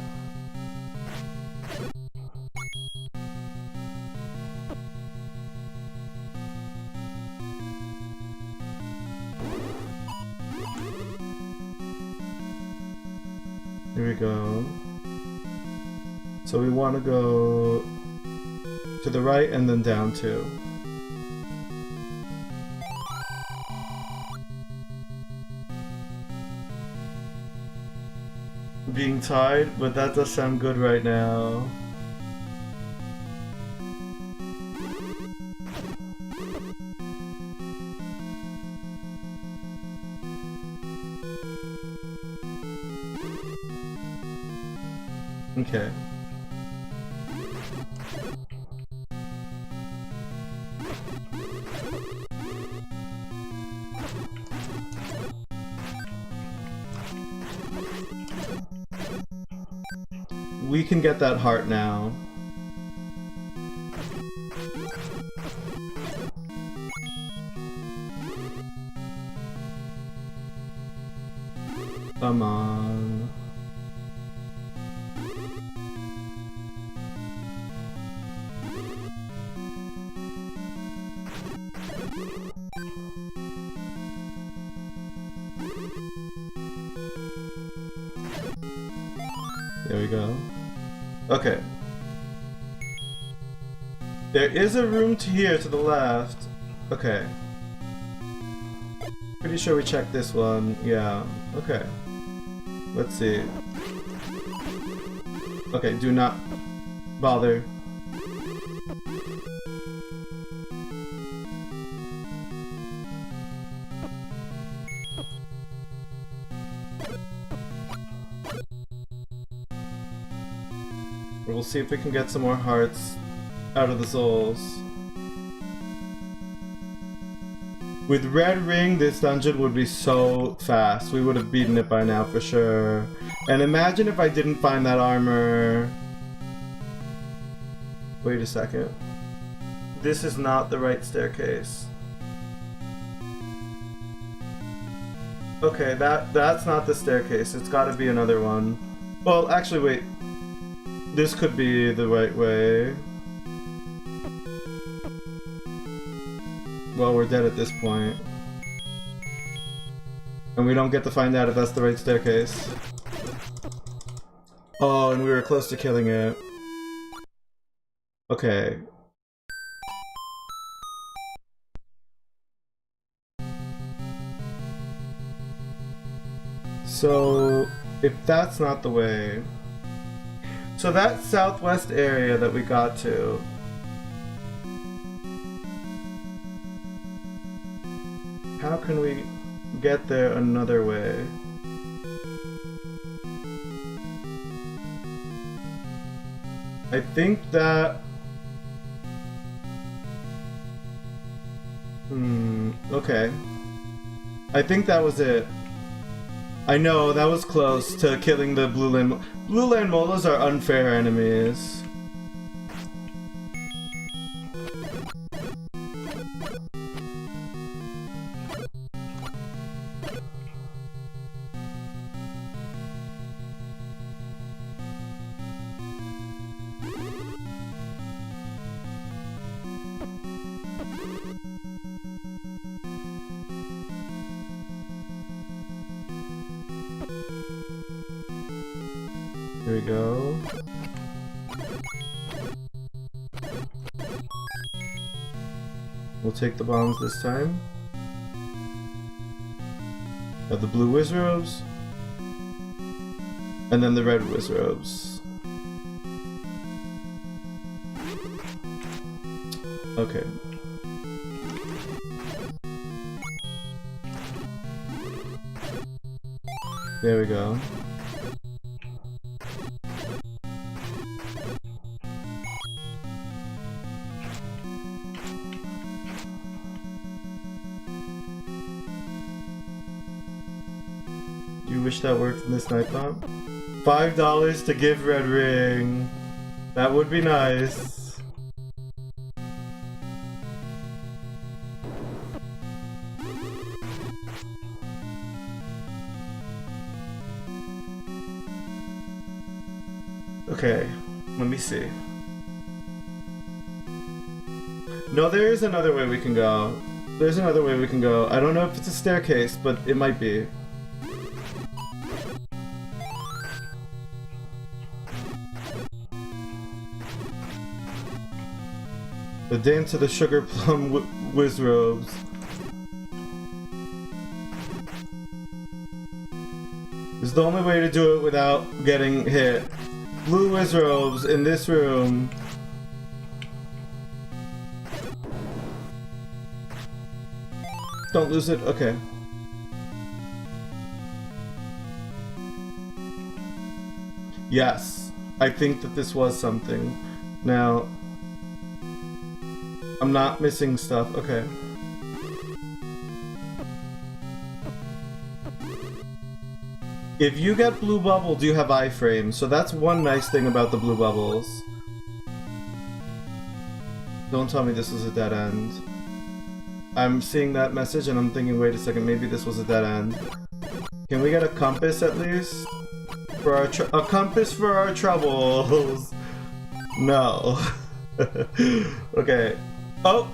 Here we go. So we want to go to the right and then down too. Being tied, but that does sound good right now. Okay. We can get that heart now. Come on. There we go. Okay. There is a room to here to the left. Okay. Pretty sure we checked this one. Yeah. Okay. Let's see. Okay, do not bother. We'll see if we can get some more hearts out of the souls. With Red Ring, this dungeon would be so fast. We would have beaten it by now for sure. And imagine if I didn't find that armor. Wait a second. This is not the right staircase. Okay, that's not the staircase. It's gotta be another one. Well, actually, wait. This could be the right way. Well, we're dead at this point. And we don't get to find out if that's the right staircase. Oh, and we were close to killing it. Okay. So, if that's not the way... So that southwest area that we got to, How can we get there another way? I think that... okay. I think that was it. I know, that was close to killing the Blue Land... Blue Land Molas are unfair enemies. Here we go. We'll take the bombs this time. Have the blue Wizrobes. And then the red Wizrobes. Okay. There we go. You wish that worked in this night bomb? $5 to give Red Ring. That would be nice. Okay, let me see. No, there is another way we can go. There's another way we can go. I don't know if it's a staircase, but it might be. The dance of the sugar plum Wizrobes. This is the only way to do it without getting hit. Blue Wizrobes in this room. Don't lose it. Okay. Yes, I think that this was something. Now, I'm not missing stuff. Okay. If you get blue bubble, you have iframe, so that's one nice thing about the blue bubbles. Don't tell me this was a dead end. I'm seeing that message and I'm thinking, wait a second, maybe this was a dead end. Can we get a compass at least? For our a compass for our troubles. No. Okay. Oh!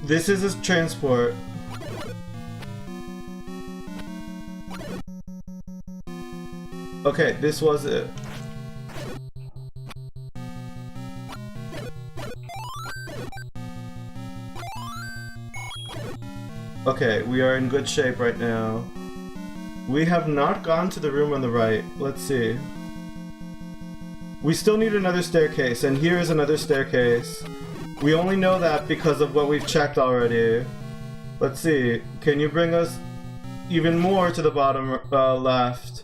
This is a transport. Okay, this was it. Okay, we are in good shape right now. We have not gone to the room on the right. Let's see. We still need another staircase, and here is another staircase. We only know that because of what we've checked already. Let's see. Can you bring us even more to the bottom left?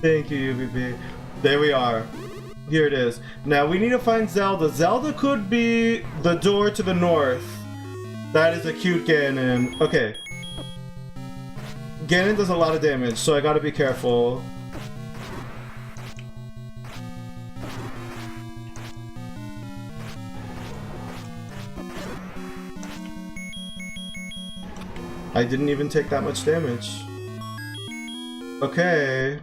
Thank you, UVB. There we are. Here it is. Now we need to find Zelda. Zelda could be the door to the north. That is a cute Ganon. Okay. Ganon does a lot of damage, so I gotta be careful. I didn't even take that much damage. Okay.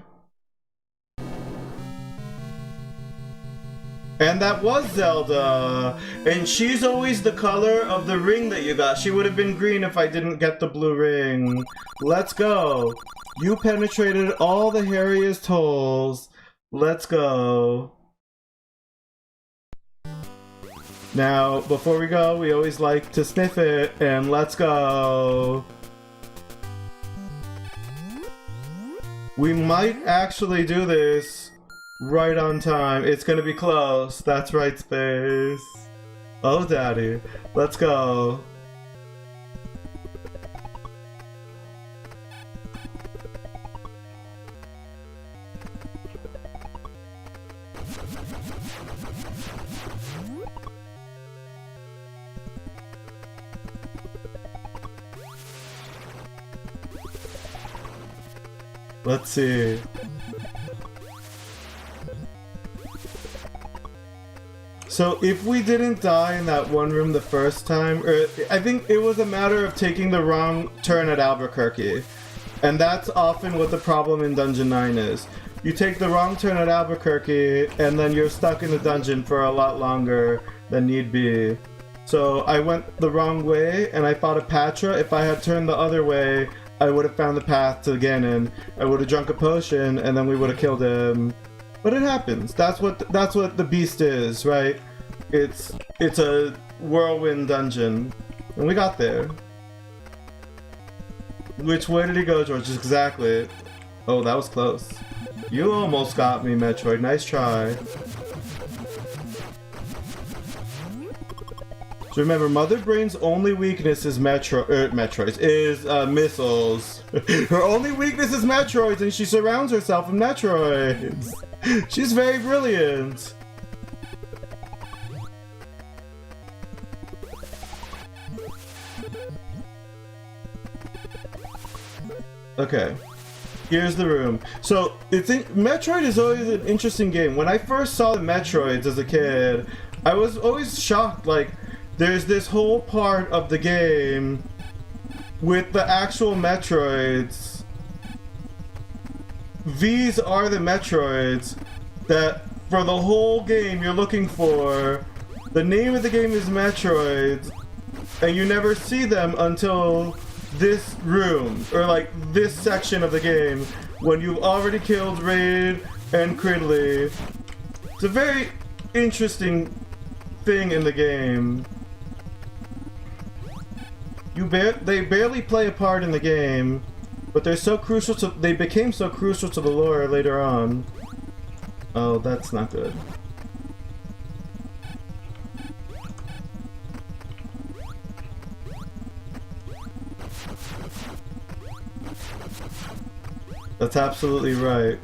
And that was Zelda! And she's always the color of the ring that you got. She would have been green if I didn't get the blue ring. Let's go! You penetrated all the hairiest holes. Let's go. Now, before we go, we always like to sniff it, and let's go! We might actually do this right on time. It's gonna be close. That's right, Space. Oh, daddy. Let's go. Let's see. So if we didn't die in that one room the first time, or I think it was a matter of taking the wrong turn at Albuquerque. And that's often what the problem in Dungeon 9 is. You take the wrong turn at Albuquerque, and then you're stuck in the dungeon for a lot longer than need be. So I went the wrong way, and I fought a Patra. If I had turned the other way, I would have found the path to Ganon. I would have drunk a potion, and then we would have killed him. But it happens. That's what the beast is, right? It's a whirlwind dungeon, and we got there. Which way did he go, George? Exactly. Oh, that was close. You almost got me, Metroid. Nice try. So remember, Mother Brain's only weakness is Metroids, missiles. Her only weakness is Metroids, and she surrounds herself with Metroids. She's very brilliant. Okay, here's the room. So Metroid is always an interesting game. When I first saw the Metroids as a kid, I was always shocked, like, there's this whole part of the game with the actual Metroids. These are the Metroids that for the whole game you're looking for. The name of the game is Metroids, and you never see them until this room, or like this section of the game, when you've already killed Raid and Cridley. It's a very interesting thing in the game. They barely play a part in the game, but they're so crucial to. They became so crucial to the lore later on. Oh, that's not good. That's absolutely right.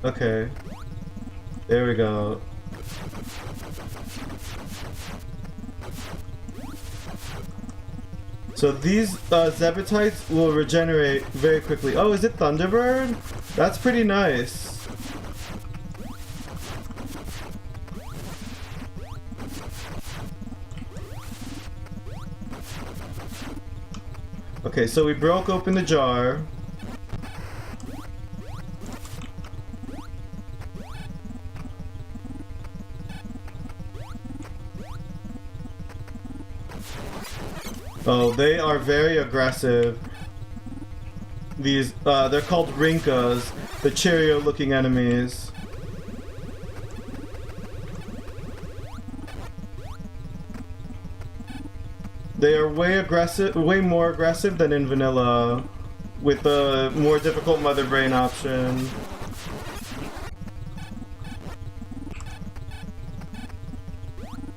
Okay. There we go. So these Zebetites will regenerate very quickly. Oh, is it Thunderbird? That's pretty nice. Okay, so we broke open the jar. Oh, they are very aggressive. These, they're called Rinkas, the Cheerio-looking enemies. They are way more aggressive than in vanilla, with the more difficult Mother Brain option.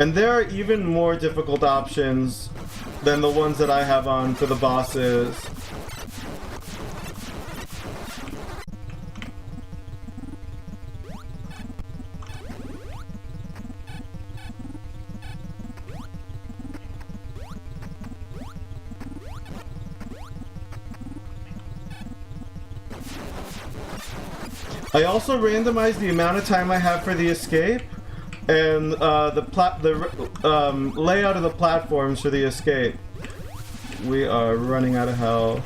And there are even more difficult options than the ones that I have on for the bosses. I also randomized the amount of time I have for the escape, and the layout of the platforms for the escape. We are running out of health.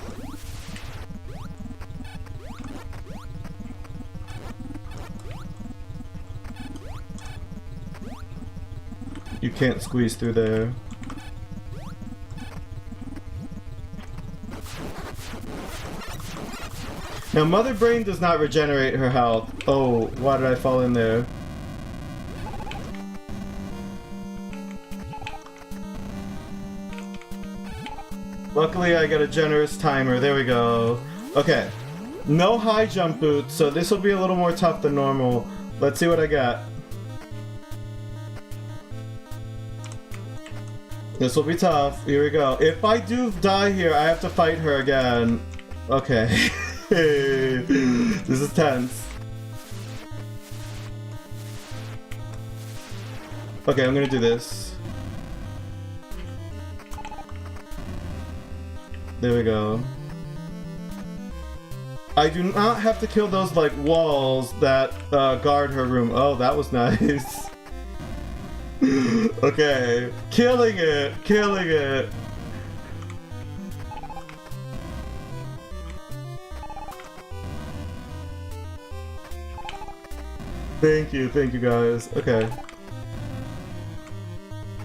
You can't squeeze through there. Now, Mother Brain does not regenerate her health. Oh, why did I fall in there? Luckily, I got a generous timer. There we go. Okay. No high jump boots, so this will be a little more tough than normal. Let's see what I got. This will be tough. Here we go. If I do die here, I have to fight her again. Okay. This is tense. Okay, I'm gonna do this. There we go. I do not have to kill those, like, walls that guard her room. Oh, that was nice. Okay. Killing it! Killing it! Thank you guys. Okay.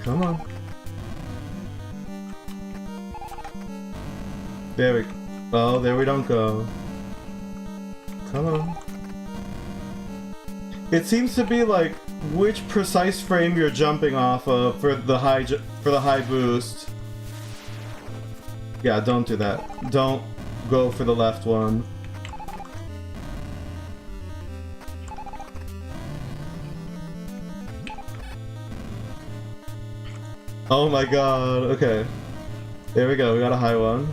Come on. There we go. Oh, there we don't go. Come on. It seems to be like which precise frame you're jumping off of for the high boost. Yeah, don't do that. Don't go for the left one. Oh my god, okay. There we go, we got a high one.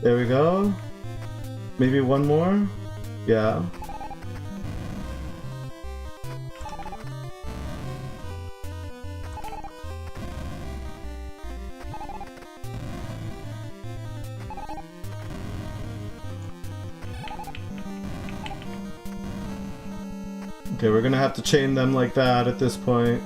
There we go. Maybe one more? Yeah. Okay, we're gonna have to chain them like that at this point.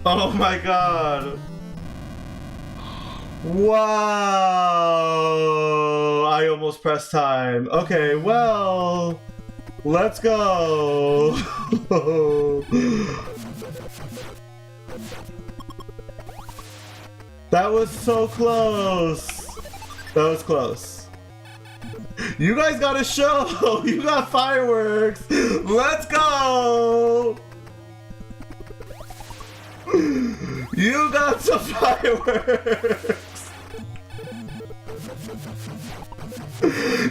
Oh my god! Wow! I almost pressed time. Okay, well... Let's go! That was so close! That was close. You guys got a show! You got fireworks! Let's go! You got some fireworks!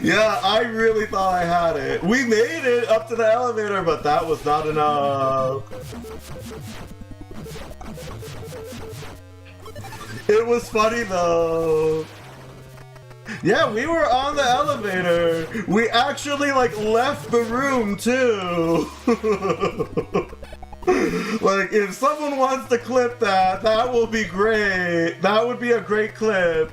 Yeah, I really thought I had it. We made it up to the elevator, but that was not enough. It was funny though. Yeah, we were on the elevator. We actually like left the room too. Like, if someone wants to clip that, that will be great. That would be a great clip.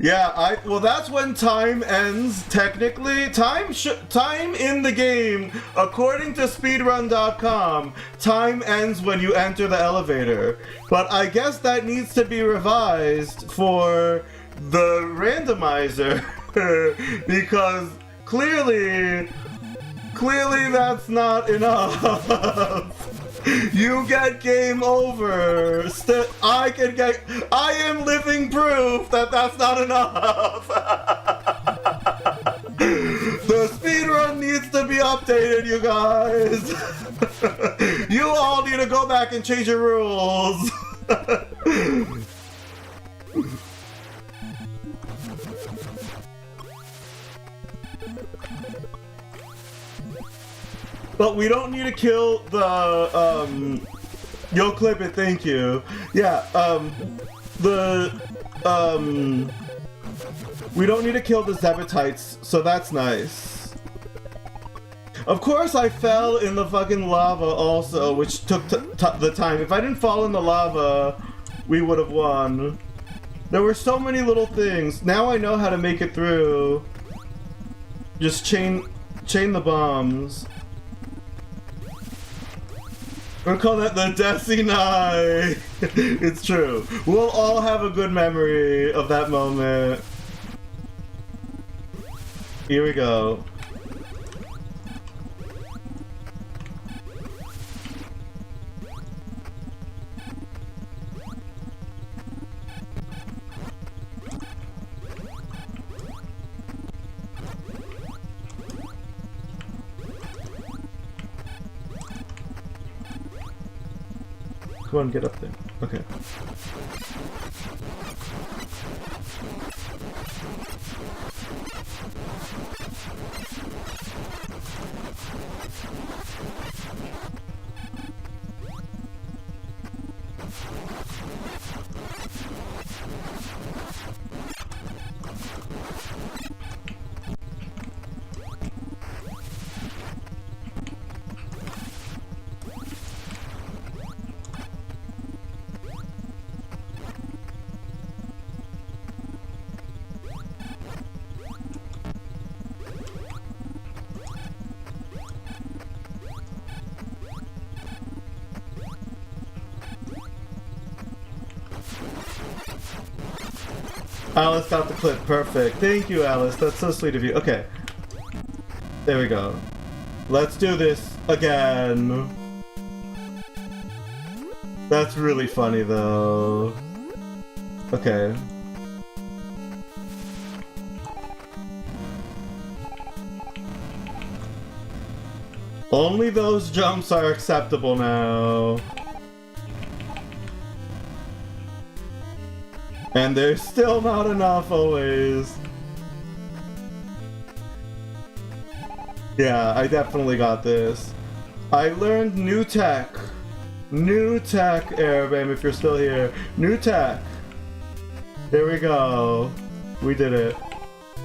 Yeah, well, that's when time ends, technically. Time in the game, according to speedrun.com, time ends when you enter the elevator. But I guess that needs to be revised for the randomizer, because clearly that's not enough. You get game over. I am living proof that that's not enough. The speedrun needs to be updated, you guys. You all need to go back and change your rules. But we don't need to kill the, you'll clip it, thank you. Yeah, we don't need to kill the Zebetites, so that's nice. Of course I fell in the fucking lava also, which took the time. If I didn't fall in the lava, we would have won. There were so many little things. Now I know how to make it through. Just chain the bombs. We'll call that the Desi night. It's true. We'll all have a good memory of that moment. Here we go. Come on, get up there. Okay. Alice got the clip. Perfect. Thank you, Alice. That's so sweet of you. Okay. There we go. Let's do this again. That's really funny, though. Okay. Only those jumps are acceptable now. And there's still not enough always. Yeah, I definitely got this. I learned new tech. New tech, Airbam, if you're still here. New tech. Here we go. We did it.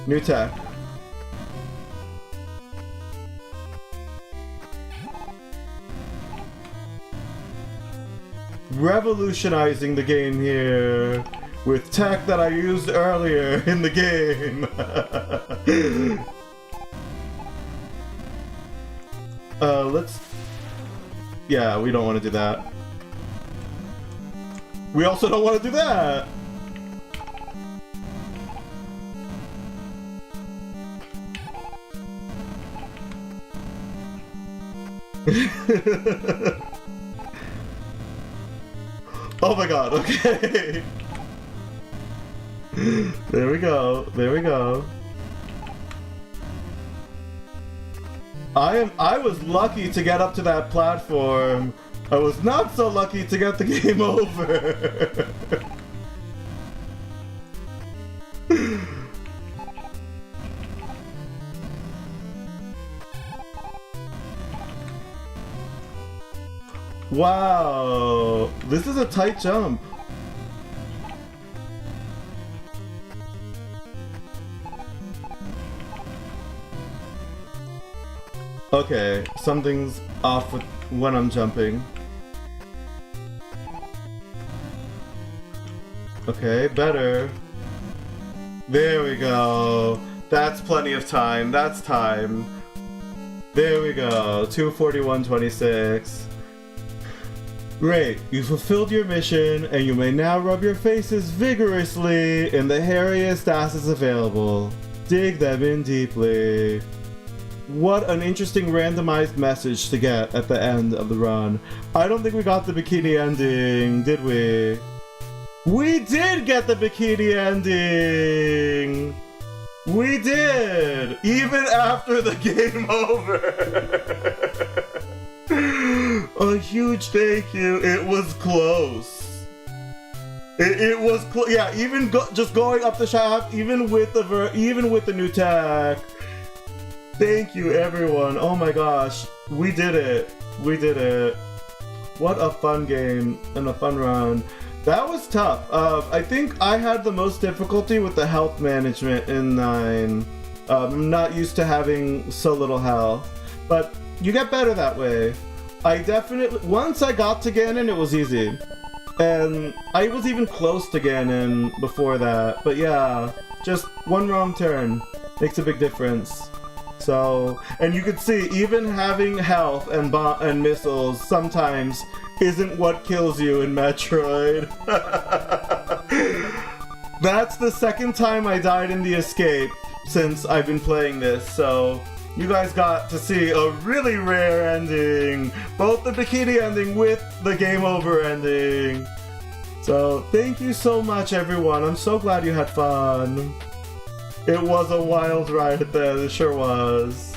New tech. Revolutionizing the game here. With tech that I used earlier in the game. Let's... Yeah, we don't want to do that. We also don't want to do that! Oh my god, okay. There we go. There we go. I was lucky to get up to that platform. I was not so lucky to get the game over. Wow. This is a tight jump. Okay, something's off with when I'm jumping. Okay, better. There we go. That's plenty of time. That's time. There we go. 2:41:26. Great. You fulfilled your mission, and you may now rub your faces vigorously in the hairiest asses available. Dig them in deeply. What an interesting randomized message to get at the end of the run. I don't think we got the bikini ending, did we? We did get the bikini ending! We did! Even after the game over! A huge thank you. It was close. It was close. Yeah, even just going up the shaft, even with the new tech. Thank you, everyone. Oh my gosh. We did it. We did it. What a fun game and a fun round. That was tough. I think I had the most difficulty with the health management in 9. I'm not used to having so little health. But you get better that way. I definitely... Once I got to Ganon, it was easy. And I was even close to Ganon before that. But yeah, just one wrong turn makes a big difference. So, and you could see, even having health and missiles sometimes isn't what kills you in Metroid. That's the second time I died in the escape, since I've been playing this, so you guys got to see a really rare ending, both the bikini ending with the game over ending. So thank you so much, everyone. I'm so glad you had fun. It was a wild ride at the end, it sure was.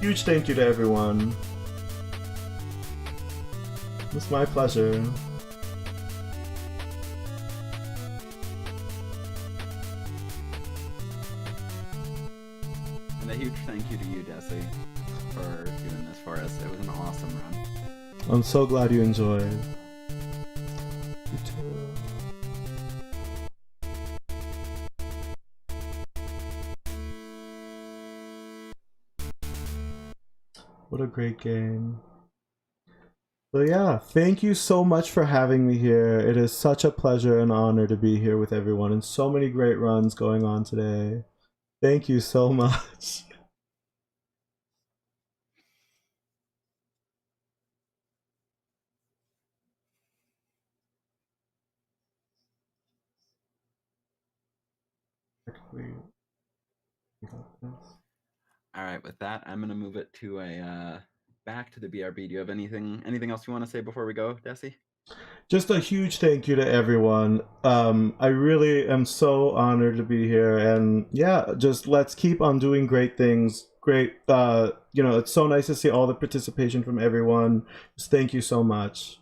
Huge thank you to everyone. It's my pleasure. And a huge thank you to you, Desi, for doing this for us. It was an awesome run. I'm so glad you enjoyed. You too. What a great game. So yeah, thank you so much for having me here. It is such a pleasure and honor to be here with everyone, and so many great runs going on today. Thank you so much. All right, with that, I'm gonna move it to a back to the BRB. Do you have anything else you want to say before we go, Desi? Just a huge thank you to everyone. I really am so honored to be here, and yeah, just let's keep on doing great things. Great, it's so nice to see all the participation from everyone. Just thank you so much.